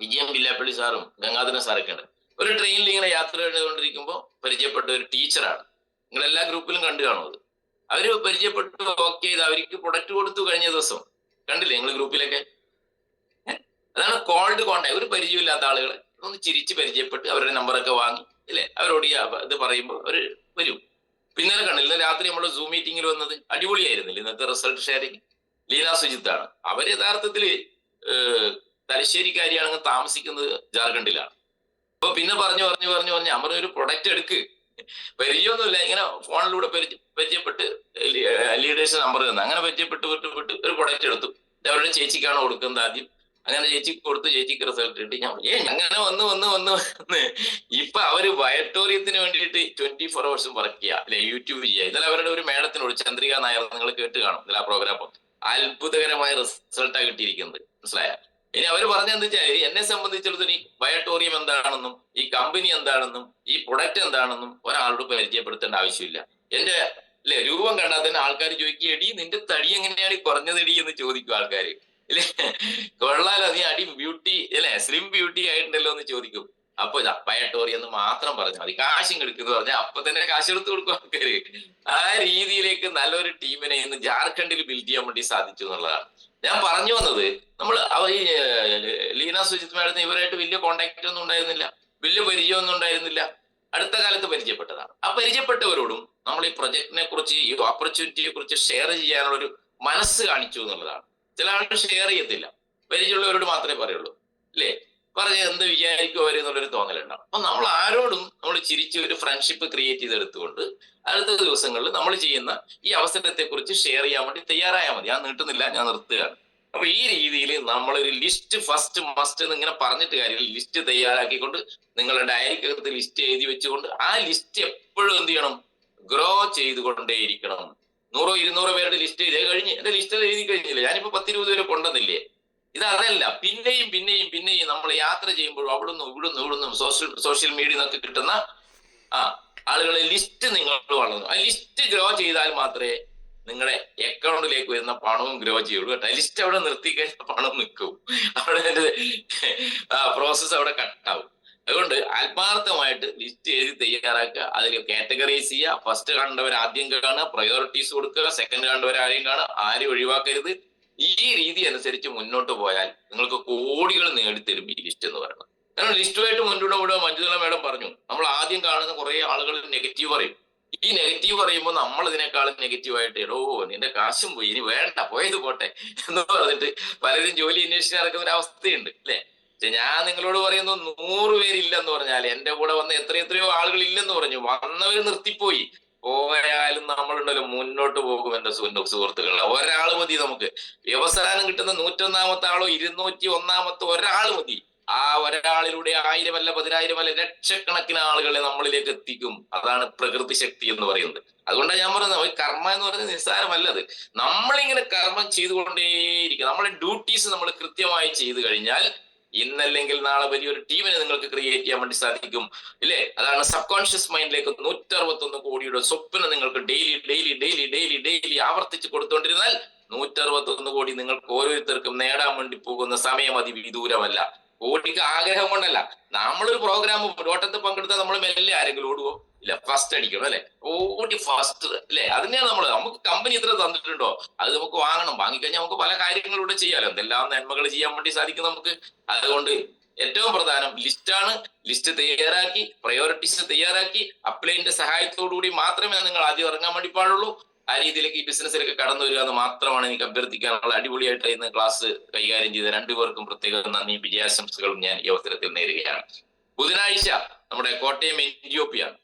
വിജയം വില്ലാപ്പള്ളി സാറും ഗംഗാധരൻ സാറൊക്കെ ഉണ്ട്. ഒരു ട്രെയിനിൽ ഇങ്ങനെ യാത്ര ചെയ്തുകൊണ്ടിരിക്കുമ്പോൾ പരിചയപ്പെട്ട ഒരു ടീച്ചറാണ്. നിങ്ങൾ എല്ലാ ഗ്രൂപ്പിലും കണ്ടു കാണും. അത് അവര് പരിചയപ്പെട്ടു, ഓക്കെ ചെയ്ത് അവർക്ക് പ്രൊഡക്റ്റ് കൊടുത്തു കഴിഞ്ഞ ദിവസം. കണ്ടില്ലേ നിങ്ങൾ ഗ്രൂപ്പിലൊക്കെ? അതാണ് കോൾഡ് കോണ്ടാക്ട്. ഒരു പരിചയമില്ലാത്ത ആളുകളെ ഒന്ന് ചിരിച്ച് പരിചയപ്പെട്ട് അവരുടെ നമ്പറൊക്കെ വാങ്ങി, അല്ലെ? അവരോട് ഇത് പറയുമ്പോൾ അവര് വരും. പിന്നീട് കണ്ടില്ല, രാത്രി നമ്മൾ സൂം മീറ്റിംഗിൽ വന്നത് അടിപൊളിയായിരുന്നില്ല. ഇന്നത്തെ റിസൾട്ട് ഷെയറിങ് ലീന സുജിത്താണ്. അവര് യഥാർത്ഥത്തില് തലശ്ശേരിക്കാരിയാണെങ്കിൽ താമസിക്കുന്നത് ജാർഖണ്ഡിലാണ്. അപ്പൊ പിന്നെ പറഞ്ഞു അമർ ഒരു പ്രൊഡക്റ്റ് എടുക്ക്, പരിചയമൊന്നുമില്ല, ഇങ്ങനെ ഫോണിലൂടെ പരിചയപ്പെട്ട് ലീഡേഴ്സ് നമ്പർ തന്നു. അങ്ങനെ പരിചയപ്പെട്ട് ഒരു പ്രൊഡക്റ്റ് എടുത്തു. അവരുടെ ചേച്ചിക്കാണ് കൊടുക്കുന്നത് ആദ്യം. അങ്ങനെ ചേച്ചിക്ക് കൊടുത്തു, ചേച്ചിക്ക് റിസൾട്ട് കിട്ടി. ഞാൻ അങ്ങനെ വന്ന് ഇപ്പൊ അവര് വയറ്റോറിയത്തിന് വേണ്ടിയിട്ട് 24 hours വർക്ക് ചെയ്യുക, അല്ലെ? യൂട്യൂബ് ചെയ്യുക. ഇതിൽ അവരുടെ ഒരു മേഡത്തിനോട്, ചന്ദ്രിക നായർ, നിങ്ങൾ കേട്ട് കാണും ഇതിൽ ആ പ്രോഗ്രാം. അത്ഭുതകരമായ റിസൾട്ടാണ് കിട്ടിയിരിക്കുന്നത്, മനസ്സിലായ? ഇനി അവർ പറഞ്ഞെന്താ വെച്ചാൽ, എന്നെ സംബന്ധിച്ചിടത്തോളം ഈ ബയോട്ടോറിയം എന്താണെന്നും ഈ കമ്പനി എന്താണെന്നും ഈ പ്രൊഡക്റ്റ് എന്താണെന്നും ഒരാളോട് പരിചയപ്പെടുത്തേണ്ട ആവശ്യമില്ല. എന്റെ രൂപം കണ്ടാൽ തന്നെ ആൾക്കാർ ചോദിക്കുക, എടി നിന്റെ തടി എങ്ങനെയാണ് കുറഞ്ഞതെടി എന്ന് ചോദിക്കും ആൾക്കാർ, ഇല്ലേ? കൊള്ളാലോ, നീ അടി ബ്യൂട്ടി, അല്ലെ, സ്ലിം ബ്യൂട്ടി ആയിട്ടുണ്ടല്ലോ എന്ന് ചോദിക്കും. അപ്പൊ ബയോട്ടോറിയം എന്ന് മാത്രം പറഞ്ഞാൽ മതി, കാശും എടുക്കുന്നു പറഞ്ഞാൽ അപ്പൊ തന്നെ കാശ് എടുത്ത് കൊടുക്കും ആൾക്കാര്. ആ രീതിയിലേക്ക് നല്ലൊരു ടീമിനെ ഇന്ന് ജാർഖണ്ഡിൽ ബിൽഡ് ചെയ്യാൻ വേണ്ടി സാധിച്ചു എന്നുള്ളതാണ് ഞാൻ പറഞ്ഞു വന്നത്. നമ്മൾ ഈ ലീന സുജിത് മാഡത്തിന് ഇവരായിട്ട് വലിയ കോണ്ടാക്ട് ഒന്നും ഉണ്ടായിരുന്നില്ല, വലിയ പരിചയമൊന്നും ഉണ്ടായിരുന്നില്ല. അടുത്ത കാലത്ത് പരിചയപ്പെട്ടതാണ്. ആ പരിചയപ്പെട്ടവരോടും നമ്മൾ ഈ പ്രൊജക്ടിനെ കുറിച്ച്, ഈ ഓപ്പർച്യൂണിറ്റിയെ കുറിച്ച് ഷെയർ ചെയ്യാനുള്ള ഒരു മനസ്സ് കാണിച്ചു എന്നുള്ളതാണ്. ചില ആളുകൾ ഷെയർ ചെയ്യത്തില്ല, പരിചയമുള്ളവരോട് മാത്രമേ പറയുള്ളൂ, അല്ലേ? പറഞ്ഞ് എന്ത് വിചാരിക്കും അവർ എന്നുള്ളൊരു തോന്നലുണ്ടാവും. അപ്പൊ നമ്മൾ ആരോടും നമ്മൾ ചിരിച്ച് ഒരു ഫ്രണ്ട്ഷിപ്പ് ക്രിയേറ്റ് ചെയ്തെടുത്തുകൊണ്ട് അടുത്ത ദിവസങ്ങളിൽ നമ്മൾ ചെയ്യുന്ന ഈ അവസരത്തെ കുറിച്ച് ഷെയർ ചെയ്യാൻ വേണ്ടി തയ്യാറായാൽ മതി. ഞാൻ നീട്ടുന്നില്ല, ഞാൻ നിർത്തുകയാണ്. അപ്പൊ ഈ രീതിയിൽ നമ്മളൊരു ലിസ്റ്റ് ഫസ്റ്റ് മസ്റ്റ് എന്ന് ഇങ്ങനെ പറഞ്ഞിട്ട് കാര്യമില്ല. ലിസ്റ്റ് തയ്യാറാക്കിക്കൊണ്ട് നിങ്ങളുടെ ഡയറിക്കകത്ത് ലിസ്റ്റ് എഴുതി വെച്ചുകൊണ്ട് ആ ലിസ്റ്റ് എപ്പോഴും എന്ത് ചെയ്യണം? ഗ്രോ ചെയ്തുകൊണ്ടേയിരിക്കണം. 100-200 പേരുടെ ലിസ്റ്റ് എഴുതി കഴിഞ്ഞ് എന്റെ ലിസ്റ്റ് എഴുതി കഴിഞ്ഞില്ലേ, ഞാനിപ്പോ 10-20 പേരെ കൊണ്ടുവന്നില്ലേ? ഇതല്ല, പിന്നെയും നമ്മൾ യാത്ര ചെയ്യുമ്പോഴും ഇവിടുന്നും സോഷ്യൽ മീഡിയ നിന്നൊക്കെ കിട്ടുന്ന ആളുകളെ ലിസ്റ്റ് നിങ്ങൾ വളർന്നു. ആ ലിസ്റ്റ് ഗ്രോ ചെയ്താൽ മാത്രമേ നിങ്ങളുടെ അക്കൗണ്ടിലേക്ക് വരുന്ന പണവും ഗ്രോ ചെയ്യുള്ളൂ കേട്ടോ. ലിസ്റ്റ് അവിടെ നിർത്തി കഴിഞ്ഞാൽ പണം നിൽക്കും, അവിടെ പ്രോസസ് അവിടെ കട്ടാവും. അതുകൊണ്ട് ആത്മാർത്ഥമായിട്ട് ലിസ്റ്റ് എഴുതി തയ്യാറാക്കുക, അതിൽ കാറ്റഗറൈസ് ചെയ്യുക. ഫസ്റ്റ് കണ്ടവർ ആദ്യം കാണുക, പ്രയോറിറ്റീസ് കൊടുക്കുക. സെക്കൻഡ് കണ്ടവർ ആരെയും കാണുക, ആരും ഒഴിവാക്കരുത്. ഈ രീതി അനുസരിച്ച് മുന്നോട്ട് പോയാൽ നിങ്ങൾക്ക് കോടികൾ നേടിത്തരും ഈ ലിസ്റ്റ് എന്ന് പറയുന്നത്. കാരണം ലിസ്റ്റുമായിട്ട് മുന്നോട്ട് മഞ്ജുള മേഡം പറഞ്ഞു, നമ്മൾ ആദ്യം കാണുന്ന കുറെ ആളുകൾ നെഗറ്റീവ് പറയും. ഈ നെഗറ്റീവ് പറയുമ്പോൾ നമ്മൾ ഇതിനേക്കാളും നെഗറ്റീവായിട്ട് എടോ നിന്റെ കാശും പോയി, ഇനി വേണ്ട, പോയത് പോട്ടെ എന്ന് പറഞ്ഞിട്ട് പലരും ജോലി അന്വേഷിച്ച് നടക്കുന്ന ഒരു അവസ്ഥയുണ്ട്, അല്ലെ? ഞാൻ നിങ്ങളോട് പറയുന്നു, 100 പേരില്ലെന്ന് പറഞ്ഞാൽ എന്റെ കൂടെ വന്ന എത്രയോ ആളുകൾ ഇല്ലെന്ന് പറഞ്ഞു. വന്നവർ നിർത്തിപ്പോയി. പോയാലും നമ്മളുണ്ടല്ലോ മുന്നോട്ട് പോകും എന്റെ സുഹൃത്തുക്കൾ. ഒരാൾ മതി നമുക്ക്. വ്യവസായം കിട്ടുന്ന 101-ാമത്തെ ആളോ 201-ാമത്തെ ഒരാൾ മതി. ആ ഒരാളിലൂടെ 1000 അല്ല 10,000 അല്ല ലക്ഷക്കണക്കിന് ആളുകളെ നമ്മളിലേക്ക് എത്തിക്കും. അതാണ് പ്രകൃതി ശക്തി എന്ന് പറയുന്നത്. അതുകൊണ്ടാണ് ഞാൻ പറയുന്നത്, കർമ്മ എന്ന് പറയുന്നത് നിസ്സാരമല്ലത്. നമ്മളിങ്ങനെ കർമ്മം ചെയ്തുകൊണ്ടേയിരിക്കും. നമ്മുടെ ഡ്യൂട്ടീസ് നമ്മൾ കൃത്യമായി ചെയ്തു കഴിഞ്ഞാൽ ഇന്നല്ലെങ്കിൽ നാളെ വലിയൊരു ടീമിനെ നിങ്ങൾക്ക് ക്രിയേറ്റ് ചെയ്യാൻ വേണ്ടി സാധിക്കും, ഇല്ലേ? അതാണ് സബ് കോൺഷ്യസ് മൈൻഡിലേക്ക് 161 കോടിയുടെ സ്വപ്നം നിങ്ങൾക്ക് ഡെയിലി ആവർത്തിച്ച് കൊടുത്തുകൊണ്ടിരുന്നാൽ 161 കോടി നിങ്ങൾക്ക് ഓരോരുത്തർക്കും നേടാൻ വേണ്ടി പോകുന്ന സമയം അതിവിദൂരമല്ല. കോടിക്ക് ആഗ്രഹം കൊണ്ടല്ല. നമ്മളൊരു പ്രോഗ്രാം ഓട്ടത്തിൽ പങ്കെടുത്താൽ നമ്മൾ മെല്ലെ ആരെങ്കിലും ഓടുവോ? ഇല്ല, ഫസ്റ്റ് അടിക്കണം, അല്ലെ? ഓടി ഫസ്റ്റ്, അല്ലെ? അതിനെയാണ് നമുക്ക് കമ്പനി ഇത്ര തന്നിട്ടുണ്ടോ അത് നമുക്ക് വാങ്ങണം. വാങ്ങിക്കഴിഞ്ഞാൽ നമുക്ക് പല കാര്യങ്ങളിലൂടെ ചെയ്യാലോ, എന്തെല്ലാം നന്മകൾ ചെയ്യാൻ വേണ്ടി സാധിക്കും നമുക്ക്. അതുകൊണ്ട് ഏറ്റവും പ്രധാനം ലിസ്റ്റാണ്. ലിസ്റ്റ് തയ്യാറാക്കി, പ്രയോറിറ്റീസ് തയ്യാറാക്കി, അപ്ലൈന്റെ സഹായത്തോടുകൂടി മാത്രമേ നിങ്ങൾ ആദ്യം ഇറങ്ങാൻ വേണ്ടി പാടുള്ളൂ. ആ രീതിയിലേക്ക് ഈ ബിസിനസ്സിലേക്ക് കടന്നു വരിക എന്ന് മാത്രമാണ് എനിക്ക് അഭ്യർത്ഥിക്കാനുള്ള. അടിപൊളിയായിട്ട് ഇന്ന് ക്ലാസ് കൈകാര്യം ചെയ്ത 2 പേർക്കും പ്രത്യേകം നന്ദി, വിജയാശംസകളും ഞാൻ ഈ അവസരത്തിൽ നേരുകയാണ്. ബുധനാഴ്ച നമ്മുടെ കോട്ടയം NGOP ആണ്.